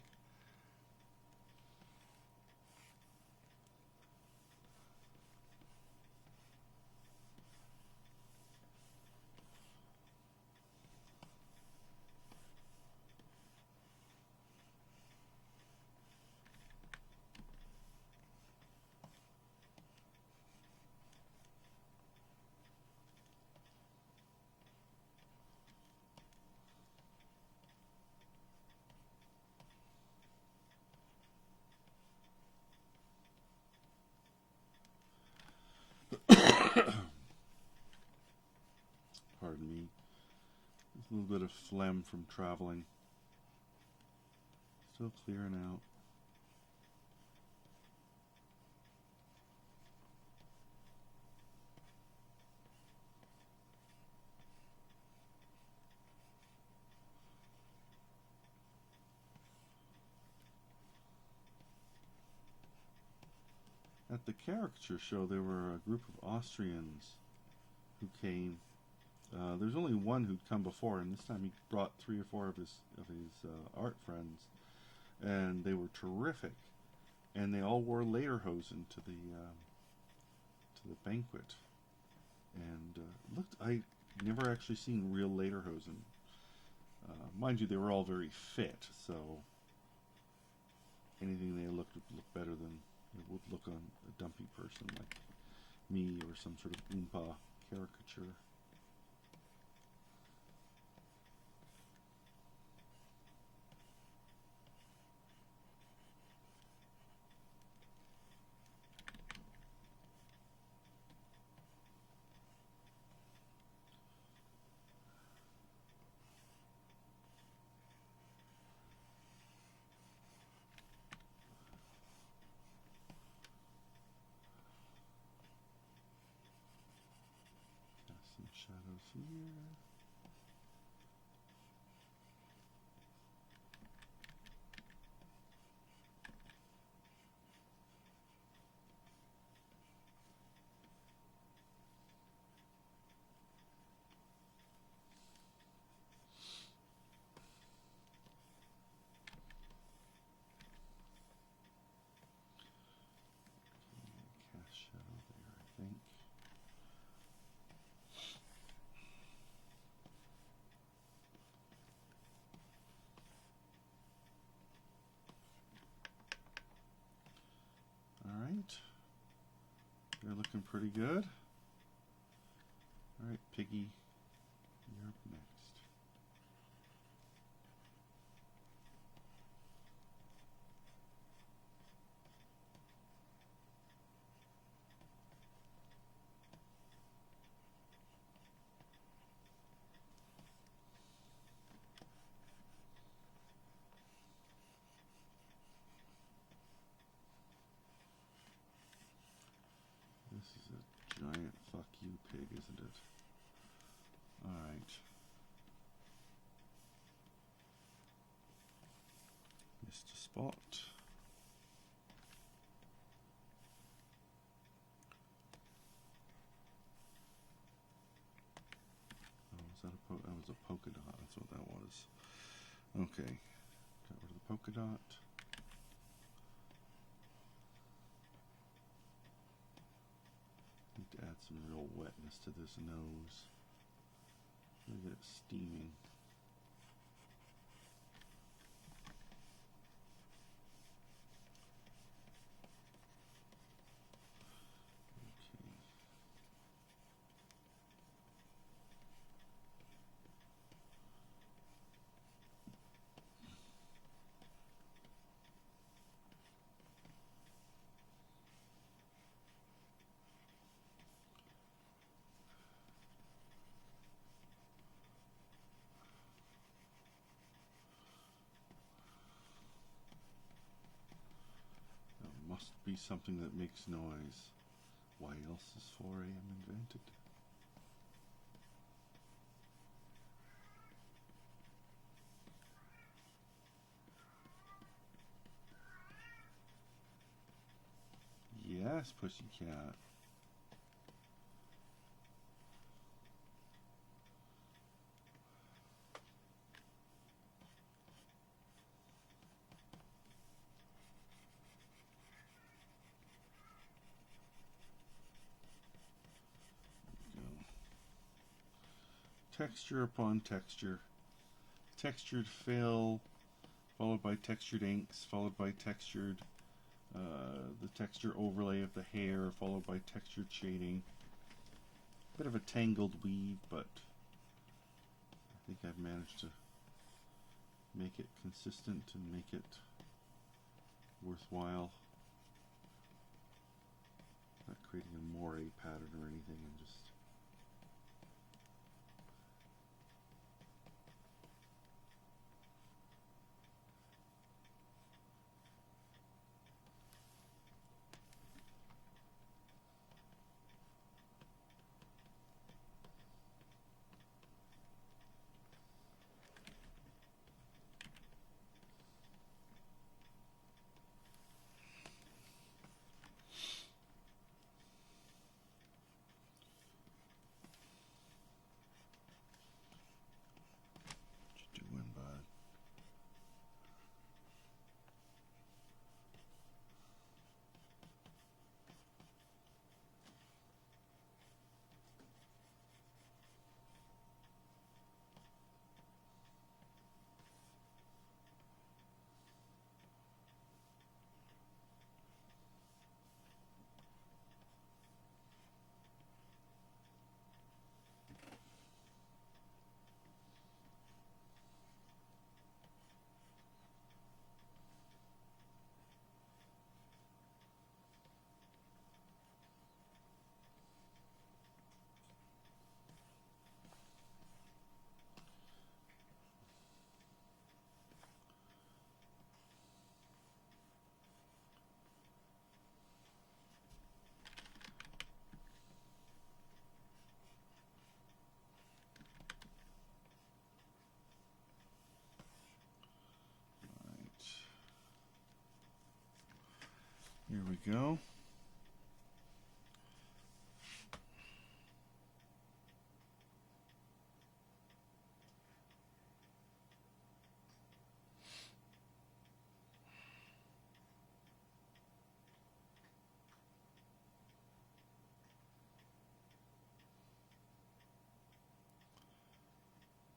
Pardon me. There's a little bit of phlegm from traveling. Still clearing out. At the caricature show, there were a group of Austrians who came. There's only one who'd come before, and this time he brought 3 or 4 of his art friends, and they were terrific. And they all wore lederhosen to the banquet, and looked. I never actually seen real lederhosen. Mind you, they were all very fit, so anything they looked would look better than it would look on a dumpy person like me or some sort of Oompa caricature. Some shadows here. Cast shadow there, I think. Alright. They're looking pretty good. Alright, Piggy, you're up next. This is a giant fuck you pig, isn't it? Alright. Missed a spot. Oh, that was a polka dot. That's what that was. Okay. Got rid of the polka dot. Need to add some real wetness to this nose. Really get it steaming. Okay. must be something that makes noise. Why else is 4 a.m. invented? Yes, pussycat. Texture upon texture. Textured fill, followed by textured inks, followed by textured, the texture overlay of the hair, followed by textured shading. Bit of a tangled weave, but I think I've managed to make it consistent and make it worthwhile. Not creating a moire pattern or anything, I'm just doing, bud. Here we go.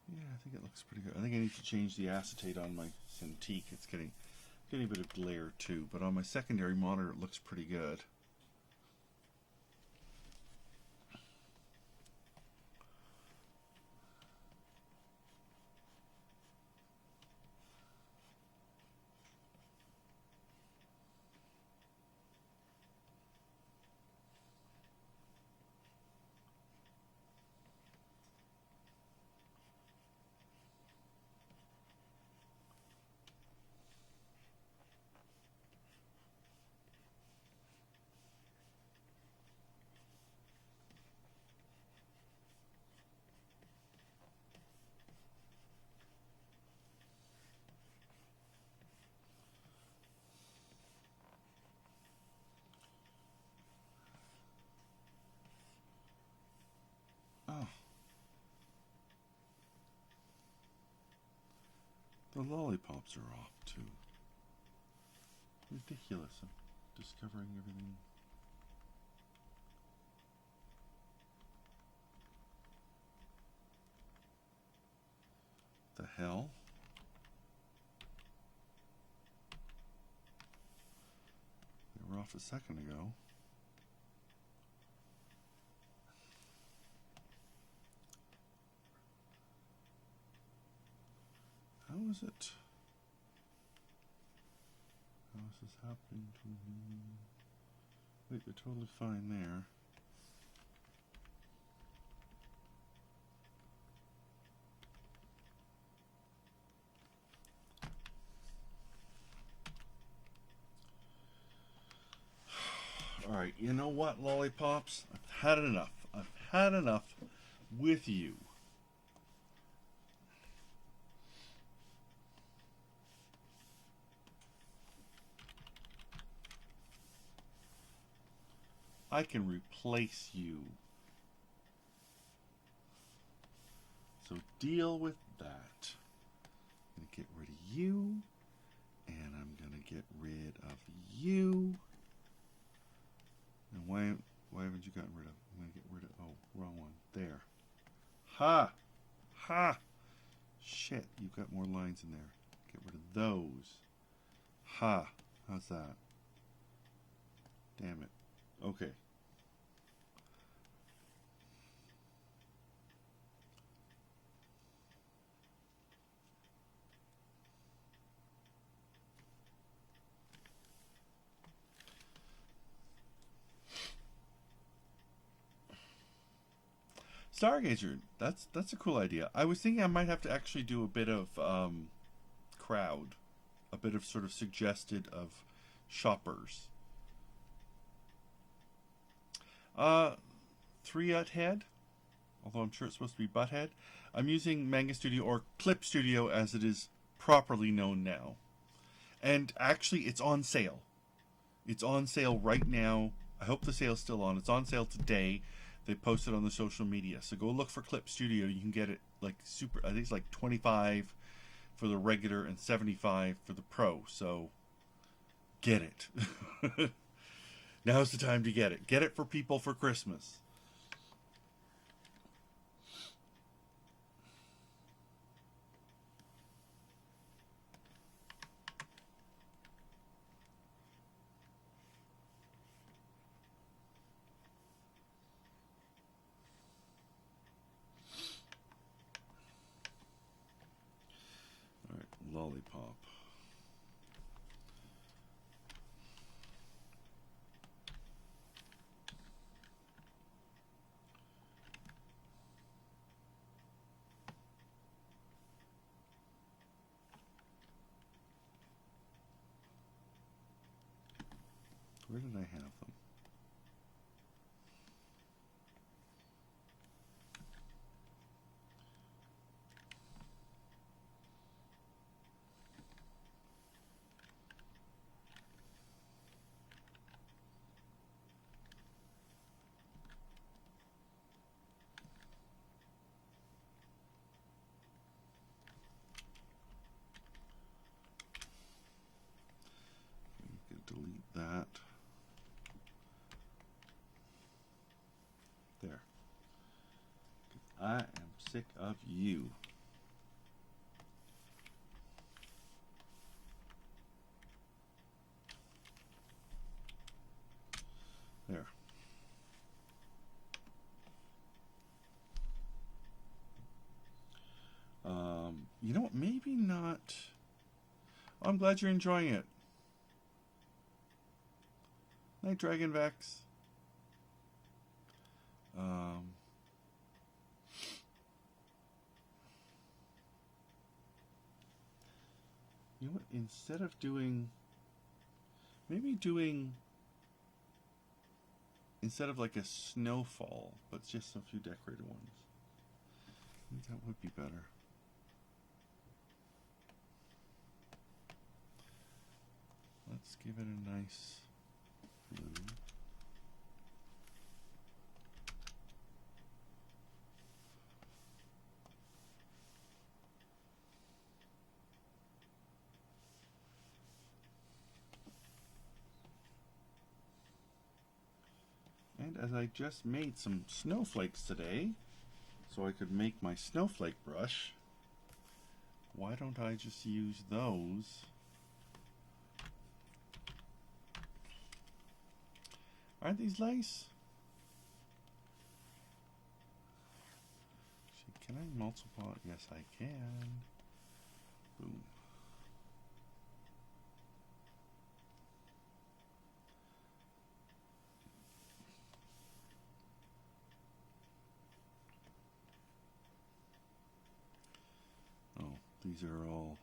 Yeah, I think it looks pretty good. I think I need to change the acetate on my Cintiq. It's getting a bit of glare too, but on my secondary monitor it looks pretty good. Oh. The lollipops are off too. Ridiculous. I'm discovering everything. The hell? They were off a second ago. How is it? How is this happening to me? Wait, they're totally fine there. Alright, you know what, lollipops? I've had enough. I've had enough with you. I can replace you. So deal with that. I'm going to get rid of you. And I'm going to get rid of you. And why haven't you gotten rid of? I'm going to get rid of, oh, wrong one. There. Ha! Ha! Shit, you've got more lines in there. Get rid of those. Ha! How's that? Damn it. Okay. Stargazer, that's a cool idea. I was thinking I might have to actually do a bit of crowd, a bit of sort of suggested of shoppers. 3 at head, although I'm sure it's supposed to be butthead. I'm using Manga Studio or Clip Studio as it is properly known now. And actually it's on sale. It's on sale right now. I hope the sale's still on. It's on sale today. They posted on the social media. So go look for Clip Studio. You can get it like super, I think it's like 25 for the regular and 75 for the pro. So get it. Now's the time to get it. Get it for people for Christmas. Lollipop. Where did I have them? Delete that. There. I am sick of you. There. You know what? Maybe not. Oh, I'm glad you're enjoying it. Night, Dragon Vex. You know what? Instead of doing, maybe doing, instead of like a snowfall, but just a few decorated ones. I think that would be better. Let's give it a nice blue. And as I just made some snowflakes today, so I could make my snowflake brush, why don't I just use those? Aren't these nice? Can I multiply? Yes, I can. Boom. Oh, these are all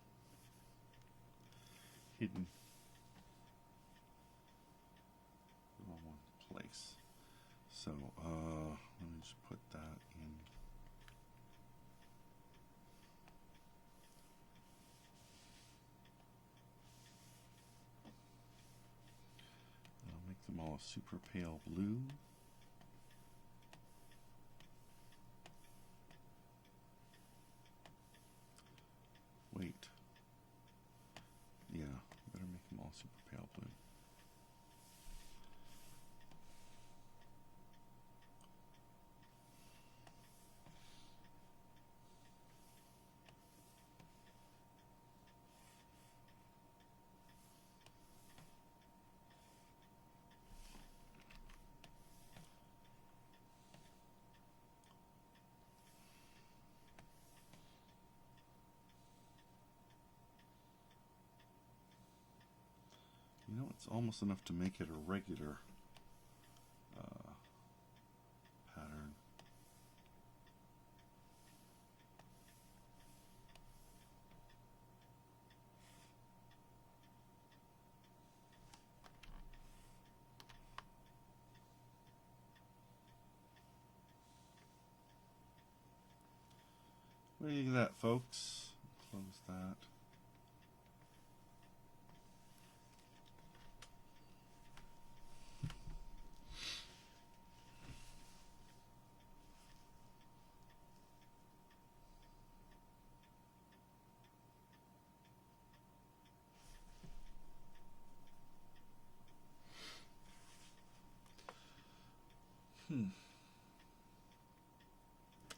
hidden. The wrong one. So, let me just put that in. I'll make them all a super pale blue. Wait. Yeah, better make them all super pale blue. You know, it's almost enough to make it a regular pattern. What do you think of that, folks? Close that.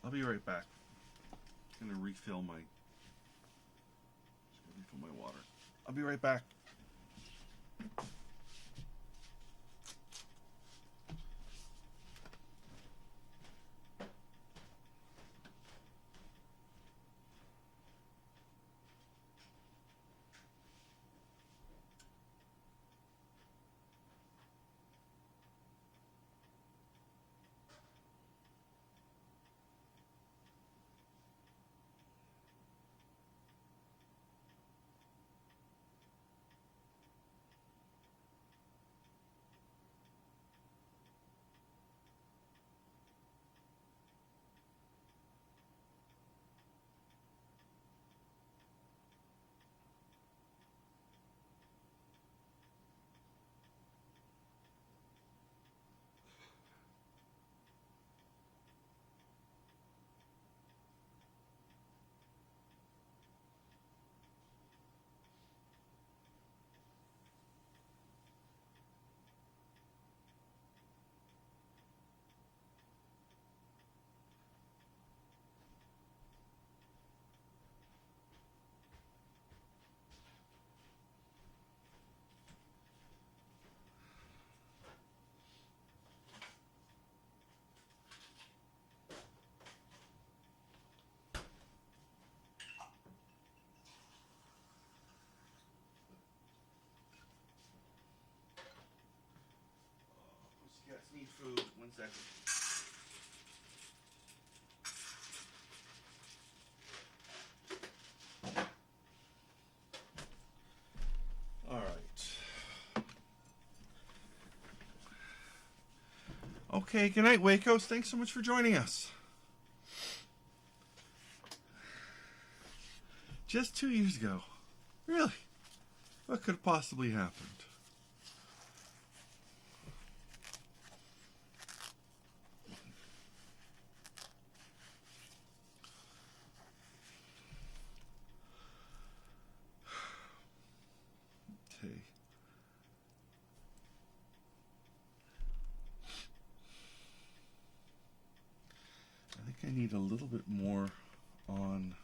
I'll be right back. I'm gonna refill my water. I'll be right back. Pussycats need food. 1 second. All right. Okay, good night, Wacos. Thanks so much for joining us. Just 2 years ago. Really? What could have possibly happened? Okay. I think I need a little bit more on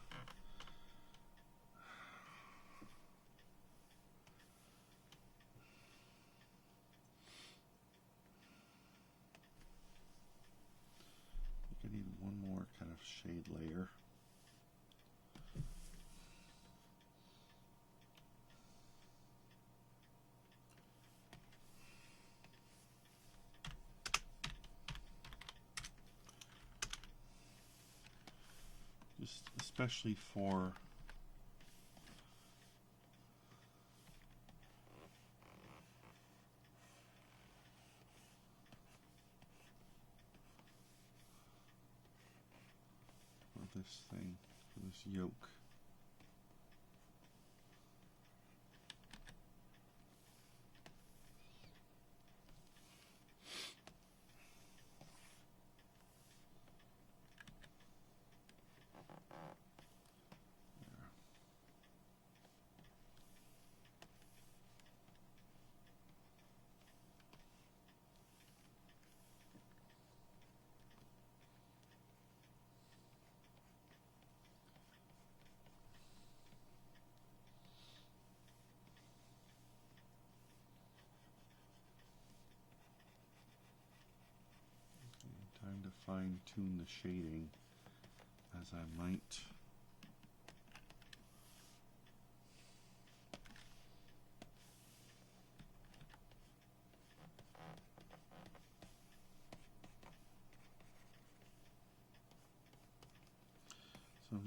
I think I need one more kind of shade layer. Just especially for this thing, for this yoke. Time to fine tune the shading as I might. So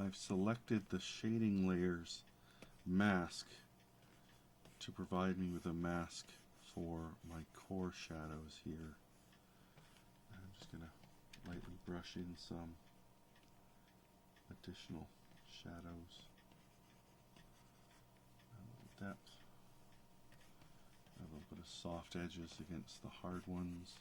I've selected the shading layers mask to provide me with a mask for my core shadows here. I'm just going to lightly brush in some additional shadows, a little depth, a little bit of soft edges against the hard ones.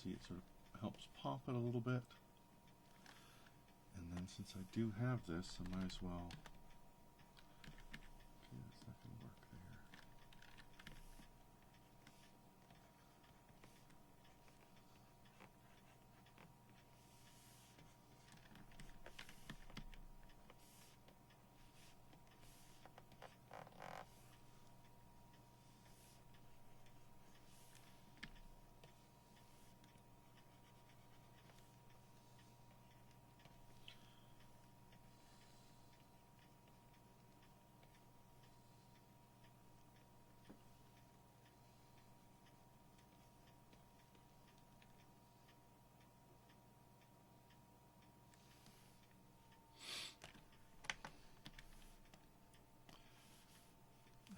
See, it sort of helps pop it a little bit. And then since I do have this, I might as well. Okay, that's not going to work there.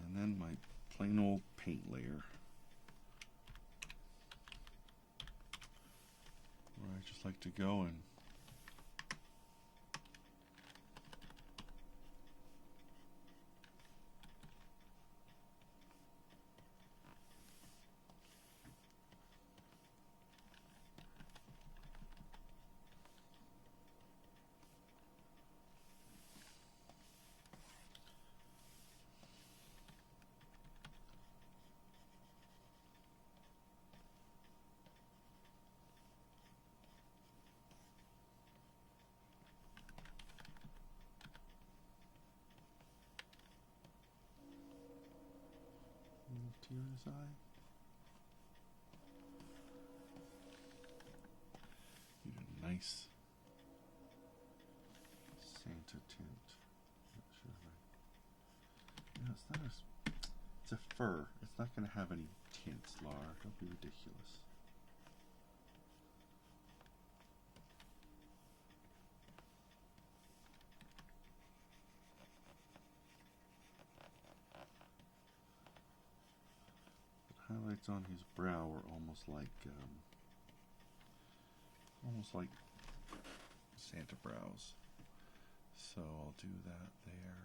And then my plain old paint layer, where I just like to go and tear in his eye. Need a nice Santa tint. Not sure if I... No, it's not it's a fur. It's not going to have any tints, Lar. Don't be ridiculous. Highlights on his brow are almost like Santa brows. So I'll do that there.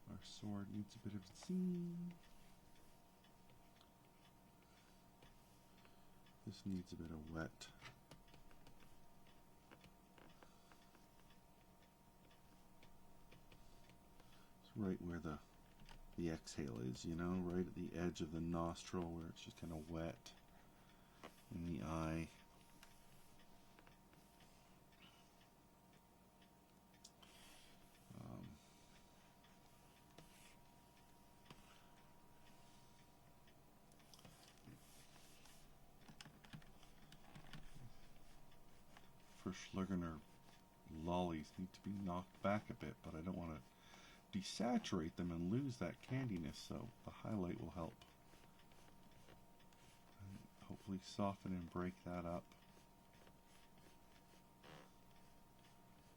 Our sword needs a bit of zing. This needs a bit of wet. It's right where the exhale is, you know, right at the edge of the nostril where it's just kind of wet in the eye. Schlugerner lollies need to be knocked back a bit, but I don't want to desaturate them and lose that candiness, so the highlight will help. And hopefully soften and break that up.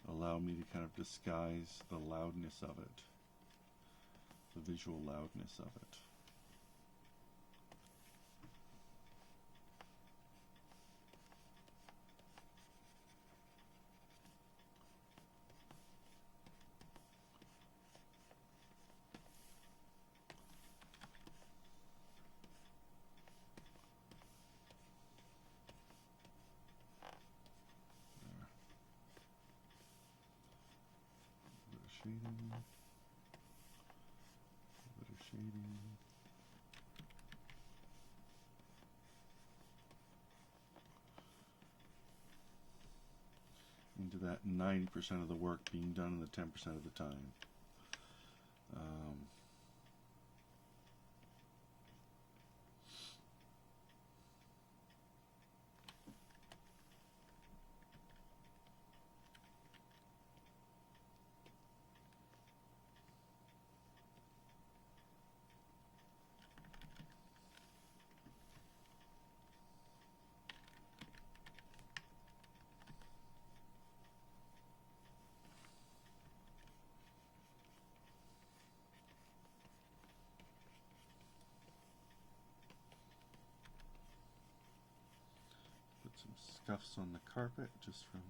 Allow me to kind of disguise the loudness of it, the visual loudness of it. Shading, a bit of shading. Into that 90% of the work being done in the 10% of the time. Some scuffs on the carpet just from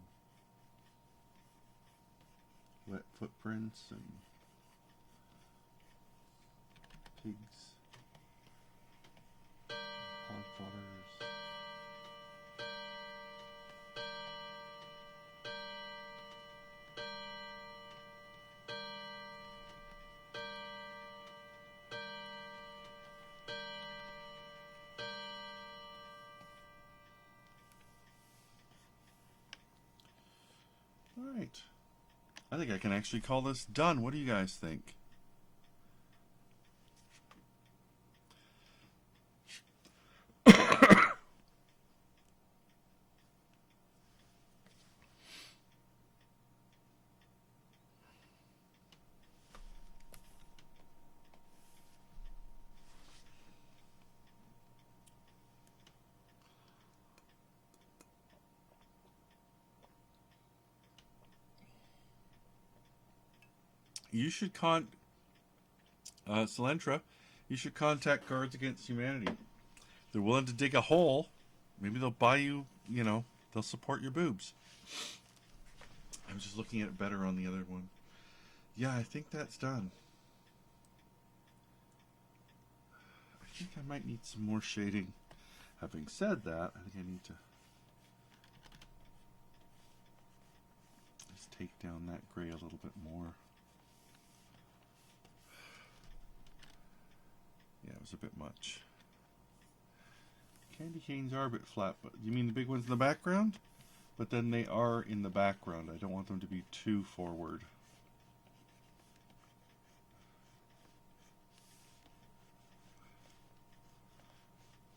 wet footprints and pigs, hog fodders. Alright, I think I can actually call this done. What do you guys think? You should Celentra, you should contact Cards Against Humanity. They're willing to dig a hole. Maybe they'll buy you, they'll support your boobs. I was just looking at it better on the other one. Yeah, I think that's done. I think I might need some more shading. Having said that, I think I need to just take down that gray a little bit more. Yeah, it was a bit much. Candy canes are a bit flat, but you mean the big ones in the background? But then they are in the background. I don't want them to be too forward.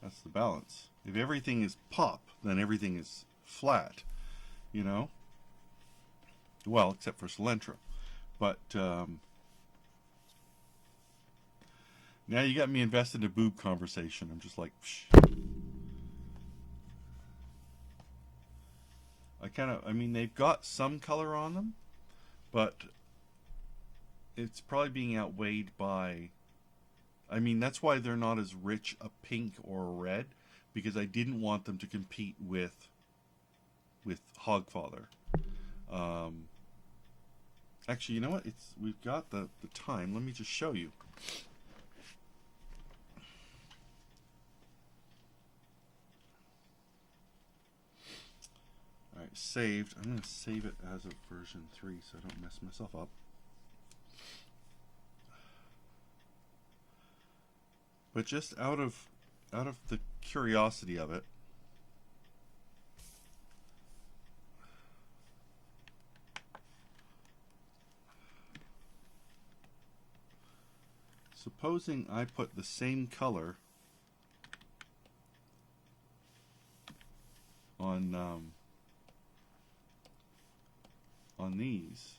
That's the balance. If everything is pop, then everything is flat, Well, except for Celentra. But, now you got me invested in a boob conversation. I'm just like, psh. They've got some color on them, but it's probably being outweighed by, that's why they're not as rich a pink or a red, because I didn't want them to compete with Hogfather. Actually, you know what? We've got the time. Let me just show you. Alright, saved. I'm going to save it as of version 3 so I don't mess myself up. But just out of the curiosity of it, supposing I put the same color on on these.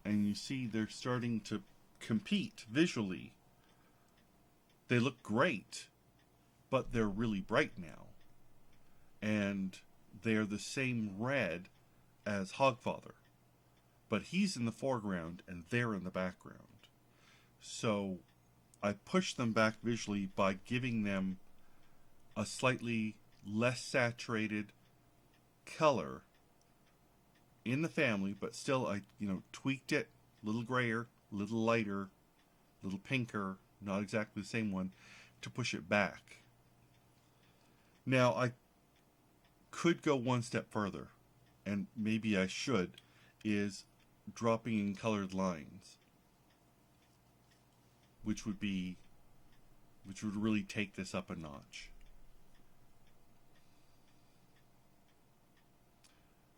And you see they're starting to compete visually. They look great, but they're really bright now. And they're the same red as Hogfather. But he's in the foreground and they're in the background. So I push them back visually by giving them a slightly less saturated color in the family, but still I tweaked it a little grayer, a little lighter, a little pinker, not exactly the same one, to push it back. Now I could go one step further, and maybe I should, is dropping in colored lines, which would really take this up a notch.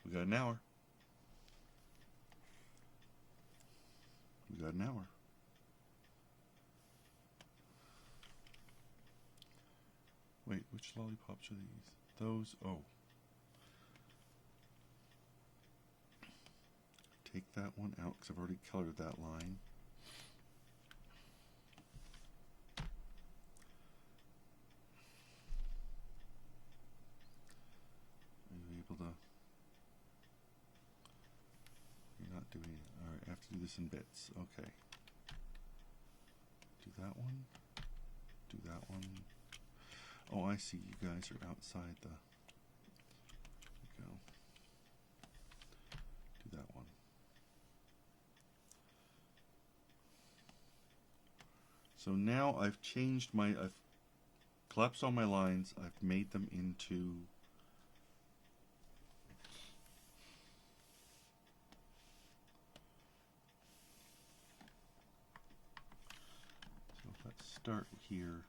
We got an hour. We got an hour. Wait, which lollipops are these? Those, oh. Take that one out because I've already colored that line. Are you able to? You're not doing it. Alright, I have to do this in bits. Okay. Do that one. Do that one. Oh, I see. You guys are outside the... There we go. Do that one. So now I've changed I've collapsed all my lines. I've made them into let's start here.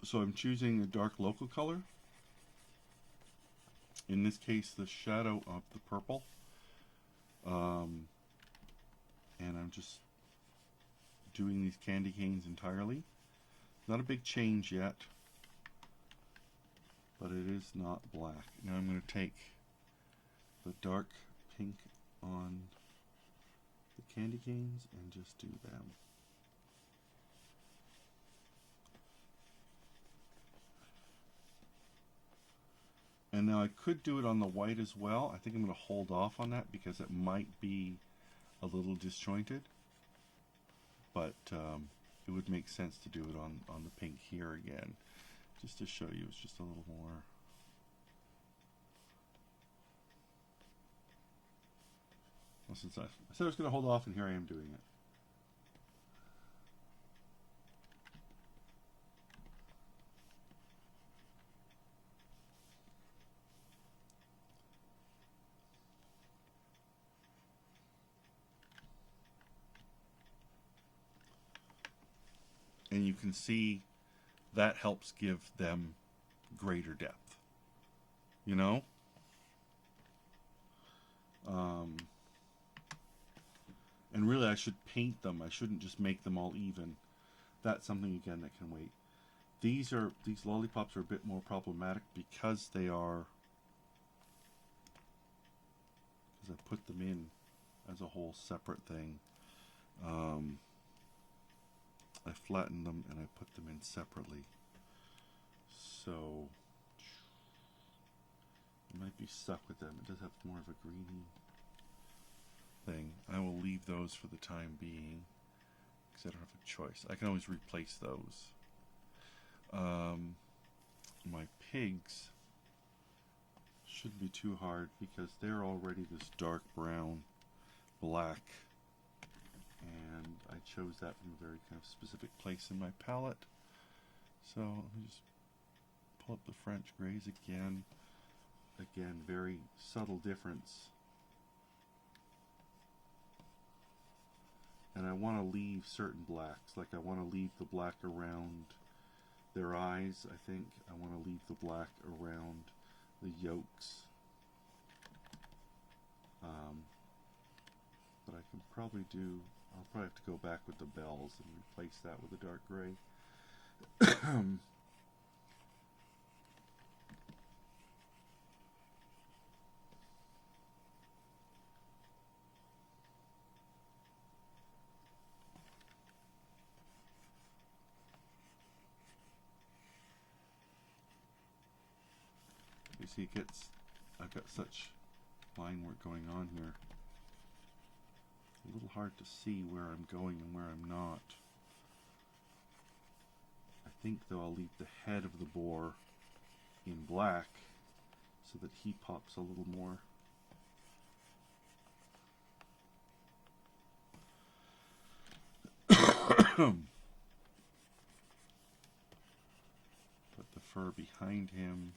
So I'm choosing a dark local color. In this case, the shadow of the purple. And I'm just doing these candy canes entirely. Not a big change yet, but it is not black. Now I'm going to take the dark pink on the candy canes and just do them. And now I could do it on the white as well. I think I'm going to hold off on that because it might be a little disjointed. But it would make sense to do it on the pink here again. Just to show you, it's just a little more. Well, since I said I was going to hold off, and here I am doing it. And you can see that helps give them greater depth, you know? And really I should paint them. I shouldn't just make them all even. That's something, again, that can wait. These lollipops are a bit more problematic because they are, because I put them in as a whole separate thing. I flattened them and I put them in separately. So you might be stuck with them. It does have more of a greeny thing. I will leave those for the time being because I don't have a choice. I can always replace those. My pigs shouldn't be too hard because they're already this dark brown, black. And I chose that from a very kind of specific place in my palette. So let me just pull up the French grays again. Again, very subtle difference. And I want to leave certain blacks. Like I want to leave the black around their eyes, I think. I want to leave the black around the yolks. But I can probably do. I'll probably have to go back with the bells and replace that with a dark gray. You see, I've got such line work going on here. A little hard to see where I'm going and where I'm not. I think, though, I'll leave the head of the boar in black so that he pops a little more. Put the fur behind him.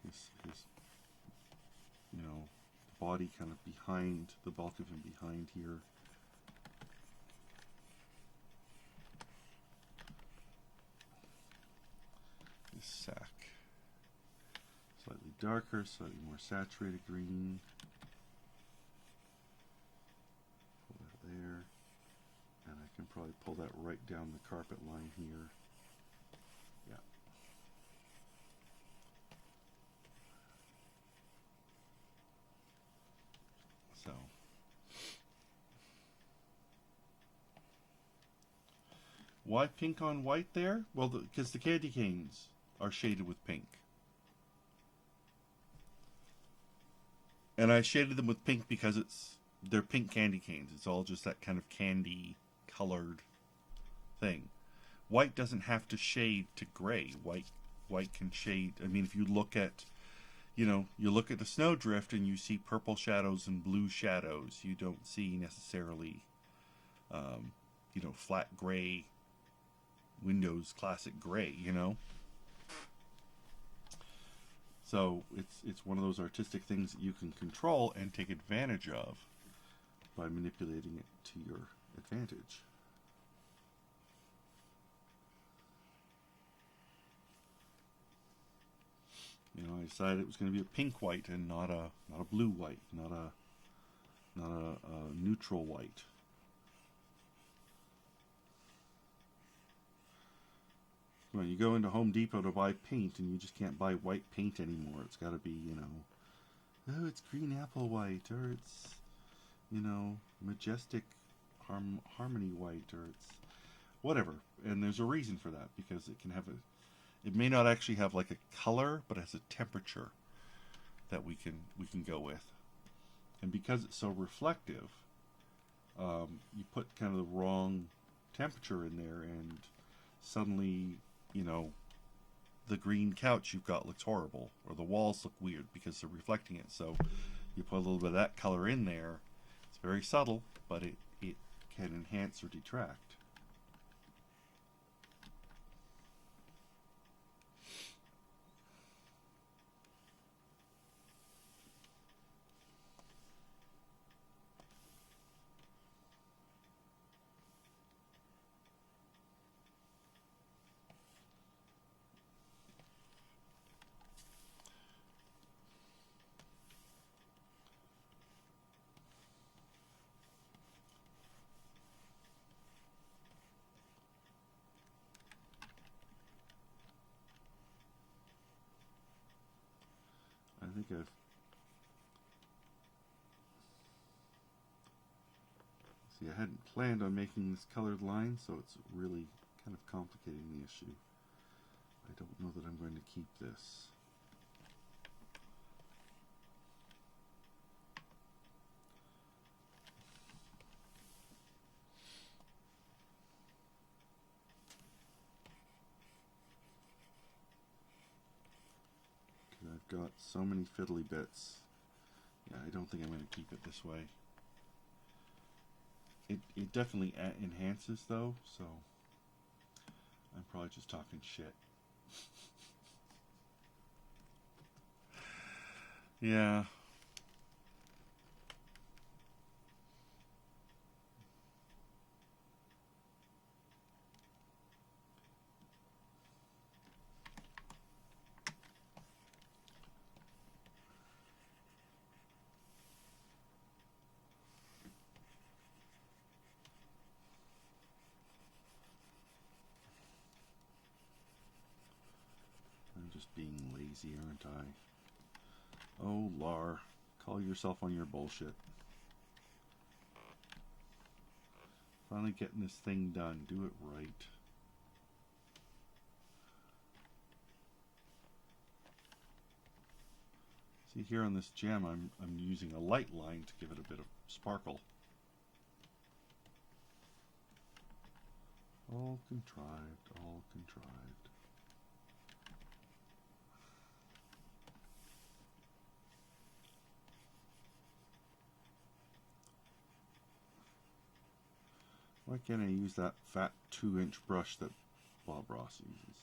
His you know, body kind of behind, the bulk of him behind here. His sack. Slightly darker, slightly more saturated green. Pull that there. And I can probably pull that right down the carpet line here. Yeah. So, why pink on white there? Well, because the candy canes are shaded with pink. And I shaded them with pink because they're pink candy canes. It's all just that kind of candy colored thing. White doesn't have to shade to gray. White can shade. I mean, if you look at, you look at the snowdrift and you see purple shadows and blue shadows. You don't see necessarily, flat gray windows, classic gray, So it's one of those artistic things that you can control and take advantage of by manipulating it to your advantage. I decided it was going to be a pink white and not a blue white, not a neutral white. Come on, you go into Home Depot to buy paint and you just can't buy white paint anymore. It's got to be, oh, it's green apple white, or it's, majestic harmony white, or it's whatever. And there's a reason for that, because it may not actually have like a color, but it has a temperature that we can go with. And because it's so reflective, you put kind of the wrong temperature in there, and suddenly, the green couch you've got looks horrible, or the walls look weird because they're reflecting it. So you put a little bit of that color in there. It's very subtle, but it can enhance or detract. I think I hadn't planned on making this colored line, so it's really kind of complicating the issue. I don't know that I'm going to keep this. I've got so many fiddly bits. Yeah, I don't think I'm going to keep it this way. It definitely enhances, though, so I'm probably just talking shit. Yeah. being lazy, aren't I? Oh, Lar, call yourself on your bullshit. Finally getting this thing done. Do it right. See, here on this gem, I'm using a light line to give it a bit of sparkle. All contrived, all contrived. Why can't I use that fat 2-inch brush that Bob Ross uses?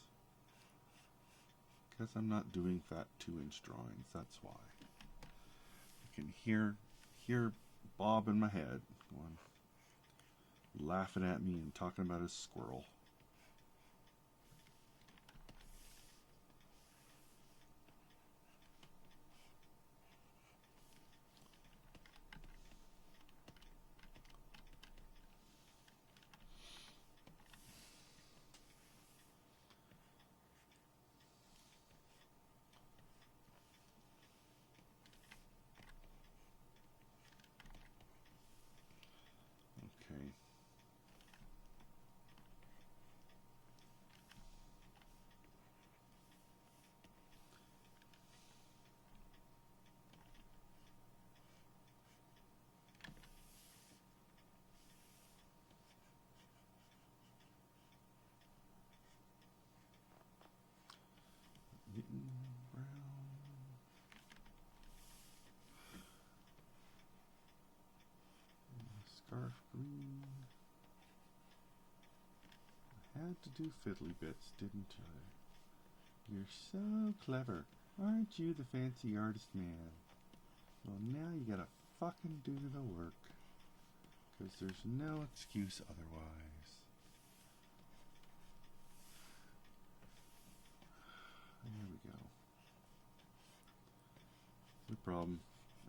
Because I'm not doing fat 2-inch drawings, that's why. I can hear Bob in my head going, laughing at me and talking about his squirrel. Okay. Brown. Scarf green. I had to do fiddly bits, didn't I? You're so clever. Aren't you the fancy artist man? Well, now you gotta fucking do the work. 'Cause there's no excuse otherwise. There we go. No problem.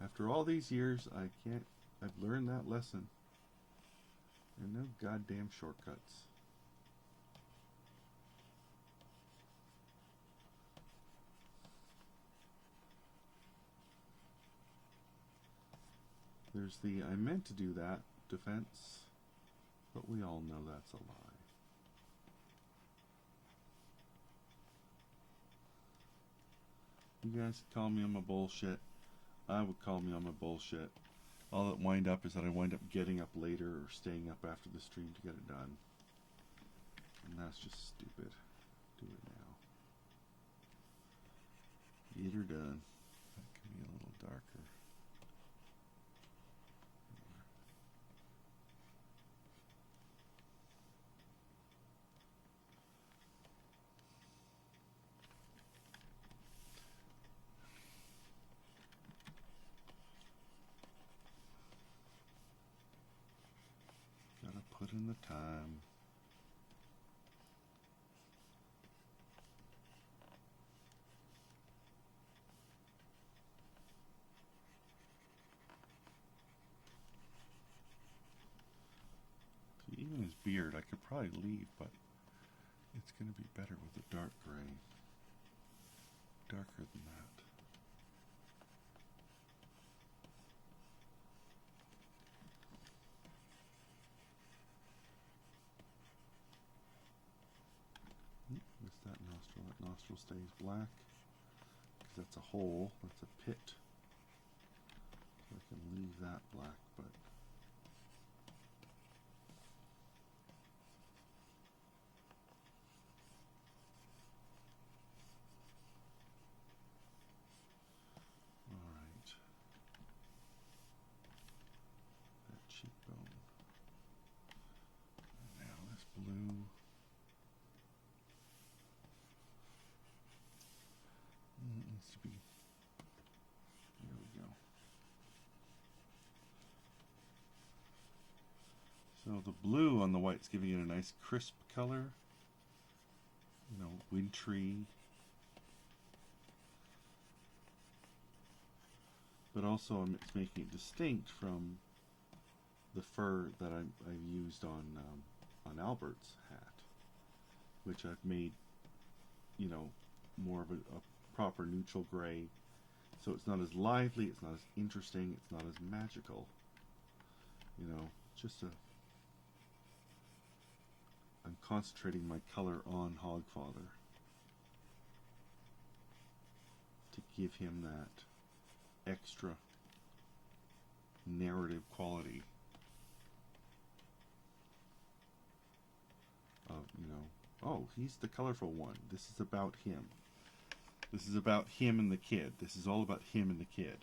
After all these years, I've learned that lesson. There are no goddamn shortcuts. There's the I meant to do that defense, but we all know that's a lie. You guys call me on my bullshit. I would call me on my bullshit. All that wind up is that I wind up getting up later or staying up after the stream to get it done. And that's just stupid. Do it now. Get her done. That can be a little darker. Gotta put in the time. See, even his beard, I could probably leave, but it's gonna be better with a dark gray. Darker than that. What's that nostril? That nostril stays black because that's a hole. That's a pit. So I can leave that black, but all right. That cheekbone. And now this blue. It needs to be. There we go. So the blue on the white's giving it a nice crisp color. You know, wintry. But also it's making it distinct from the fur that I've used on Albert's hat, which I've made, you know, more of a proper neutral gray. So it's not as lively, it's not as interesting, it's not as magical. You know, I'm concentrating my color on Hogfather to give him that extra narrative quality of, you know, oh, he's the colorful one. This is about him. This is about him and the kid. This is all about him and the kid.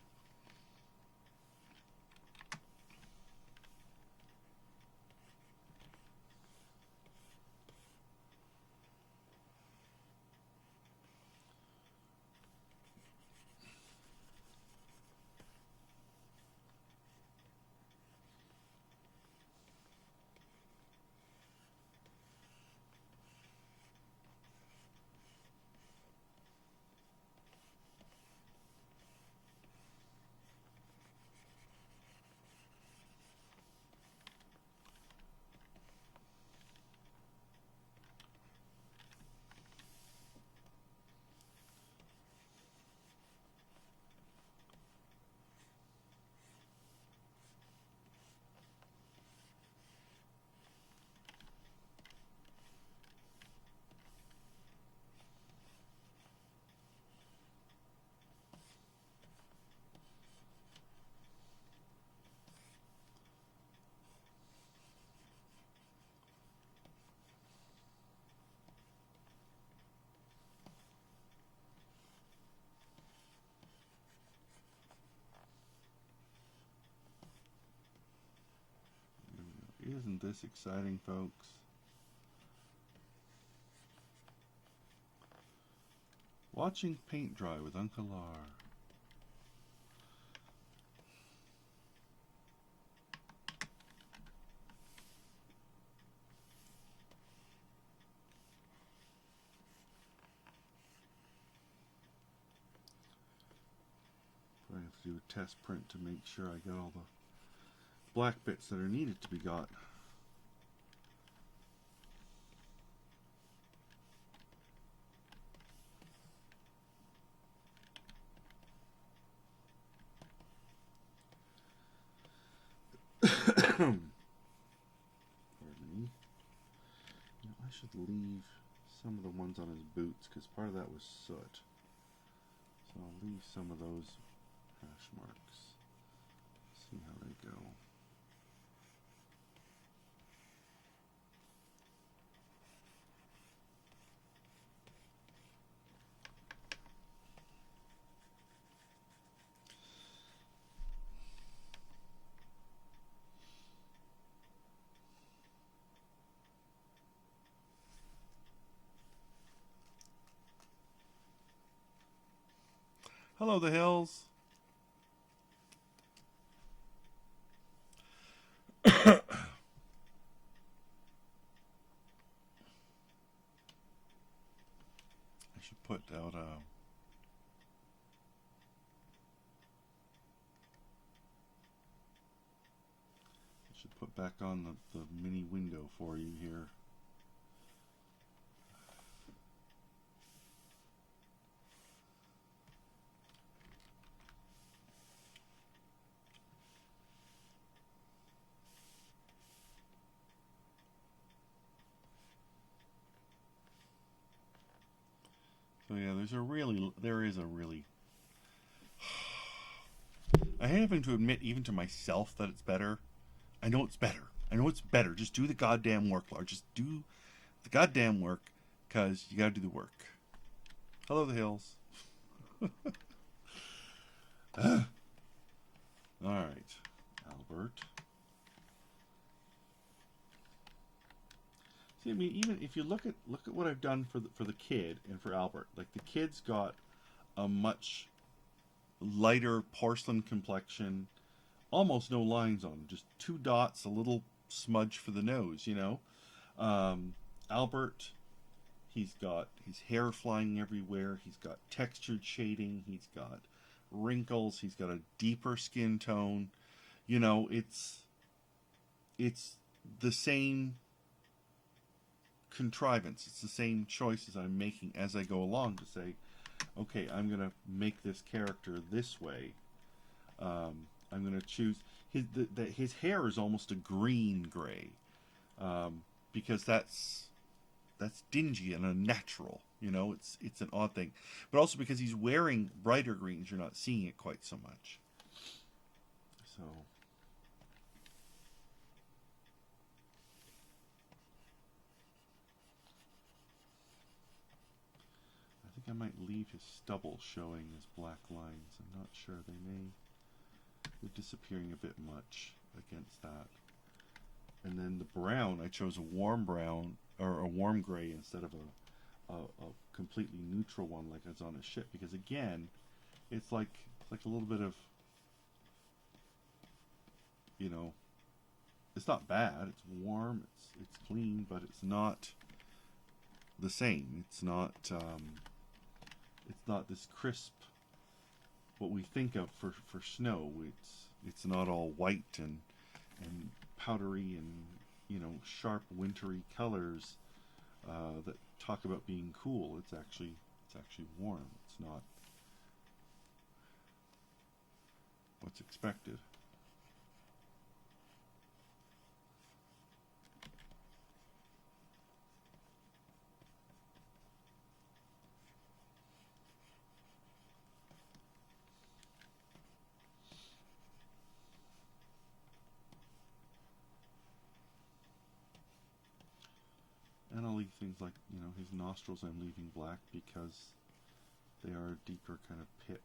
Isn't this exciting, folks? Watching paint dry with Uncle Lar. Probably have to do a test print to make sure I get all the black bits that are needed to be got. Pardon me. You know, I should leave some of the ones on his boots because part of that was soot. So I'll leave some of those hash marks. See how they go. Hello, the hills. I should put out I should put back on the mini window for you here. So yeah, there is a really I hate having to admit even to myself that it's better. I know it's better. I know it's better. Just do the goddamn work, Lar. Just do the goddamn work, because you gotta do the work. Hello, the hills. Alright, Albert. See, I mean, even if you look at what I've done for the kid and for Albert, like the kid's got a much lighter porcelain complexion, almost no lines on him, just 2 dots, a little smudge for the nose, you know. Albert, he's got his hair flying everywhere, he's got textured shading, he's got wrinkles, he's got a deeper skin tone. You know, it's the same contrivance, it's the same choices I'm making as I go along to say, okay, I'm going to make this character this way. I'm going to choose his hair is almost a green gray, because that's dingy and unnatural. You know, it's an odd thing, but also because he's wearing brighter greens, you're not seeing it quite so much. So. I think I might leave his stubble showing as black lines. I'm not sure. They're disappearing a bit much against that. And then the brown, I chose a warm brown, or a warm gray instead of a completely neutral one like it's on a ship, because again, it's like a little bit of, you know, it's not bad, it's warm, it's clean, but it's not the same. It's not this crisp, what we think of for snow. It's not all white and powdery and, you know, sharp wintry colors that talk about being cool. It's actually warm. It's not what's expected. And I'll leave things like, you know, his nostrils I'm leaving black because they are a deeper kind of pit.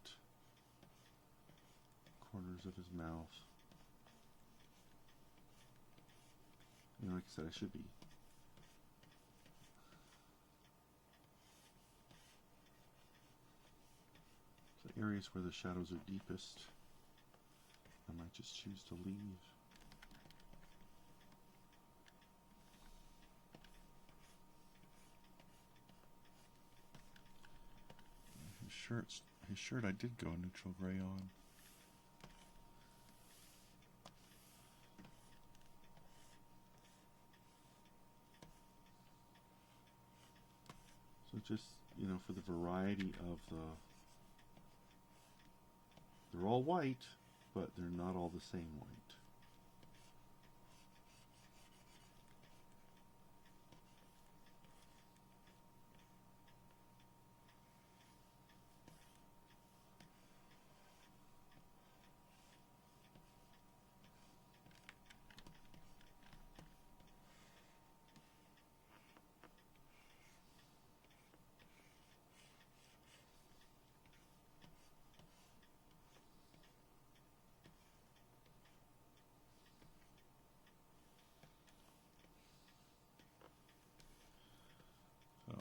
Corners of his mouth. You know, like I said, I should be. So areas where the shadows are deepest, I might just choose to leave. His shirt I did go neutral gray on. So just, you know, for the variety of they're all white, but they're not all the same white. So.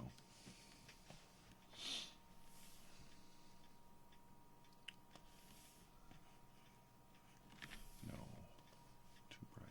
No, too bright.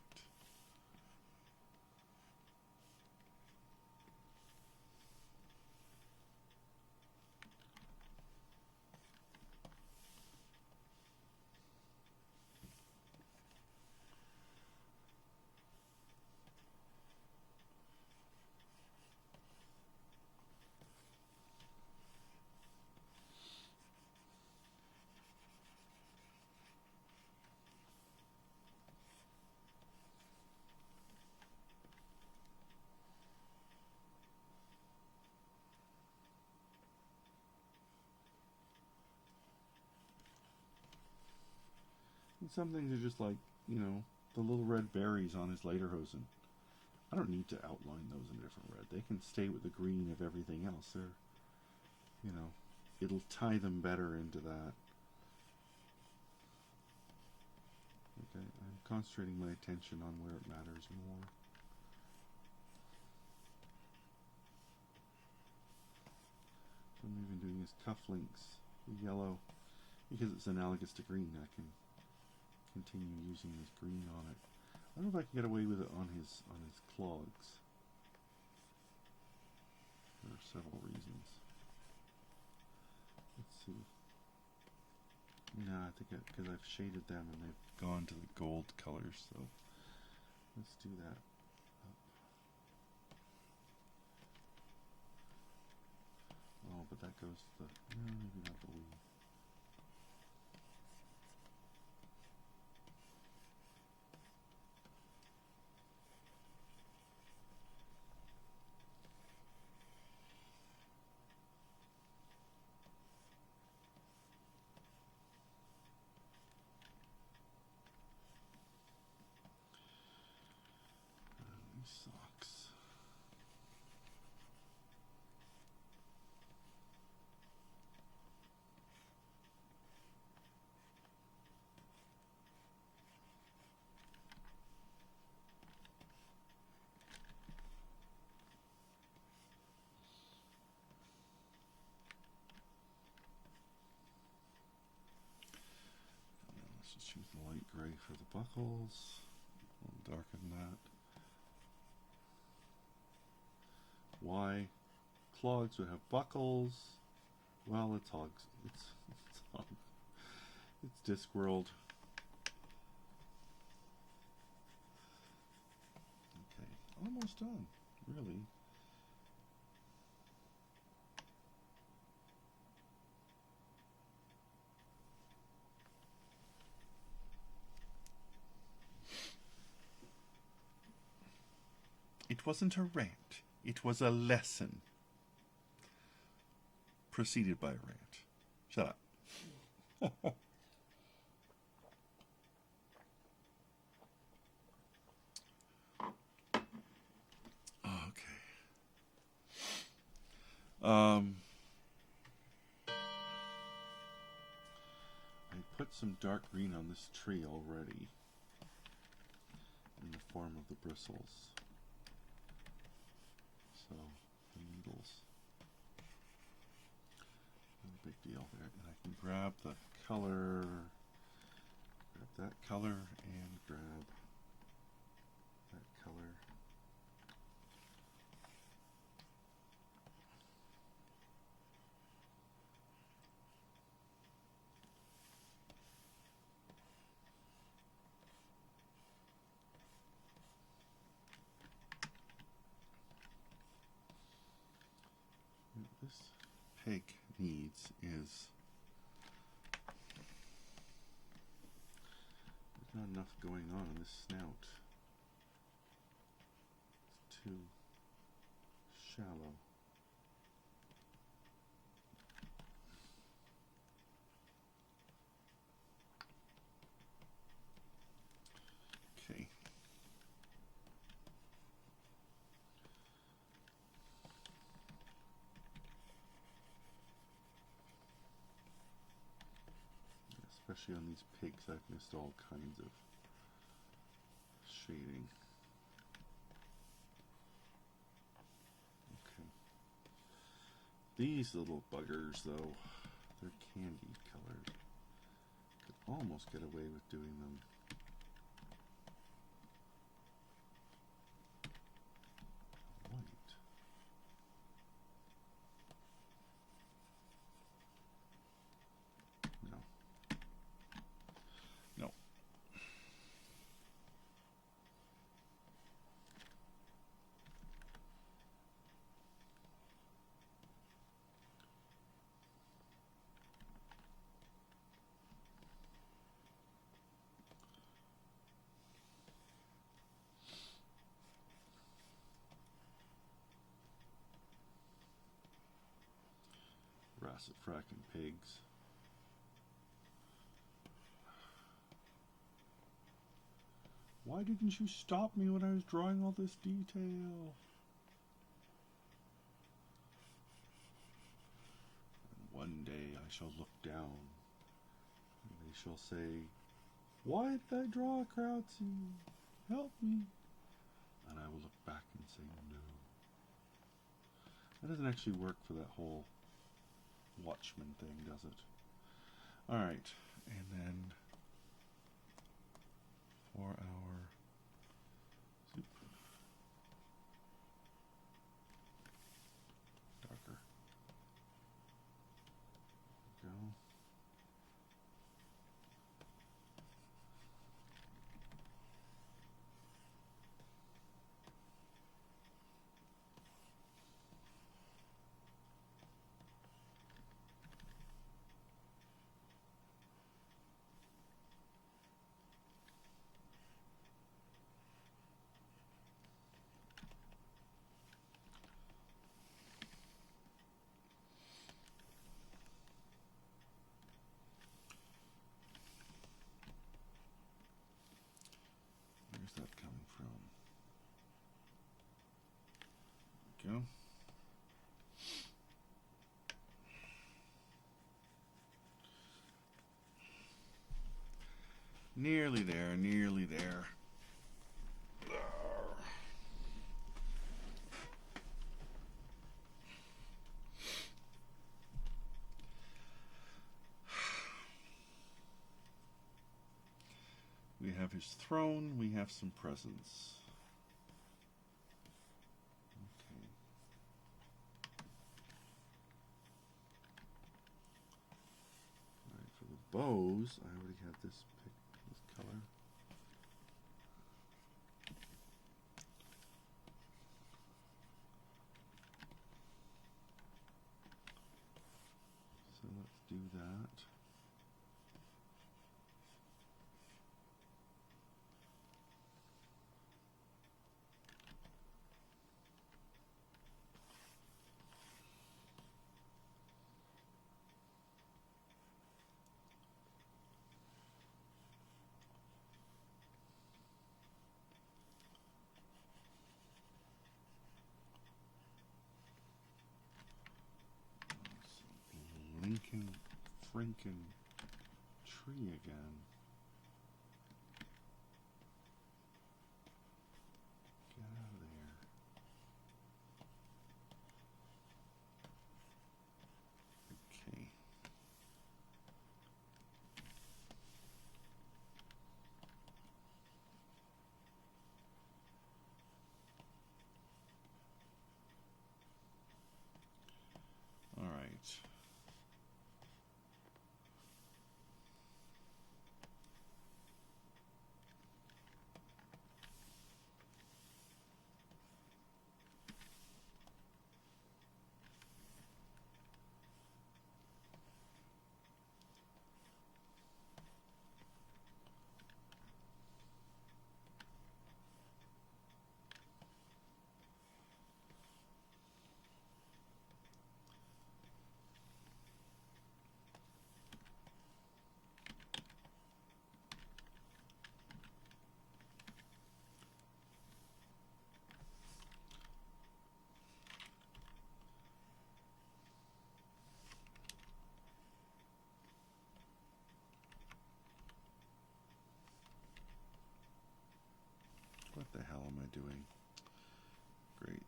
And some things are just like, you know, the little red berries on his lederhosen. I don't need to outline those in a different red. They can stay with the green of everything else. They're, you know, it'll tie them better into that. Okay, I'm concentrating my attention on where it matters more. So I'm even doing his cufflinks, the yellow, because it's analogous to green. I can continue using this green on it. I don't know if I can get away with it on his clogs. There are several reasons. Let's see. No, I think because I've shaded them and they've gone to the gold colors, so let's do that. Oh, but that goes to the... No, maybe not the weave. These socks. Let's just use the light gray for the buckles. A little darker than that. Why clogs would have buckles? Well, it's hogs. It's Discworld. Okay, almost done. Really. It wasn't a rant. It was a lesson. Preceded by a rant. Shut up. Okay. I put some dark green on this tree already in the form of the bristles. So the needles. No big deal there. And I can grab the color, grab that color, and grab that color. What this pig needs is there's not enough going on in this snout. It's too shallow. Okay. Especially on these pigs, I've missed all kinds of shading. Okay. These little buggers, though, they're candy colored. Could almost get away with doing them white. No. No. Rasset fracking pigs. Why didn't you stop me when I was drawing all this detail? And one day I shall look down and they shall say, why did I draw a crowd scene? Help me. And I will look back and say, no. That doesn't actually work for that whole Watchmen thing, does it? Alright, and then for our soup, darker. There we go. from? There we go. Nearly there, nearly there. We have his throne, we have some presents. Okay. Alright, for the bows, I already have this picked, this color. So let's do that. Lincoln Franken tree again. Get out of there. Okay. All right. What the hell am I doing? Great.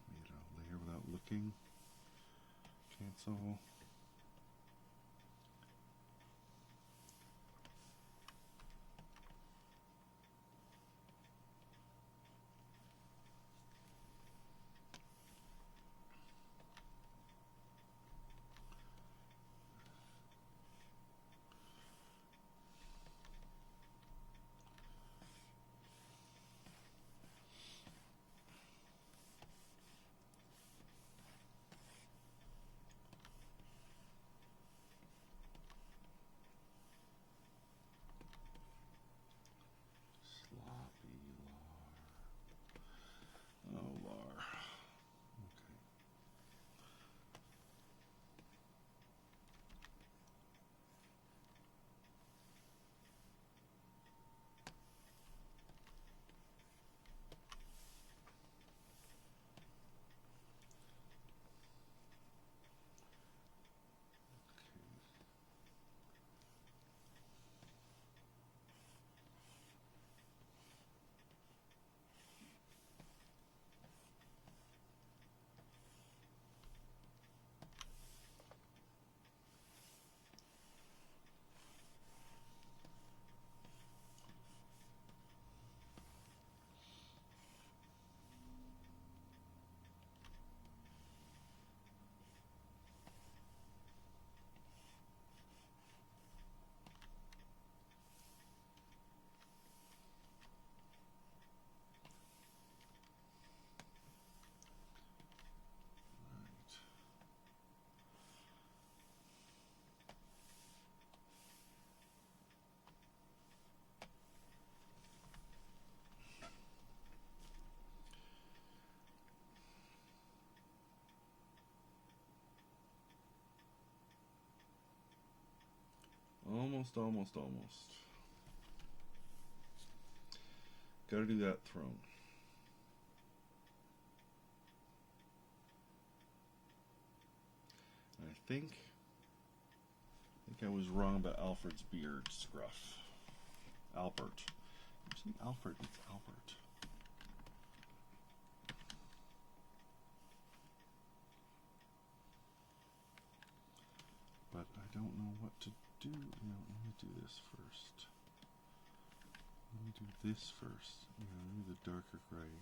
Made a layer without looking. Cancel. Sloppy lar. Oh, lar. Okay. Almost. Gotta do that throne. I think I was wrong about Alfred's beard scruff. Albert. I'm saying Alfred, it's Albert. But I don't know what to do. No, let me do this first. Let me do this first. Yeah, let me do the darker gray.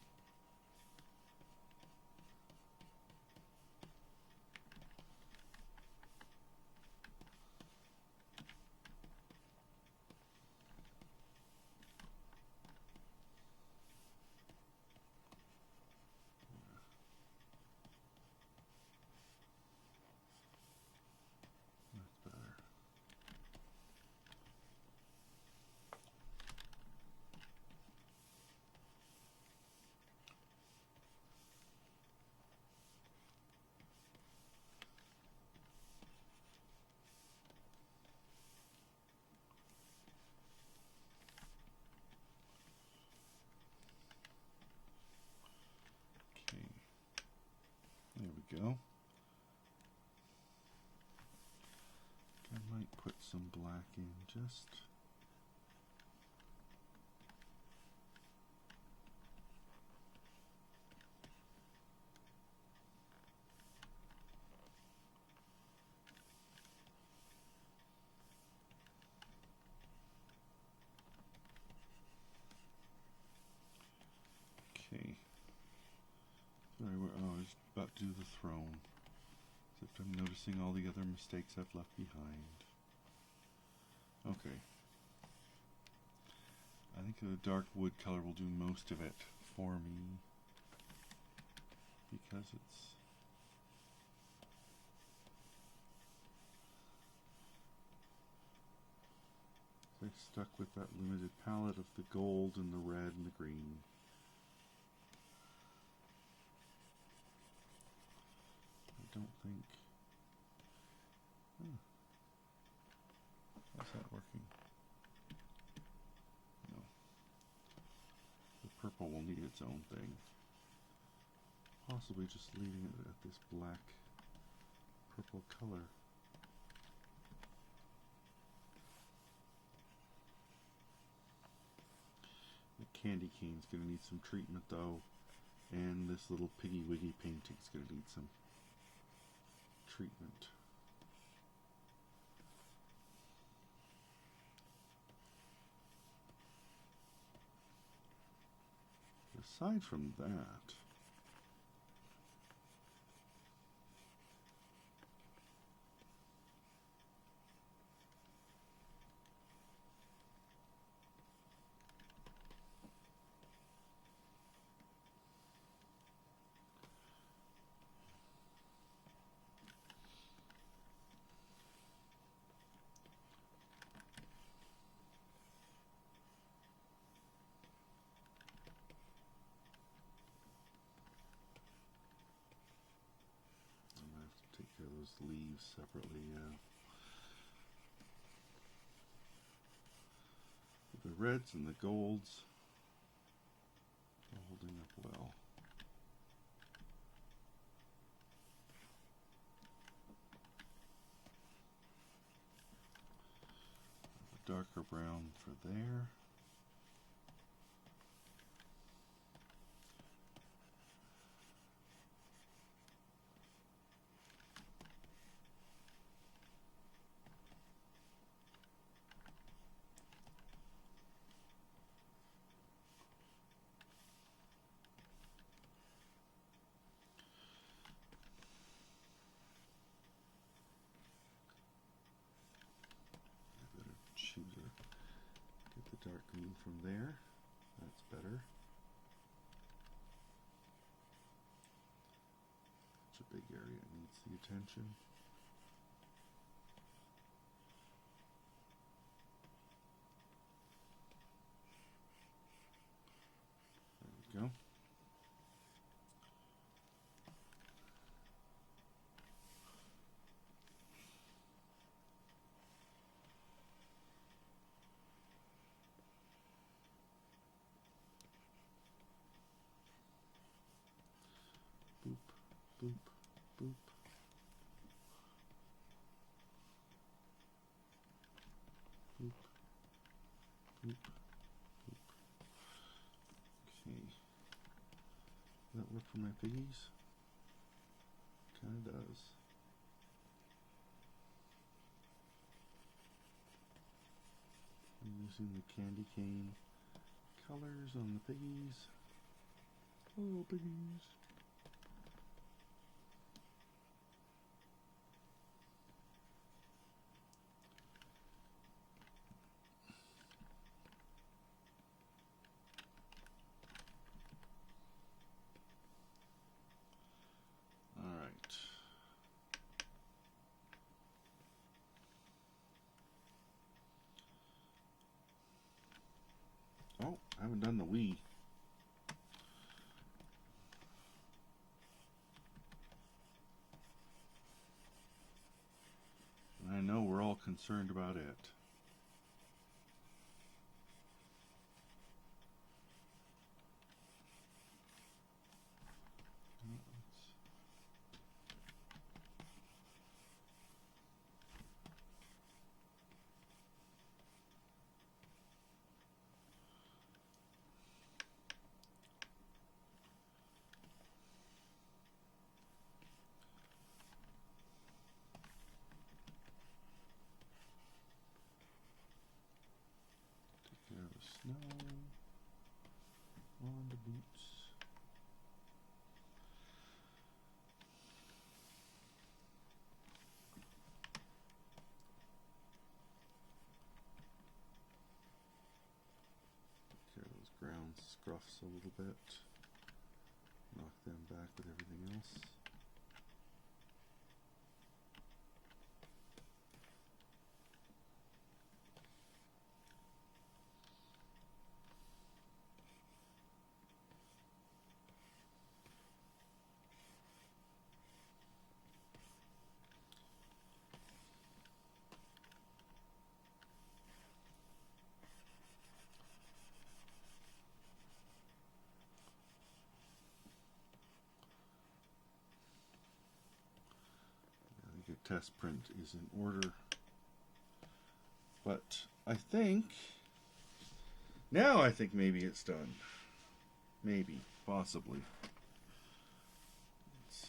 That's better. Okay. There we go. I might put some black in just. Okay. Sorry, I was about to do the throne. Except I'm noticing all the other mistakes I've left behind. Okay. I think the dark wood color will do most of it for me. Because it's... I stuck with that limited palette of the gold and the red and the green. I don't think... How's that working? No. The purple will need its own thing. Possibly just leaving it at this black purple color. The candy cane's gonna need some treatment though, and this little Piggy Wiggy painting's gonna need some treatment. Aside from that, take care of those leaves separately, yeah. The reds and the golds are holding up well. The darker brown for there. Get the dark green from there. That's better. It's a big area. It needs the attention. There we go. Boop, boop. Boop, boop, boop. Okay. Does that work for my piggies? Kinda does. I'm using the candy cane colors on the piggies. Oh, piggies. All right. Oh, I haven't done the Wii. I know we're all concerned about it. Take care of the snow on the boots. Take care of those ground scruffs a little bit. Knock them back with everything else. I think a test print is in order. But I think maybe it's done. Maybe, possibly. Let's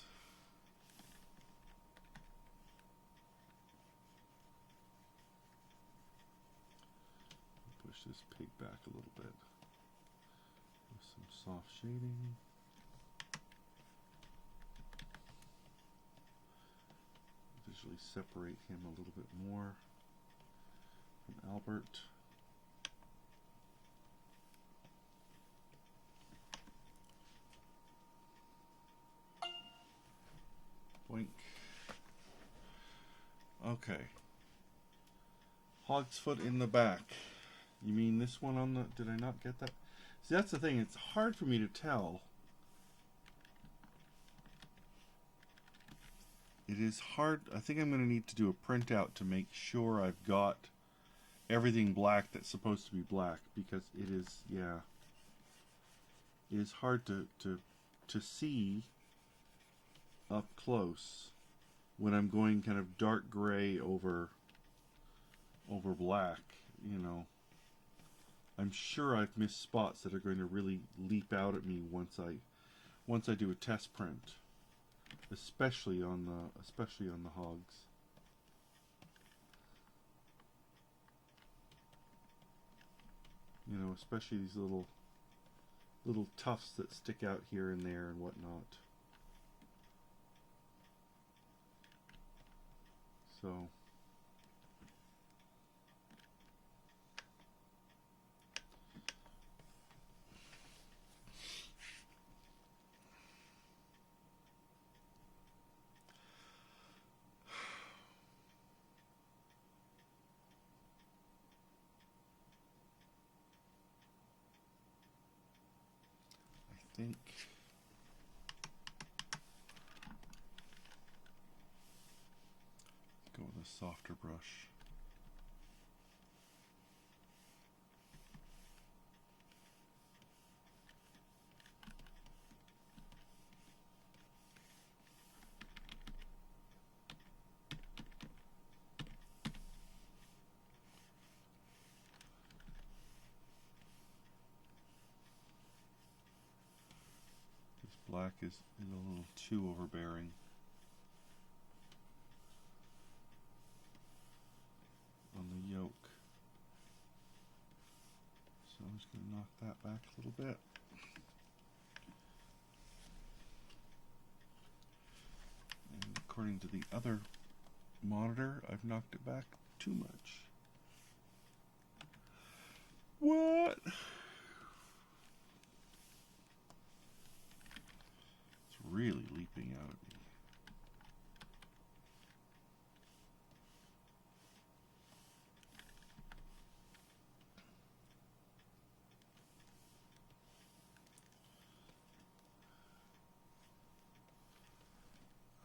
push this pig back a little bit with some soft shading. Visually separate him a little bit more from Albert. Boink. Okay. Hog's foot in the back. You mean this one on the... Did I not get that? See, that's the thing. It's hard for me to tell. It is hard. I think I'm going to need to do a printout to make sure I've got everything black that's supposed to be black, because it is, yeah, it is hard to see up close when I'm going kind of dark gray over black, you know. I'm sure I've missed spots that are going to really leap out at me once I do a test print, especially on the hogs. You know, especially these little tufts that stick out here and there and whatnot. So I think go with a softer brush. black is a little too overbearing. On the yoke. So I'm just going to knock that back a little bit. And according to the other monitor, I've knocked it back too much. What? It's really leaping out at me.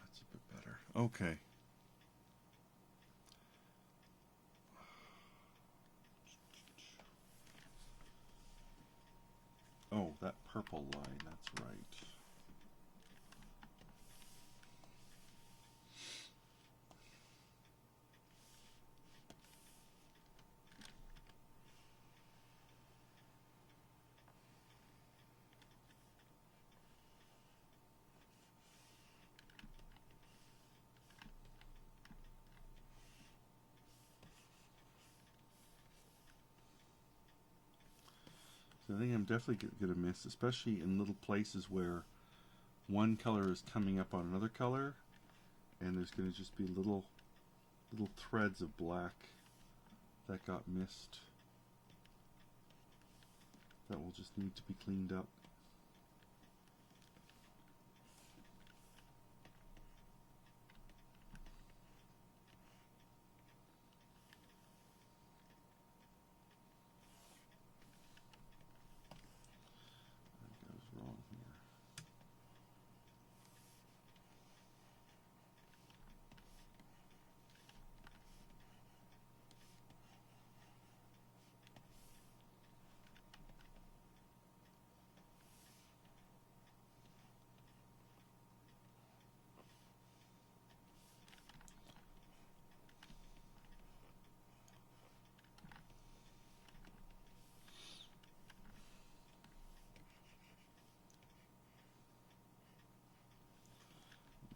That's a bit better. Okay. Oh, that purple line, that's right. So I think I'm definitely going to miss, especially in little places where one color is coming up on another color, and there's going to just be little threads of black that got missed that will just need to be cleaned up. That goes wrong here.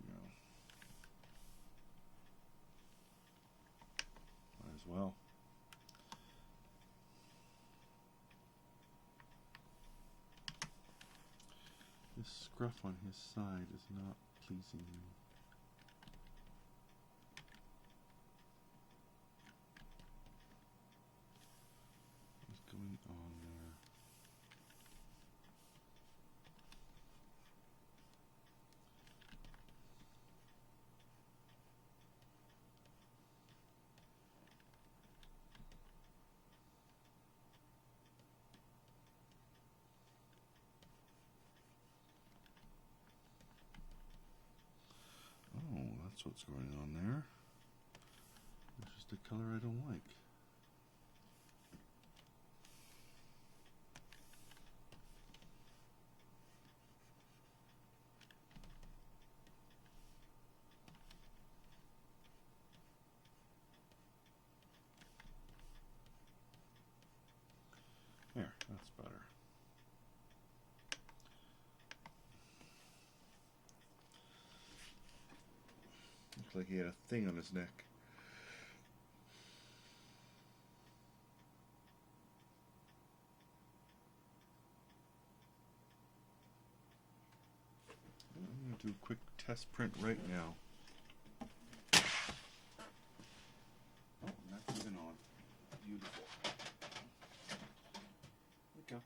No. Might as well. This scruff on his side is not pleasing me. What's going on there? Oh, that's what's going on there. It's just a color I don't like. There, that's better. Looks like he had a thing on his neck. I'm going to do a quick test print right now. Oh, and that's even on. Beautiful. There we go.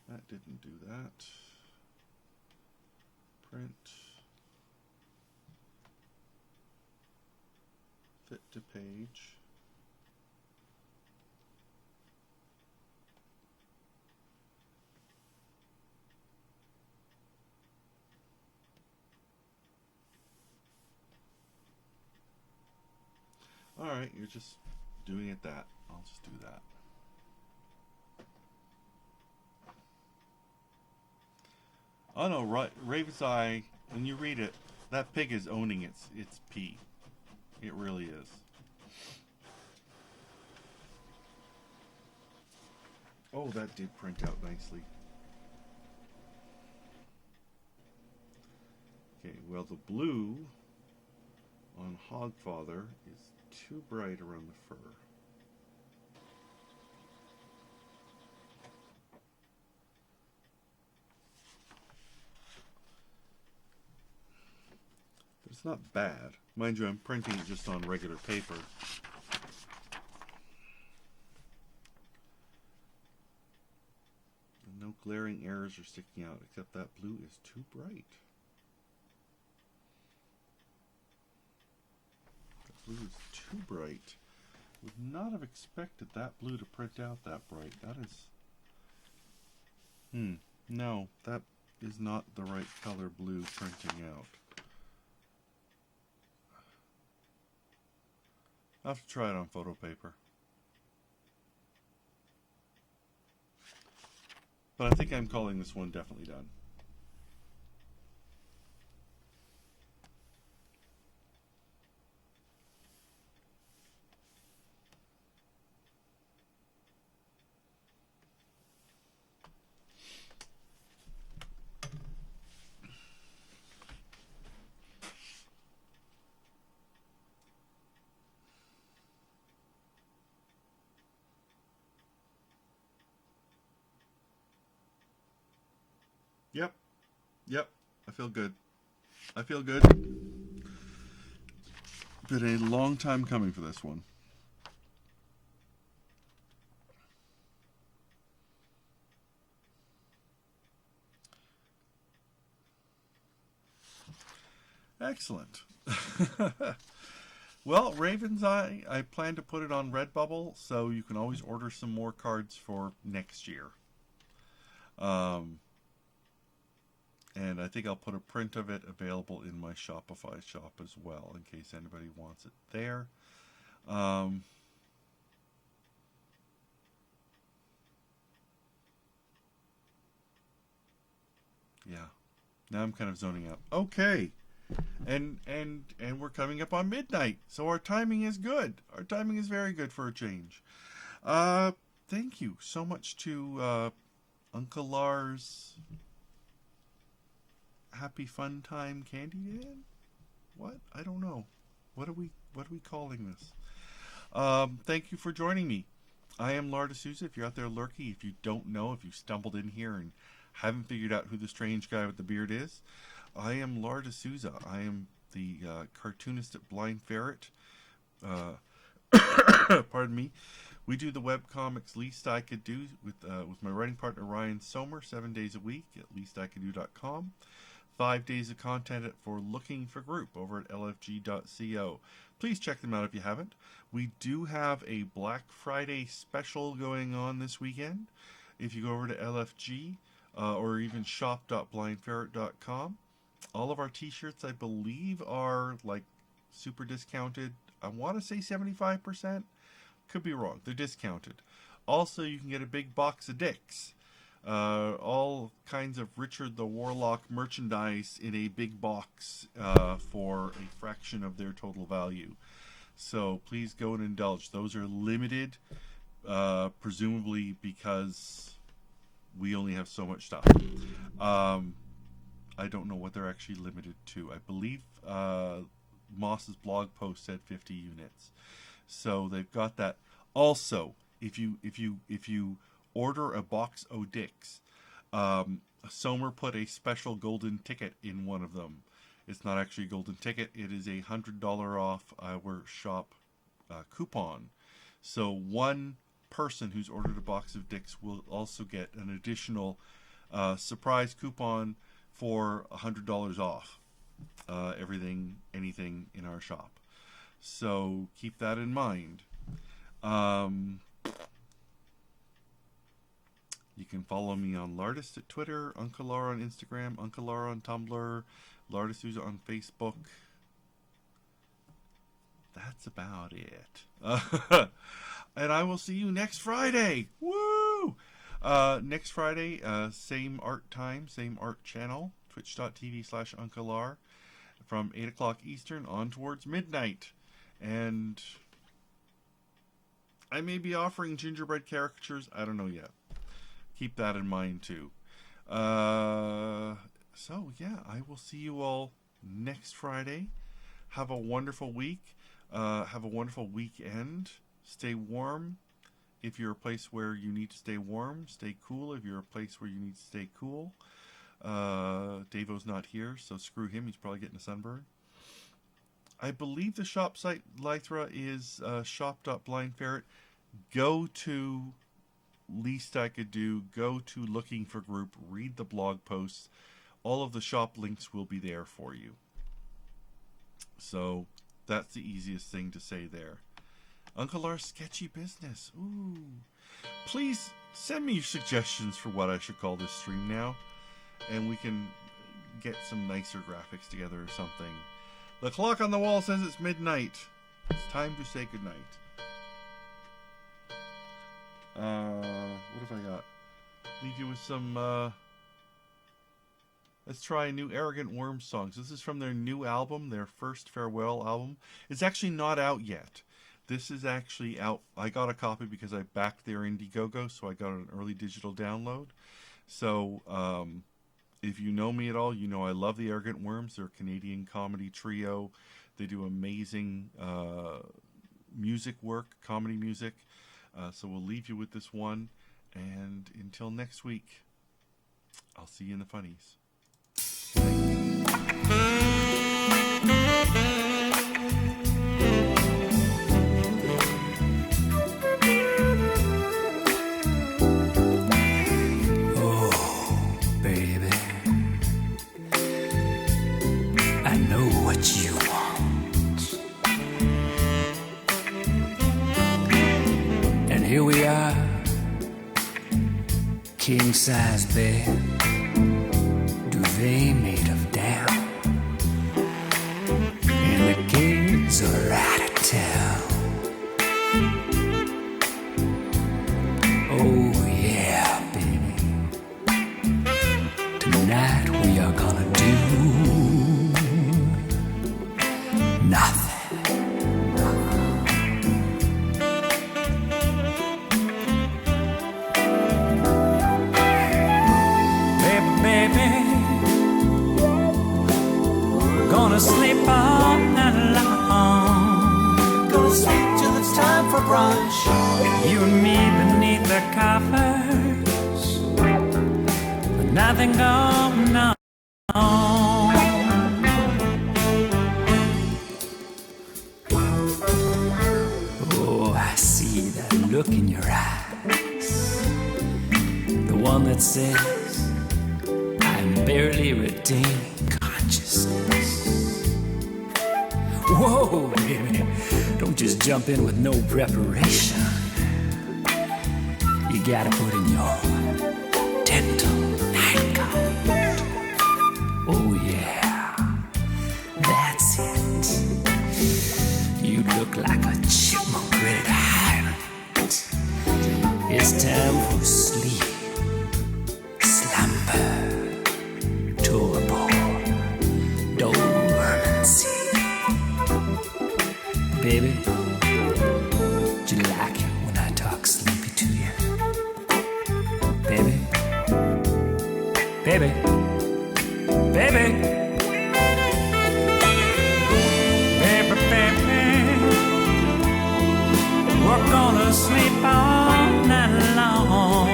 That didn't do that. Print. Fit to page. Alright, you're just doing it that. I'll just do that. Oh no, right, Raven's Eye, when you read it, that pig is owning its pee. It really is. Oh, that did print out nicely. Okay, well the blue on Hogfather is too bright around the fur. But it's not bad. Mind you, I'm printing it just on regular paper. And no glaring errors are sticking out, except that blue is too bright. That blue is too bright. Would not have expected that blue to print out that bright. That is... No, that is not the right color blue printing out. I'll have to try it on photo paper. But I think I'm calling this one definitely done. Yep, I feel good. I feel good. Been a long time coming for this one. Excellent. Well, Raven's Eye, I plan to put it on Redbubble, so you can always order some more cards for next year. And I think I'll put a print of it available in my Shopify shop as well, in case anybody wants it there. Yeah. Now I'm kind of zoning out. Okay. And we're coming up on midnight, so our timing is good. Our timing is very good for a change. Thank you so much to Uncle Lars. Happy Fun Time Candyman? What? I don't know. What are we calling this? Thank you for joining me. I am Lartist. If you're out there lurking, if you don't know, if you stumbled in here and haven't figured out who the strange guy with the beard is, I am Lartist. I am the cartoonist at Blind Ferret. Pardon me. We do the webcomics Least I Could Do with my writing partner Ryan Somer 7 days a week at leasticouldddo.com. 5 days of content for Looking for Group over at lfg.co. Please check them out if you haven't. We do have a Black Friday special going on this weekend. If you go over to LFG or even shop.blindferret.com, all of our t-shirts, I believe, are like super discounted. I want to say 75%. Could be wrong. They're discounted. Also, you can get a big box of dicks. All kinds of Richard the Warlock merchandise in a big box for a fraction of their total value. So please go and indulge. Those are limited, presumably because we only have so much stuff. I don't know what they're actually limited to. I believe Moss's blog post said 50 units. So they've got that. Also, if you order a box o' dicks, Somer put a special golden ticket in one of them. It's not actually a golden ticket. It is a $100 off our shop coupon. So one person who's ordered a box of dicks will also get an additional surprise coupon for $100 off anything in our shop. So keep that in mind. You can follow me on Lartist at Twitter, Uncle Lar on Instagram, Uncle Lar on Tumblr, Lartist on Facebook. that's about it. And I will see you next Friday. Woo! Next Friday, same art time, same art channel, twitch.tv/Uncle R, from 8 o'clock Eastern on towards midnight. And I may be offering gingerbread caricatures. I don't know yet. Keep that in mind too. So yeah, I will see you all next Friday. Have a wonderful week. Have a wonderful weekend. Stay warm if you're a place where you need to stay warm. Stay cool if you're a place where you need to stay cool. Davo's not here, so screw him. He's probably getting a sunburn. I believe the shop site, Lythra, is shop.blindferret. Go to Least I Could Do. Go to Looking for Group. Read the blog posts. All of the shop links will be there for you. So that's the easiest thing to say there. Uncle R's sketchy business. Ooh. Please send me your suggestions for what I should call this stream now. And we can get some nicer graphics together or something. The clock on the wall says it's midnight. It's time to say goodnight. What have I got? Leave you with some, let's try a new Arrogant Worms songs. This is from their new album, their first farewell album. It's actually not out yet. This is actually out. I got a copy because I backed their Indiegogo, so I got an early digital download. So, if you know me at all, you know I love the Arrogant Worms. They're a Canadian comedy trio. They do amazing music work, comedy music. So we'll leave you with this one. And until next week, I'll see you in the funnies. Here we are, king-size bed, duvet made of down, and the kids are out of town. Oh yeah, baby, tonight we are gonna do nothing. Gonna sleep all night long. Gonna sleep till it's time for brunch. You and me beneath the covers, but nothing going on. Oh, I see that look in your eyes, the one that says I'm barely retaining consciousness. Whoa, baby, don't just jump in with no preparation. You gotta put in your dental nightgown. Oh yeah, that's it. You look like a chipmunk ready to hide. It's time for sleep, slumber, torpor, dormancy. Baby, do you like it when I talk sleepy to you? Baby, baby, baby, baby, baby. We're gonna sleep all night long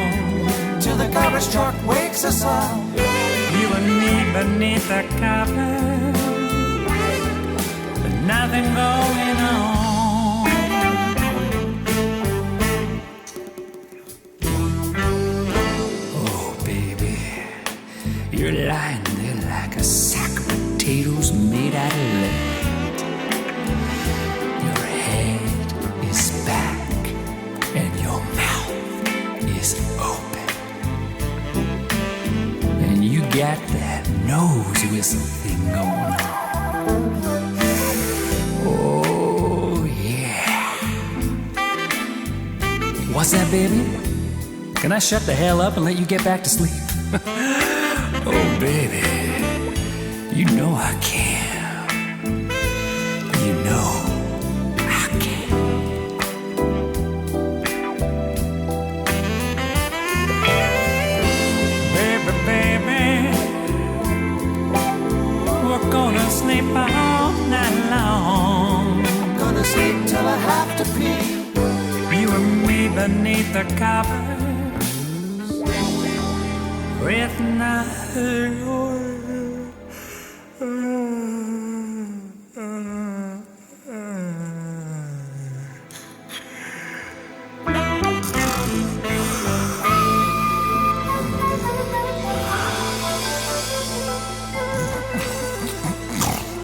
Till the garbage truck wakes us up. You and me beneath the covers, but nothing going on. Oh, baby, you're lying there like a sack of potatoes made out of lead. Your head is back and your mouth is open, and you got that nose whistle thing going on. Oh, What's that, baby? Can I shut the hell up and let you get back to sleep? Oh, baby, you know I can. You know I can. Baby, baby, we're gonna sleep all night long. Gonna sleep till I have to pee. You and me beneath the covers with neither your